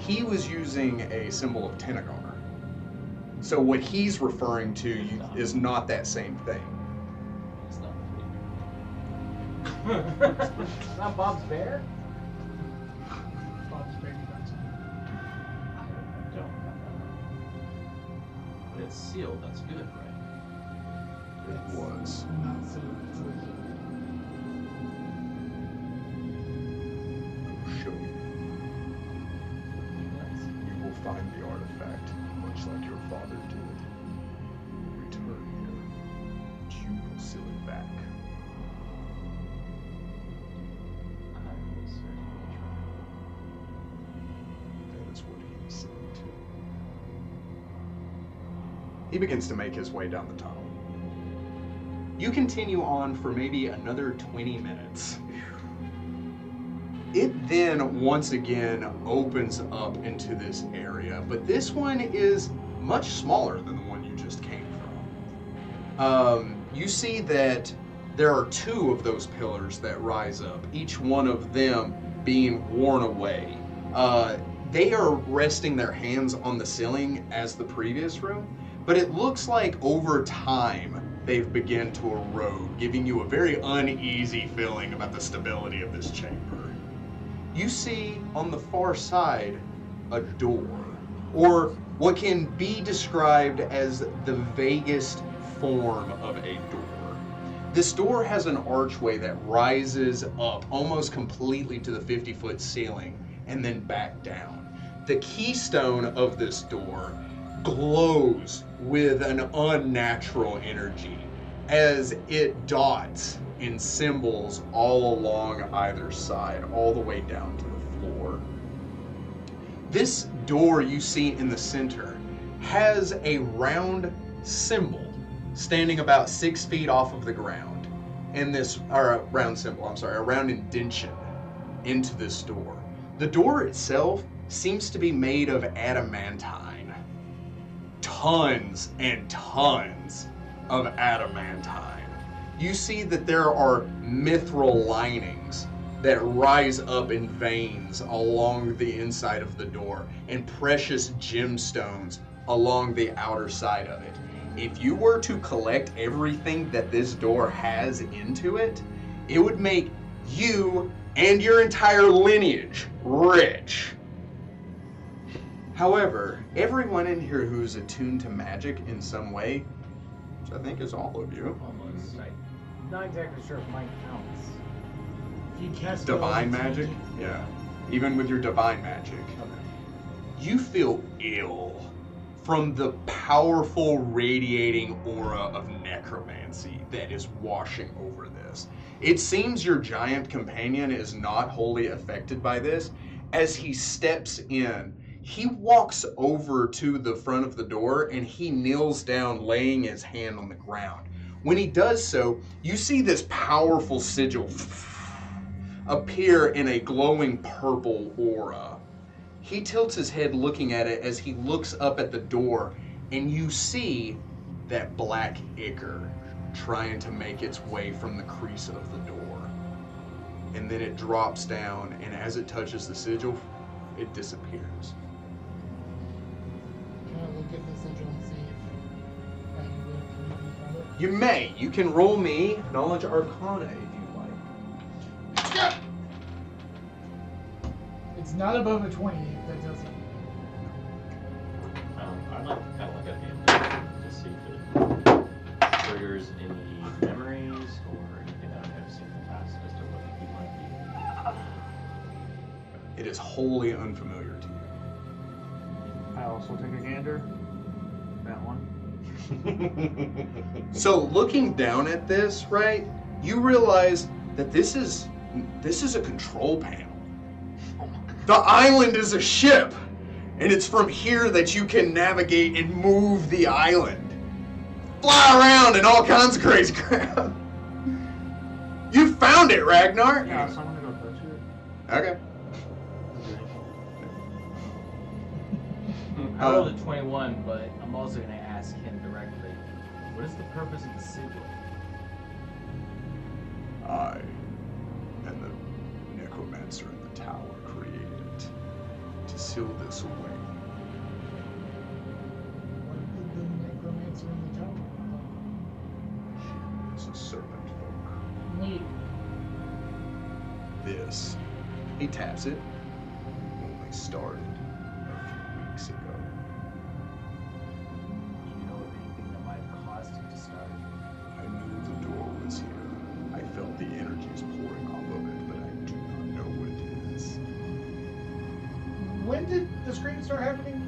Speaker 1: He was using a symbol of Tenagar. So what he's referring to is not that same thing.
Speaker 6: It's not It's not Bob's bear?
Speaker 5: Bob's baby guns.
Speaker 4: I don't have that. But it's sealed, that's good, right?
Speaker 1: It was.
Speaker 5: Not so good.
Speaker 1: I will show you. You will find the artifact, much like your father did. Return here, and you will seal it back.
Speaker 4: I will certainly try.
Speaker 1: That is what he said too. He begins to make his way down the tunnel. You continue on for maybe another 20 minutes. It then once again opens up into this area, but this one is much smaller than the one you just came from. You see that there are 2 of those pillars that rise up, each one of them being worn away. They are resting their hands on the ceiling as the previous room, but it looks like over time they've begun to erode, giving you a very uneasy feeling about the stability of this chamber. You see on the far side a door, or what can be described as the vaguest form of a door. This door has an archway that rises up almost completely to the 50-foot ceiling and then back down. The keystone of this door glows with an unnatural energy as it dots in symbols all along either side, all the way down to the floor. This door you see in the center has a round symbol standing about 6 feet off of the ground. And this, or a round symbol, I'm sorry, a round indention into this door. The door itself seems to be made of adamantine. Tons and tons of adamantine. You see that there are mithril linings that rise up in veins along the inside of the door and precious gemstones along the outer side of it. If you were to collect everything that this door has into it, it would make you and your entire lineage rich. However, everyone in here who's attuned to magic in some way, which I think is all of you,
Speaker 6: Almost. I'm not exactly sure if mine counts.
Speaker 5: If you cast
Speaker 1: divine
Speaker 5: spells,
Speaker 1: magic, yeah, even with your divine magic, you feel ill from the powerful radiating aura of necromancy that is washing over this. It seems your giant companion is not wholly affected by this. As he steps in, he walks over to the front of the door and he kneels down, laying his hand on the ground. When he does so, you see this powerful sigil appear in a glowing purple aura. He tilts his head looking at it as he looks up at the door, and you see that black ichor trying to make its way from the crease of the door. And then it drops down, and as it touches the sigil, it disappears.
Speaker 5: Can I look at the sigil and see if I can get anything from it?
Speaker 1: You may. You can roll me Knowledge Arcana if you like.
Speaker 5: It's not above a 20. That doesn't.
Speaker 4: I'd like to kind of look at the ability to see if it triggers any memories or anything that I've seen in the past as to what he might be.
Speaker 1: It is wholly unfamiliar to you.
Speaker 3: I also take a gander. That one.
Speaker 1: So looking down at this, right, you realize that this is a control panel. The island is a ship, and it's from here that you can navigate and move the island. Fly around and all kinds of crazy crap. You found it, Ragnar.
Speaker 3: Yeah, so I'm gonna go touch it.
Speaker 1: Okay.
Speaker 6: I rolled a 21, but I'm also going to ask him directly, what is the purpose of the sigil?
Speaker 1: I and the necromancer in the tower created it to seal this away.
Speaker 5: What did the necromancer in the tower?
Speaker 1: She is a serpent folk.
Speaker 5: Neat.
Speaker 1: This, he taps it, only started a few weeks ago.
Speaker 6: Do you know of anything that might have caused it to start?
Speaker 1: I knew the door was here. I felt the energies pouring off of it, but I do not know what it is.
Speaker 5: When did the scream start happening?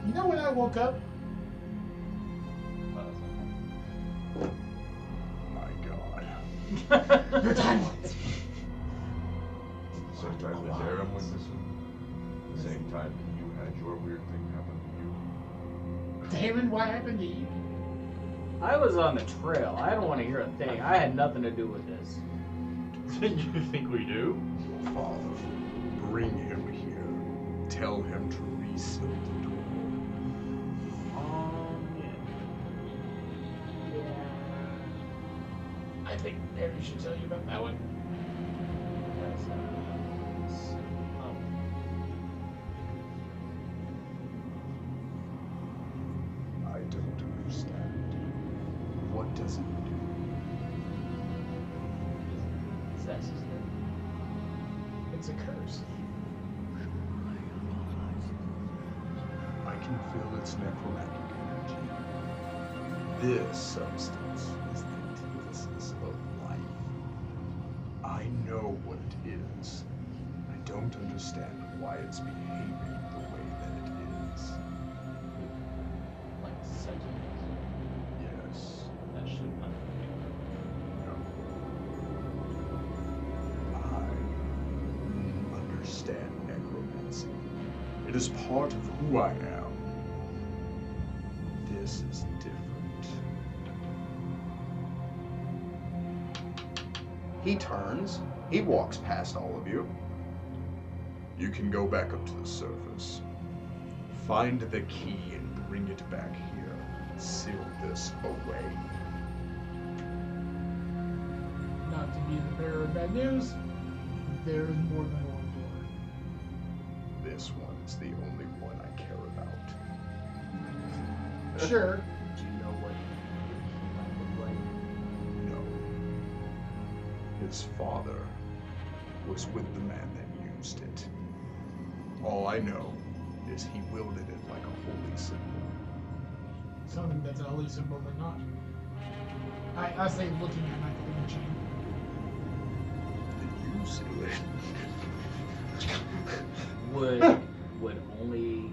Speaker 5: You know when I woke up?
Speaker 1: My God.
Speaker 5: Your timelines.
Speaker 2: Same time that Darrum went missing. The same time that you had your weird thing happen to you.
Speaker 5: Damon, what happened to you?
Speaker 6: I was on the trail. I don't want to hear a thing. I had nothing to do with this.
Speaker 3: You think we do?
Speaker 1: Your father, bring him here. Tell him to reseal the door.
Speaker 5: I think maybe we should tell you about that one.
Speaker 1: I don't understand. What does it do?
Speaker 5: It's a curse.
Speaker 1: I can feel its necromantic energy. This substance is the antithesis of life. I know what it is. I don't understand why it's behaving the way that it is.
Speaker 4: Like sentiment.
Speaker 1: Yes.
Speaker 4: That should not be.
Speaker 1: No. I understand necromancy. It is part of who I am. This is different. He turns. He walks past all of you. You can go back up to the surface. Find the key and bring it back here. Seal this away.
Speaker 5: Not to be the bearer of bad news, there is more than one door.
Speaker 1: This one is the only one I care about.
Speaker 5: Sure.
Speaker 6: Do you know what he might look like?
Speaker 1: No. His father was with the man that used it. All I know is he wielded it like a holy symbol.
Speaker 5: Something that's a holy symbol, but not. I say looking at my clothing chain.
Speaker 1: Did you seal it?
Speaker 6: Would only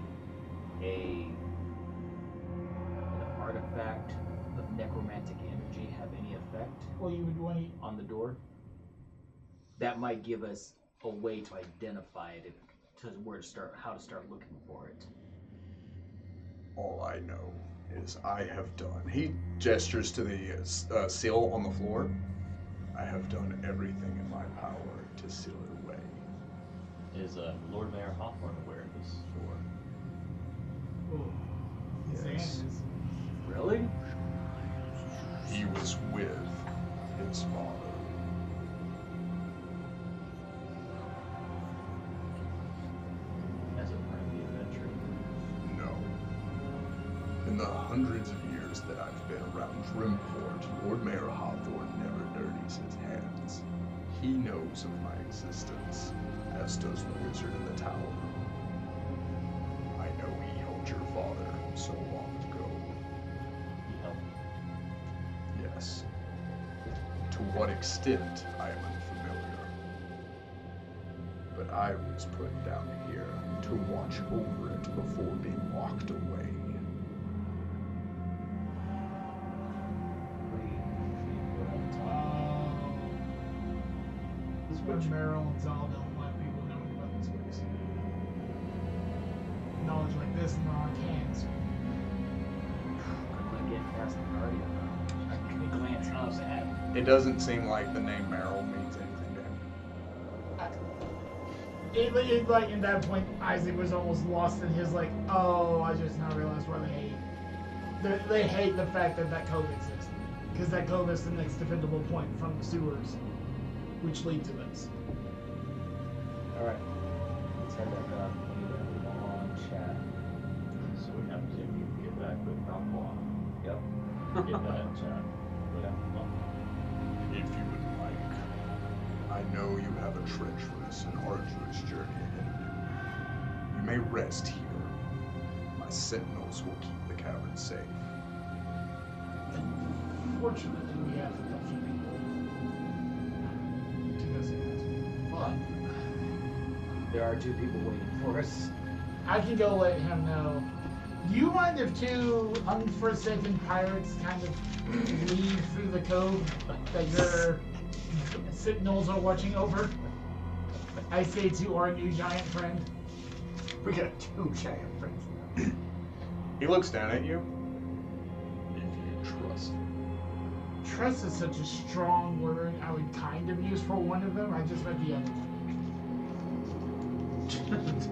Speaker 6: an artifact of necromantic energy have any effect
Speaker 5: Well, you would want to.
Speaker 6: on the door? That might give us a way to identify it, to where to start, how to start looking for it.
Speaker 1: All I know is I have done. He gestures to the seal on the floor. I have done everything in my power to seal it away.
Speaker 4: Is Lord Mayor Hawthorne aware of this door?
Speaker 5: Oh, his hand
Speaker 1: Yes.
Speaker 5: is.
Speaker 6: Really?
Speaker 1: He was with his father.
Speaker 4: As a part of the adventure?
Speaker 1: No. In the hundreds of years that I've been around Drimport, Lord Mayor Hawthorne never dirties his hands. He knows of my existence, as does the wizard in the tower. I know he helped your father so long ago.
Speaker 4: He helped.
Speaker 1: Yes. To what extent, I am unfamiliar. But I was put down here to watch over it before being locked away.
Speaker 5: This is where Meryl and Zal don't want people knowing about this place. Knowledge like this in the hands.
Speaker 6: I'm not getting past the guardian now. I can glance up at him.
Speaker 1: It doesn't seem like the name Meryl means anything to him.
Speaker 5: It, like at that point, Isaac was almost lost in his like, oh, I just now realized why they hate. They hate the fact that cove exists, because that cove is the next defendable point from the sewers, which lead to this.
Speaker 6: Alright. head back up. We need a long chat.
Speaker 4: So we have to get back with Malcolm.
Speaker 6: Yep.
Speaker 4: Get that chat.
Speaker 8: If you would like, I know you have a treacherous and arduous journey ahead of you. You may rest here. My sentinels will keep the cavern safe.
Speaker 5: Fortunately, we have a few people to go see us. But
Speaker 6: There are 2 people waiting for us.
Speaker 5: I can go let him know. Do you mind if 2 unforsaken pirates kind of leave through the cove that your sentinels are watching over? I say to our new giant friend.
Speaker 2: We got 2 giant friends now.
Speaker 8: He looks down at you. If you trust me.
Speaker 5: Trust is such a strong word I would kind of use for one of them. I just meant the other one.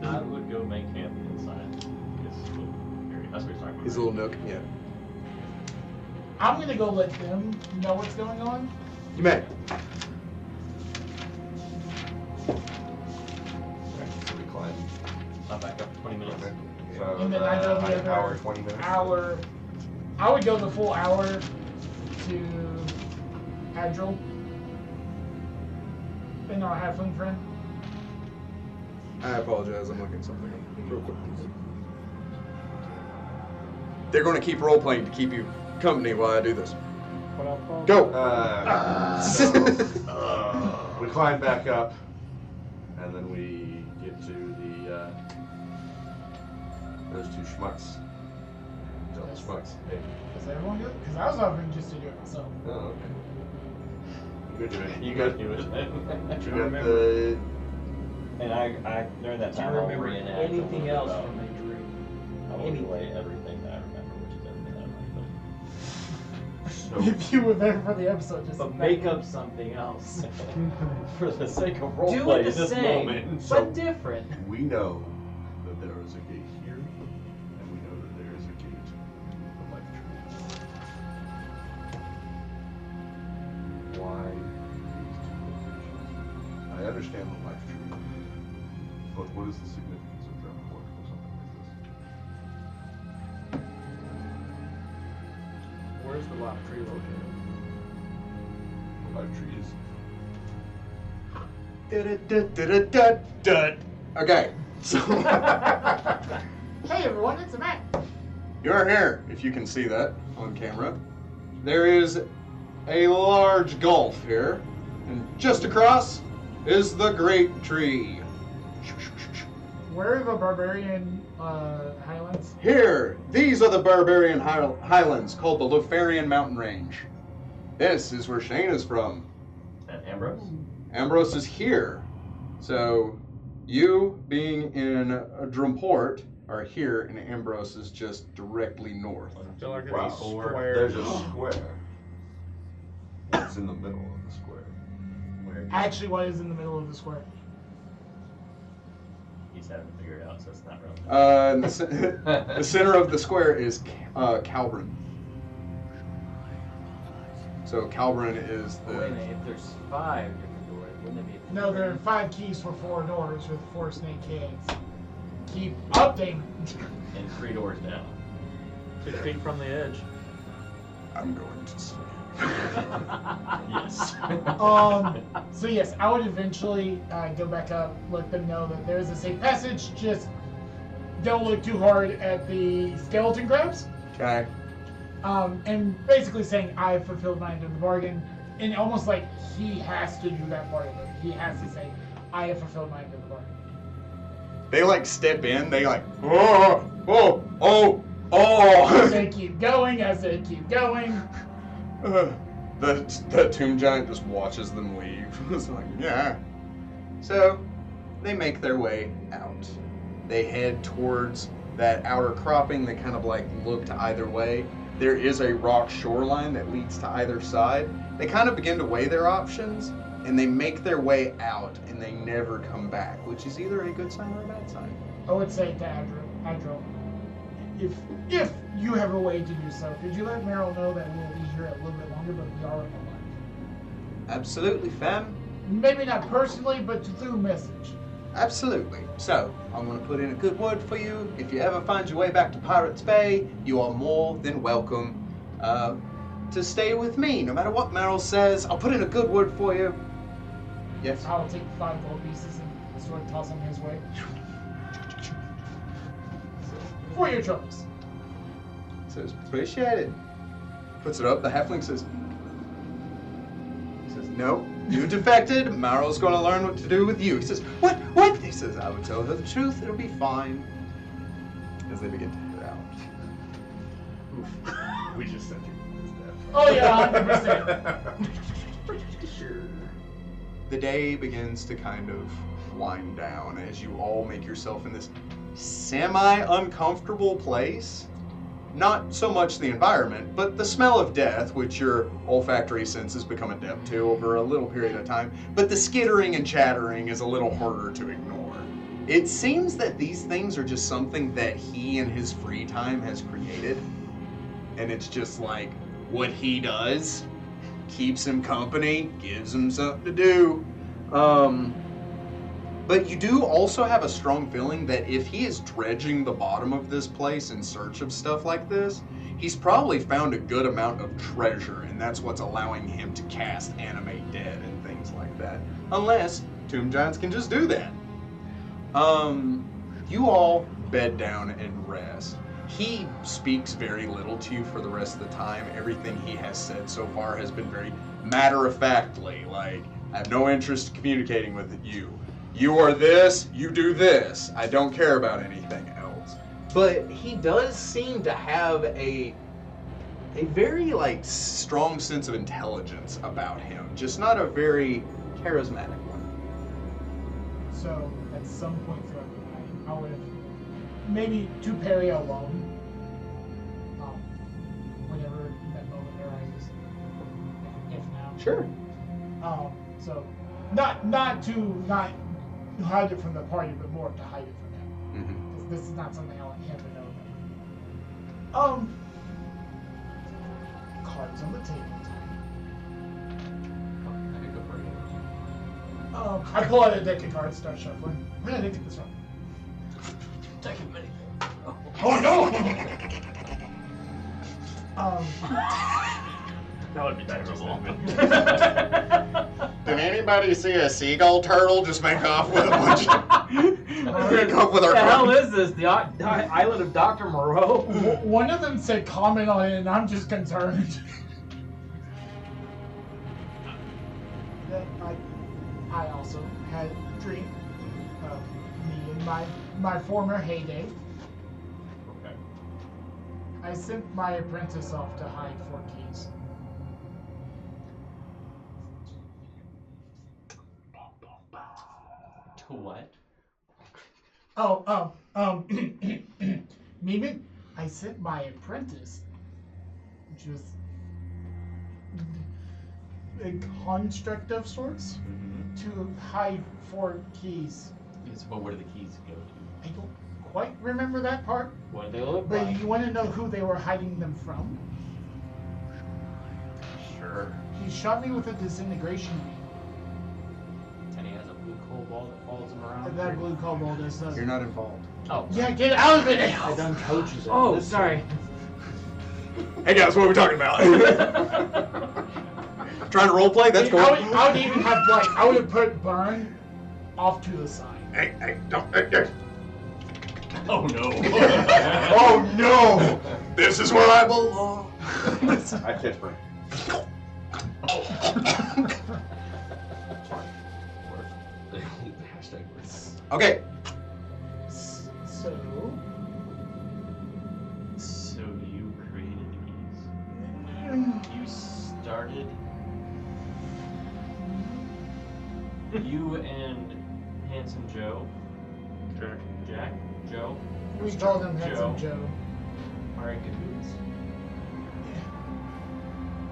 Speaker 4: I would go make camp inside this little area. That's what he's talking about.
Speaker 8: His little nook, yeah.
Speaker 5: I'm gonna go let them know what's going on.
Speaker 8: You may.
Speaker 2: So we climb.
Speaker 4: I'll back up 20 minutes.
Speaker 2: Okay. So
Speaker 5: And then I go the
Speaker 2: an
Speaker 5: other
Speaker 2: hour, 20 minutes.
Speaker 5: hour. I would go the full hour to Adril and our halfling friend.
Speaker 8: I apologize, I'm looking at something up real quick. They're going to keep role playing to keep you company while I do this. Go!
Speaker 2: So, we climb back up, and then we get to the those 2 schmucks. Tell the schmucks, hey.
Speaker 5: Is everyone good? Because I was offering just to do it myself.
Speaker 2: Oh, okay. Good to
Speaker 4: You
Speaker 2: you
Speaker 4: go
Speaker 2: got
Speaker 4: do it.
Speaker 2: you got the
Speaker 4: And I during that
Speaker 6: Do you
Speaker 4: time I'll
Speaker 6: remember
Speaker 4: reenact
Speaker 6: anything
Speaker 4: a little
Speaker 6: else
Speaker 4: bit
Speaker 6: from the dream?
Speaker 4: about- I will relay everything that I remember, which is everything that I
Speaker 2: so
Speaker 5: If you were there for the episode, just
Speaker 6: But make up something else.
Speaker 4: remember. For the sake of
Speaker 6: Do
Speaker 4: roleplay
Speaker 6: it
Speaker 4: in
Speaker 6: the
Speaker 4: this
Speaker 6: same,
Speaker 4: moment.
Speaker 2: So-
Speaker 6: but different.
Speaker 2: we know that there is a gate here, and we know that there is a gate of the life tree. Why these 2 locations? I understand the life tree, but what is the significance of Dreadport or something like this?
Speaker 3: Where's the live tree located?
Speaker 2: The life tree is
Speaker 8: Okay, so
Speaker 5: Hey everyone, it's Matt.
Speaker 8: you're here, if you can see that on camera. There is a large gulf here, and just across is the Great Tree.
Speaker 5: Where are the barbarian highlands?
Speaker 8: Here, these are the barbarian highlands called the Lufarian Mountain Range. This is where Shane is from.
Speaker 4: And Ambrose?
Speaker 8: Ambrose is here. So, you being in Drumport are here, and Ambrose is just directly north.
Speaker 3: I feel like it's
Speaker 2: wow.
Speaker 3: a square.
Speaker 2: There's a square. It's in the middle of the square.
Speaker 4: Where
Speaker 5: Actually, what is in the middle of the square?
Speaker 4: he's having to figure it out, so it's not relevant.
Speaker 8: And the center of the square is Calbrin. So Calbrin is
Speaker 6: Wait a
Speaker 8: the.
Speaker 6: minute, if there's 5 different doors, wouldn't it be?
Speaker 5: No, there are 5 keys for 4 doors with 4 snake heads. Keep updating.
Speaker 4: And 3 doors down.
Speaker 3: 6 feet from the edge.
Speaker 8: I'm going to sleep.
Speaker 4: Yes.
Speaker 5: So yes, I would eventually go back up, let them know that there is a safe passage. Just don't look too hard at the skeleton crabs.
Speaker 8: Okay.
Speaker 5: And basically saying I fulfilled my end of the bargain, and almost like he has to do that part of it. He has to say I have fulfilled my end of the bargain.
Speaker 8: They like step in. They like oh.
Speaker 5: I say keep going. I say keep going.
Speaker 8: The tomb giant just watches them leave. It's like, yeah. So, they make their way out. They head towards that outer cropping that kind of like look to either way. There is a rock shoreline that leads to either side. They kind of begin to weigh their options, and they make their way out, and they never come back, which is either a good sign or a bad sign.
Speaker 5: I would say to Adro, if you have a way to do so, could you let Meryl know that we'll be here a little bit longer, but we are in the line?
Speaker 8: Absolutely, fam.
Speaker 5: Maybe not personally, but through message.
Speaker 8: Absolutely. So, I'm going to put in a good word for you. If you ever find your way back to Pirates Bay, you are more than welcome to stay with me. No matter what Meryl says, I'll put in a good word for you. Yes?
Speaker 5: I'll take 5 gold pieces and sort of toss them his way. For your troubles.
Speaker 8: Says, appreciate it. Puts it up. The halfling says, no, you defected. Meryl's going to learn what to do with you. He says, what? What? He says, I would tell her the truth. It'll be fine. As they begin to head out.
Speaker 2: Oof. We just sent you to his death.
Speaker 5: Oh yeah, 100%.
Speaker 2: Sure.
Speaker 8: The day begins to kind of wind down as you all make yourself in this semi-uncomfortable place. Not so much the environment, but the smell of death, which your olfactory senses become adept to over a little period of time. But the skittering and chattering is a little harder to ignore. It seems that these things are just something that he in his free time has created. And it's just like what he does. Keeps him company, gives him something to do. But you do also have a strong feeling that if he is dredging the bottom of this place in search of stuff like this, he's probably found a good amount of treasure, and that's what's allowing him to cast Animate Dead and things like that. Unless Tomb Giants can just do that. You all bed down and rest. He speaks very little to you for the rest of the time. Everything he has said so far has been very matter-of-factly, like, I have no interest in communicating with you. You are this, you do this. I don't care about anything else. But he does seem to have a very, like, strong sense of intelligence about him. Just not a very charismatic one.
Speaker 5: So, at some point throughout the night, I would have maybe to Perry alone. Whenever that moment arises. If now.
Speaker 8: Sure.
Speaker 5: So, not to hide it from the party, but more to hide it from him.
Speaker 8: Mm-hmm.
Speaker 5: This is not something I want him to know about. Cards on the table time. I pull out a deck of cards, start shuffling. Where did I take this from?
Speaker 4: Take a minute.
Speaker 5: Oh no!
Speaker 9: That would be terrible.
Speaker 8: Did anybody see a seagull turtle just make off with a bunch of... make off with our
Speaker 6: What the hell
Speaker 8: cards?
Speaker 6: is this? The island of Dr. Moreau?
Speaker 5: One of them said comment on it, and I'm just concerned. I also had a dream of me in my former heyday.
Speaker 4: Okay.
Speaker 5: I sent my apprentice off to hide 4 keys.
Speaker 4: To what?
Speaker 5: Maybe I sent my apprentice, which was a construct of sorts, to hide 4 keys.
Speaker 4: Yes, but where do the keys go to?
Speaker 5: I don't quite remember that part,
Speaker 6: What do they look
Speaker 5: but
Speaker 6: like?
Speaker 5: you want to know who they were hiding them from?
Speaker 4: Sure.
Speaker 5: He shot me with a disintegration beam.
Speaker 6: And he has a blue cobalt that follows him around.
Speaker 5: That blue cobalt is
Speaker 8: You're not involved.
Speaker 6: Oh,
Speaker 5: Yeah, get out of it!
Speaker 6: I done coaches.
Speaker 5: Oh, sorry.
Speaker 8: Hey guys, what are we talking about? Trying to roleplay? That's cool.
Speaker 5: I would even have I would have put Burn off to the side.
Speaker 8: Hey, don't. Hey.
Speaker 4: Oh no.
Speaker 8: Oh no! This is where I belong.
Speaker 2: I catch Burn.
Speaker 4: Hashtag words.
Speaker 8: Okay.
Speaker 5: So
Speaker 4: you created the keys. You started. You and Handsome Joe. Jack? Joe?
Speaker 5: we called him Handsome
Speaker 4: Joe.
Speaker 5: Joe.
Speaker 4: Are in cahoots.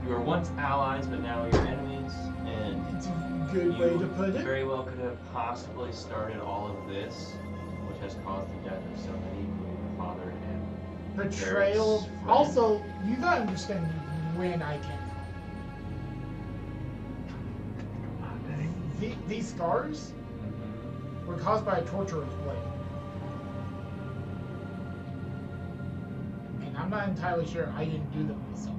Speaker 4: You were once allies, but now you're enemies, and
Speaker 5: It's a good way to put it.
Speaker 4: very well could have possibly started all of this, which has caused the death of so many, including your father and
Speaker 5: Betrayal.
Speaker 4: Derek's friend.
Speaker 5: Also, you gotta understand when I came from. These scars were were caused by a torturer's blade. And I'm not entirely sure I didn't do them myself.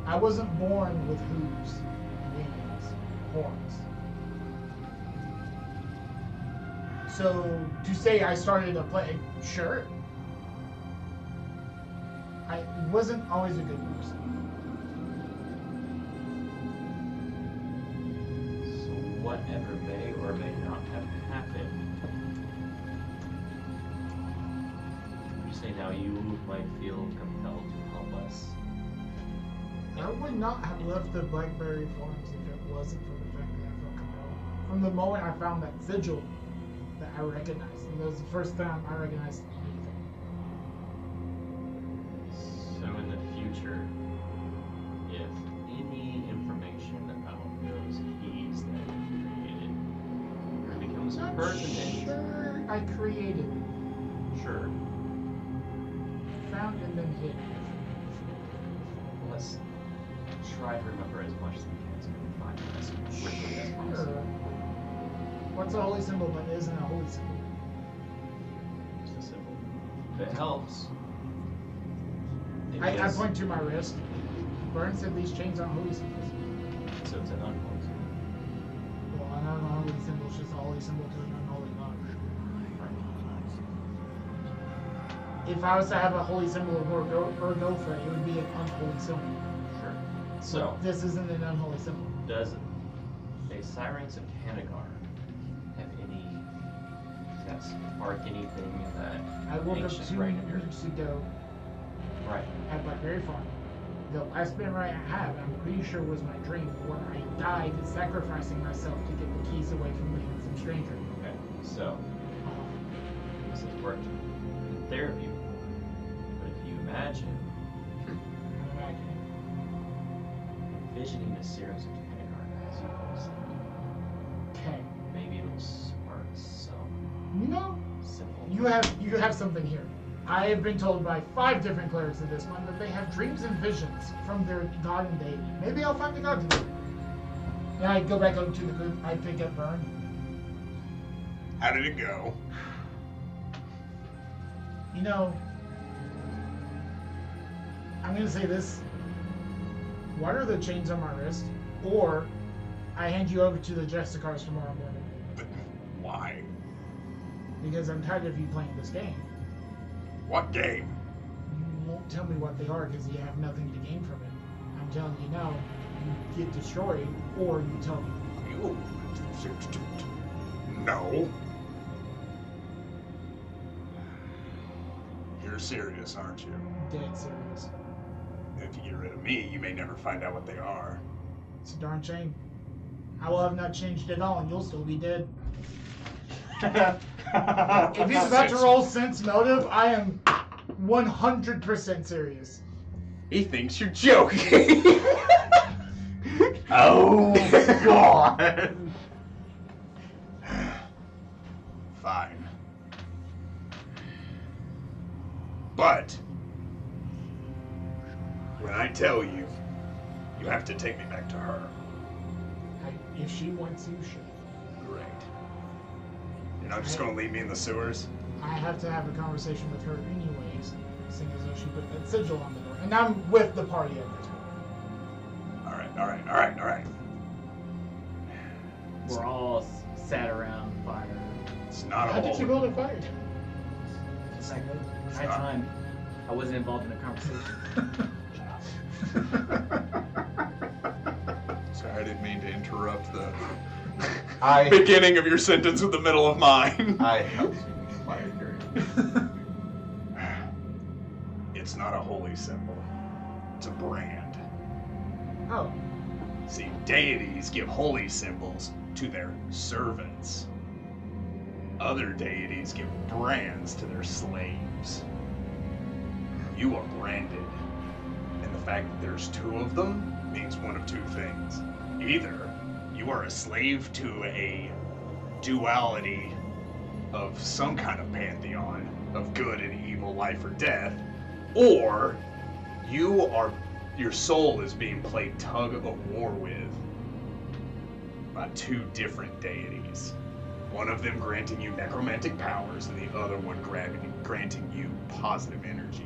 Speaker 5: I wasn't born with hooves, wings, horns. So to say I started a plague, sure. I wasn't always a good person.
Speaker 4: So whatever may or may not have happened, you say now you might feel compelled to help us.
Speaker 5: I would not have left the Blackberry Farms if it wasn't for the fact that I felt compelled. From the moment I found that sigil that I recognized, and that was the first time I recognized anything.
Speaker 4: So in the future, if any information about those keys that you created becomes
Speaker 5: I'm
Speaker 4: pertinent,
Speaker 5: sure I created it.
Speaker 4: sure,
Speaker 5: Found and then hid.
Speaker 4: let's try to remember as much as we can so we can find it as quickly as
Speaker 5: Sure.
Speaker 4: possible.
Speaker 5: What's a holy symbol but isn't a holy symbol?
Speaker 4: Just a symbol. If it helps. it
Speaker 5: I
Speaker 4: is-
Speaker 5: point to my wrist. Burn said these chains aren't holy symbols.
Speaker 4: So it's an unholy symbol.
Speaker 5: Well, an unholy symbol is just a holy symbol to an unholy god. If I was to have a holy symbol of Orgotha, it would be an unholy symbol.
Speaker 4: Sure. So,
Speaker 5: This isn't an unholy symbol.
Speaker 4: does a Sirens of Tanagar have any, does that spark anything in that
Speaker 5: I woke up
Speaker 4: ancient
Speaker 5: 2
Speaker 4: brain of yours?
Speaker 5: weeks ago
Speaker 4: Right.
Speaker 5: at Blackberry Farm. The last memory I have, I'm pretty sure was my dream where I died sacrificing myself to get the keys away from the handsome stranger.
Speaker 4: Okay. So, this has worked in therapy before. But if you imagine
Speaker 5: I'm imagining.
Speaker 4: envisioning the Sirens of Tanagar as you always said,
Speaker 5: Okay.
Speaker 4: maybe it'll spark some
Speaker 5: No,
Speaker 4: simple.
Speaker 5: you have something here. I have been told by 5 different clerics of this one that they have dreams and visions from their god and deity. Maybe I'll find the god today. And I go back up to the group. I pick up Burn.
Speaker 8: How did it go?
Speaker 5: You know, I'm gonna say this. What are the chains on my wrist? Or I hand you over to the Jesticars tomorrow morning.
Speaker 8: But why?
Speaker 5: Because I'm tired of you playing this game.
Speaker 8: What game?
Speaker 5: You won't tell me what they are because you have nothing to gain from it. I'm telling you now, you get destroyed, or you tell me.
Speaker 8: You? No. You're serious, aren't you?
Speaker 5: Dead serious.
Speaker 8: If you get rid of me, you may never find out what they are.
Speaker 5: It's a darn shame. I will have not changed at all, and you'll still be dead. If he's about to roll sense motive, I am 100% serious.
Speaker 8: He thinks you're joking. Oh, God. Fine. But when I tell you, you have to take me back to her.
Speaker 5: If she wants you, sure.
Speaker 8: Great. You're not just going to leave me in the sewers?
Speaker 5: I have to have a conversation with her anyways, seeing as though she put that sigil on the door. And I'm with the party at this point.
Speaker 8: All right.
Speaker 6: We're all sat around the fire.
Speaker 8: It's not a
Speaker 5: How did you
Speaker 8: whole...
Speaker 5: build a fire?
Speaker 6: It's like nighttime. I wasn't involved in the conversation.
Speaker 8: Sorry, I didn't mean to interrupt the
Speaker 7: I
Speaker 8: beginning of your sentence with the middle of mine.
Speaker 7: I helped you fire period.
Speaker 8: It's not a holy symbol. It's a brand.
Speaker 5: Oh,
Speaker 8: See, deities give holy symbols to their servants. Other deities give brands to their slaves. You are branded. And the fact that there's 2 of them means one of 2 things. Either you are a slave to a duality of some kind of pantheon of good and evil, life or death, or your soul is being played tug of war with
Speaker 1: by two different deities. One of them granting you necromantic powers, and the other one granting you positive energy.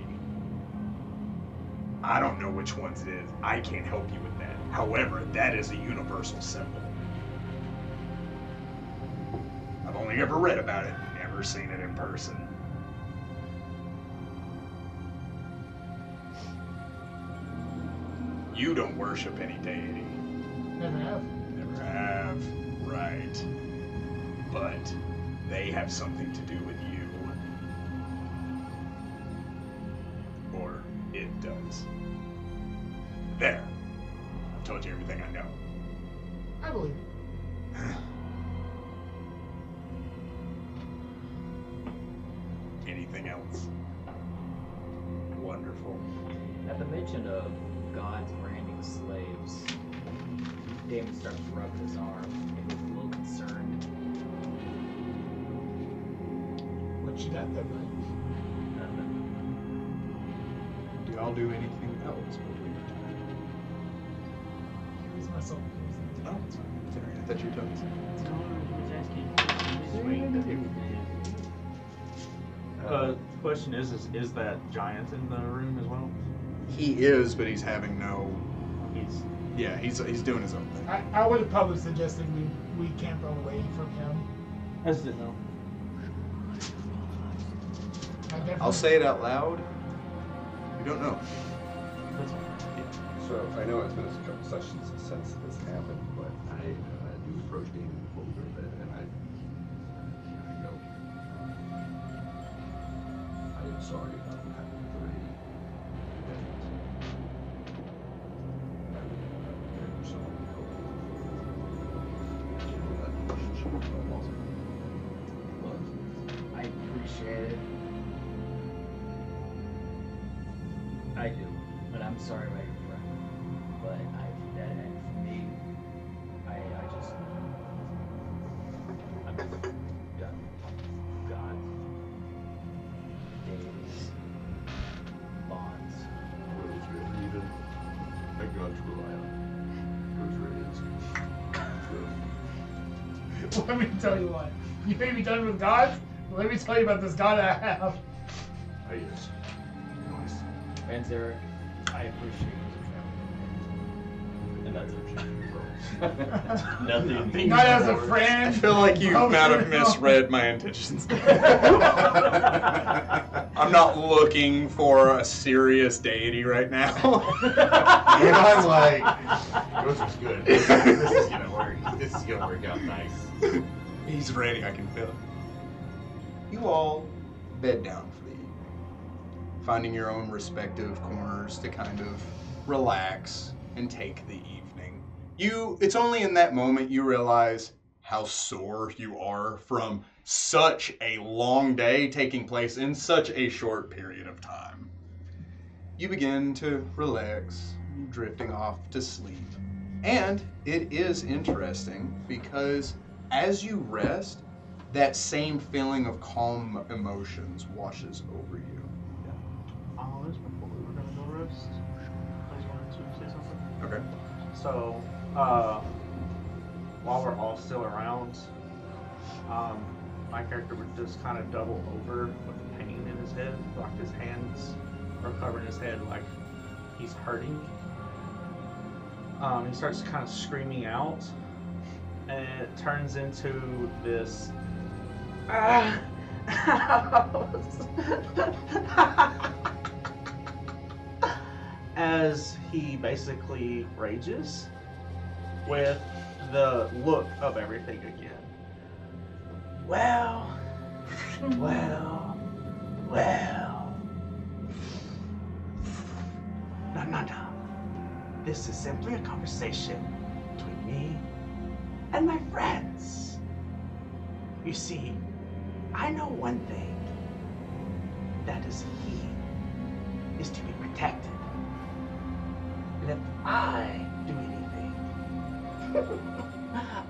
Speaker 1: I don't know which ones it is. I can't help you with that. However, that is a universal symbol. I've only ever read about it, never seen it in person. You don't worship any deity.
Speaker 5: Never have.
Speaker 1: Never have. Right. But they have something to do with you. Or it does. There. I've told you everything I know.
Speaker 5: I believe it.
Speaker 1: Anything else? Wonderful.
Speaker 6: At the mention of gods branding slaves, Damon starts to rub his arm and is a little concerned.
Speaker 5: What you got there, buddy?
Speaker 1: Do y'all do anything else before your time?
Speaker 5: Here's myself.
Speaker 1: Oh, it's fine. Sorry, I thought you were talking to me.
Speaker 3: Question is that giant in the room as well?
Speaker 1: He is, but he's having no.
Speaker 3: He's
Speaker 1: He's doing his own thing.
Speaker 5: I would have probably suggested we camp away from him.
Speaker 3: I just didn't know.
Speaker 1: I'll say it out loud. We don't know.
Speaker 2: So I know it's been a couple sessions since this happened, but I do approach Damon before we go to bed, and I go, I am sorry about what happened with the lady.
Speaker 6: I appreciate it. I do, but I'm sorry about your friend. But for me, I just, I'm done. God, days, bonds.
Speaker 2: What is really even a god to rely on? Who's really is.
Speaker 5: Let me tell you what. You may be done with gods, but let me tell you about this god I have.
Speaker 2: I yes. Nice.
Speaker 6: Manzerek, I appreciate you.
Speaker 4: And that's it. Nothing.
Speaker 5: Not as a
Speaker 1: I
Speaker 5: friend.
Speaker 1: feel like you
Speaker 5: Oh,
Speaker 1: might have
Speaker 5: no.
Speaker 1: misread my intentions. I'm not looking for a serious deity right now.
Speaker 2: And I'm like, yours is good. This is gonna work. This is gonna work out nice.
Speaker 1: He's ready, I can feel it. You all bed down for the evening, finding your own respective corners to kind of relax and take the evening. It's only in that moment you realize how sore you are from such a long day taking place in such a short period of time. You begin to relax, drifting off to sleep. And it is interesting because as you rest, that same feeling of calm emotions washes over you.
Speaker 3: This before we were gonna go rest. I just wanted to say something.
Speaker 1: Okay.
Speaker 3: So, while we're all still around, my character would just kind of double over with the pain in his head, like his hands are covering his head like he's hurting. He starts kind of screaming out, and it turns into this. As he basically rages with the look of everything again. Well. No. This is simply a conversation between me and my friends. You see, I know one thing. That is he is to be protected. And if I do anything,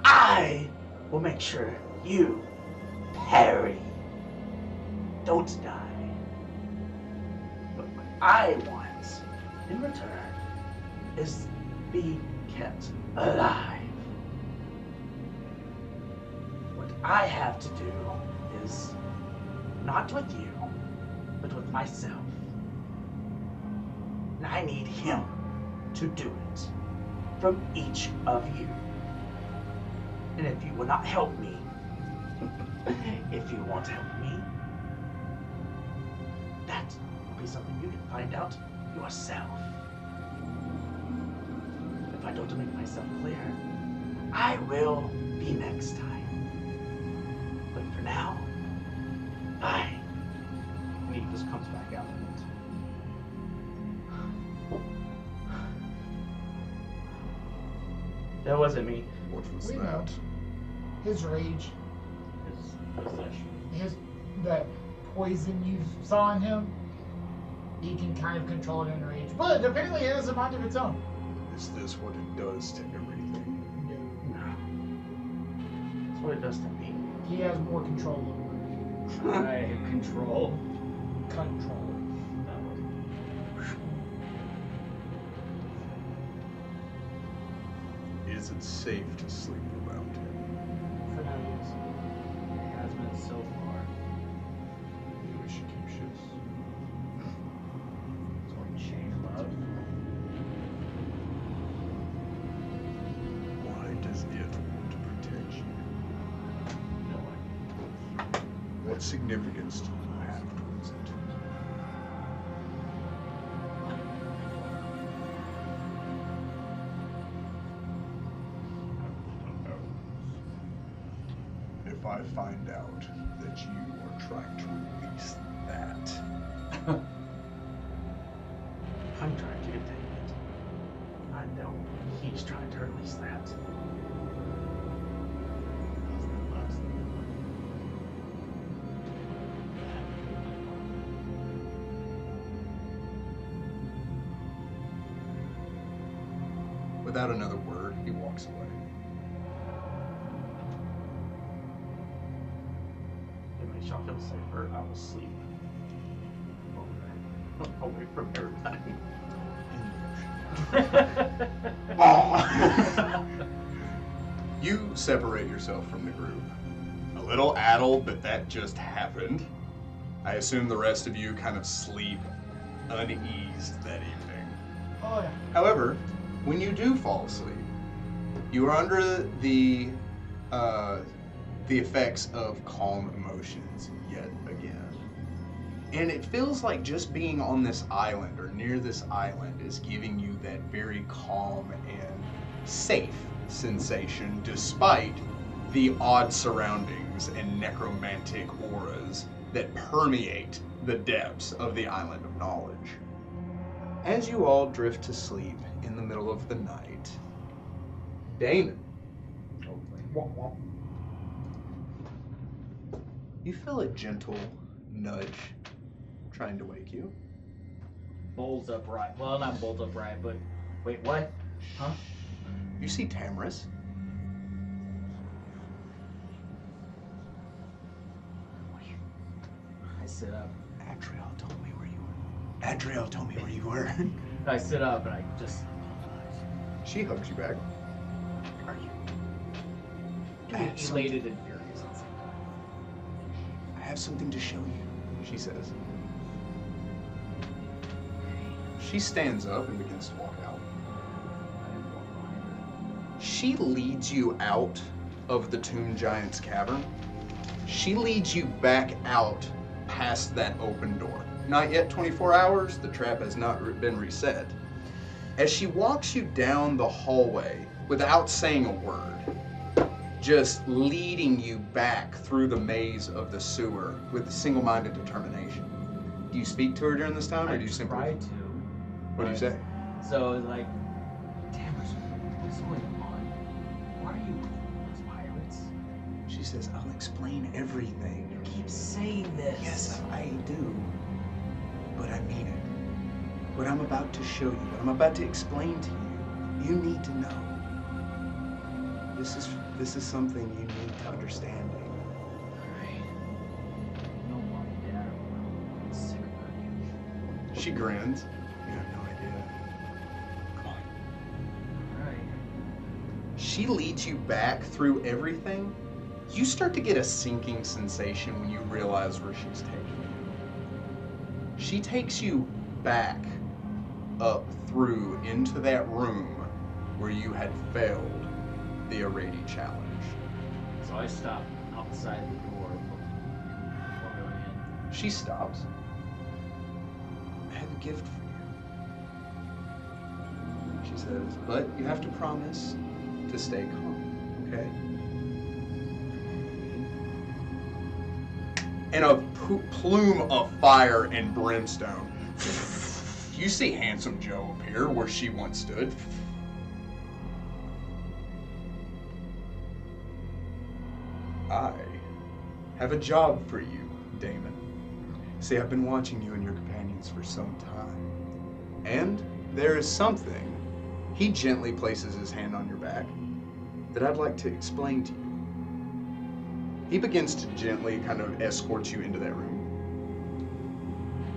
Speaker 3: I will make sure you, Harry, don't die. But what I want in return is be kept alive.
Speaker 9: I have to do is not with you, but with myself. And I need him to do it from each of you. And if you will not help me, if you won't help me, that will be something you can find out yourself. If I don't make myself clear, I will be next time. But for now, bye.
Speaker 3: And he just comes back out of it. That wasn't me.
Speaker 8: What was
Speaker 5: We
Speaker 8: that?
Speaker 5: know. His rage,
Speaker 4: His possession.
Speaker 5: that poison you saw in him, he can kind of control it in rage. But apparently it has a mind of its own.
Speaker 8: Is this what it does to everything?
Speaker 3: That's what it does to me.
Speaker 5: He has more control over it.
Speaker 6: I control.
Speaker 5: Control.
Speaker 8: Is it safe to sleep around him?
Speaker 5: For now, yes.
Speaker 6: It has been so far.
Speaker 8: Maybe we should keep shifts.
Speaker 6: So we chain him up.
Speaker 8: Why does it want to protect you?
Speaker 6: No idea.
Speaker 8: What significance do you have towards it? If I find out that you are trying to release that,
Speaker 9: I'm trying to contain it. I know he's trying to release that.
Speaker 8: without another word, he walks away.
Speaker 3: It makes y'all feel safer. I will sleep. Away from everybody.
Speaker 8: You separate yourself from the group. A little addled, but that just happened. I assume the rest of you kind of sleep uneased that evening.
Speaker 5: Oh, yeah.
Speaker 8: However, when you do fall asleep, you are under the effects of calm emotions yet again. And it feels like just being on this island or near this island is giving you that very calm and safe sensation despite the odd surroundings and necromantic auras that permeate the depths of the island of knowledge. As you all drift to sleep in the middle of the night, Damon, you feel a gentle nudge trying to wake you.
Speaker 6: Bulls upright. Well, not bulls upright, but wait, what? Huh?
Speaker 8: You see Tamris.
Speaker 6: I sit up.
Speaker 8: Adriel told me where you were. Adriel told me where you were.
Speaker 6: I sit up and I just.
Speaker 8: She hugs you back.
Speaker 6: Are you?
Speaker 8: I have something-
Speaker 6: Elated and furious at the same time.
Speaker 8: I have something to show you, she says. She stands up and begins to walk out.
Speaker 6: I didn't walk behind her.
Speaker 8: She leads you out of the Tomb Giant's cavern. She leads you back out past that open door. Not yet 24 hours, the trap has not been reset. As she walks you down the hallway without saying a word, just leading you back through the maze of the sewer with single-minded determination. Do you speak to her during this time, or do you simply...
Speaker 6: try to.
Speaker 8: What do you say?
Speaker 6: So it's like, damn, what's going on? Why are you with those pirates?
Speaker 8: She says, I'll explain everything.
Speaker 6: You keep saying this.
Speaker 8: Yes, I do. But I mean it. What I'm about to show you, what I'm about to explain to you, you need to know. This is something you need to understand.
Speaker 6: Alright. No, Mom and Dad are sick about you.
Speaker 8: She grins. You have no idea. Come on.
Speaker 6: Alright.
Speaker 8: She leads you back through everything
Speaker 1: You start to get a sinking sensation when you realize where she's taking you. She takes you back up through into that room where you had failed the Arady challenge.
Speaker 6: So I stop outside the door before going in.
Speaker 1: She stops. I have a gift for you. She says, but you have to promise to stay calm, okay? And a plume of fire and brimstone. You see Handsome Joe appear where she once stood. I have a job for you, Damon. See, I've been watching you and your companions for some time. And there is something, he gently places his hand on your back, that I'd like to explain to you. He begins to gently kind of escort you into that room.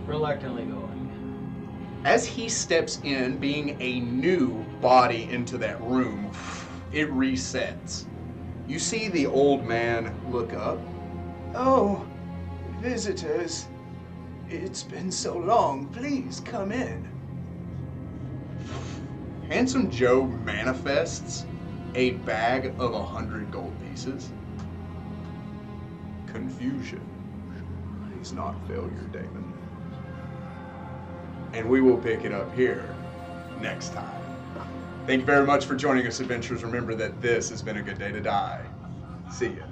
Speaker 6: Reluctantly going.
Speaker 1: As he steps in, being a new body into that room, it resets. You see the old man look up. Oh, visitors. It's been so long. Please come in. Handsome Joe manifests a bag of 100 gold pieces. Confusion is not failure, Damon. And we will pick it up here next time. Thank you very much for joining us, adventurers. Remember that this has been a good day to die. See ya.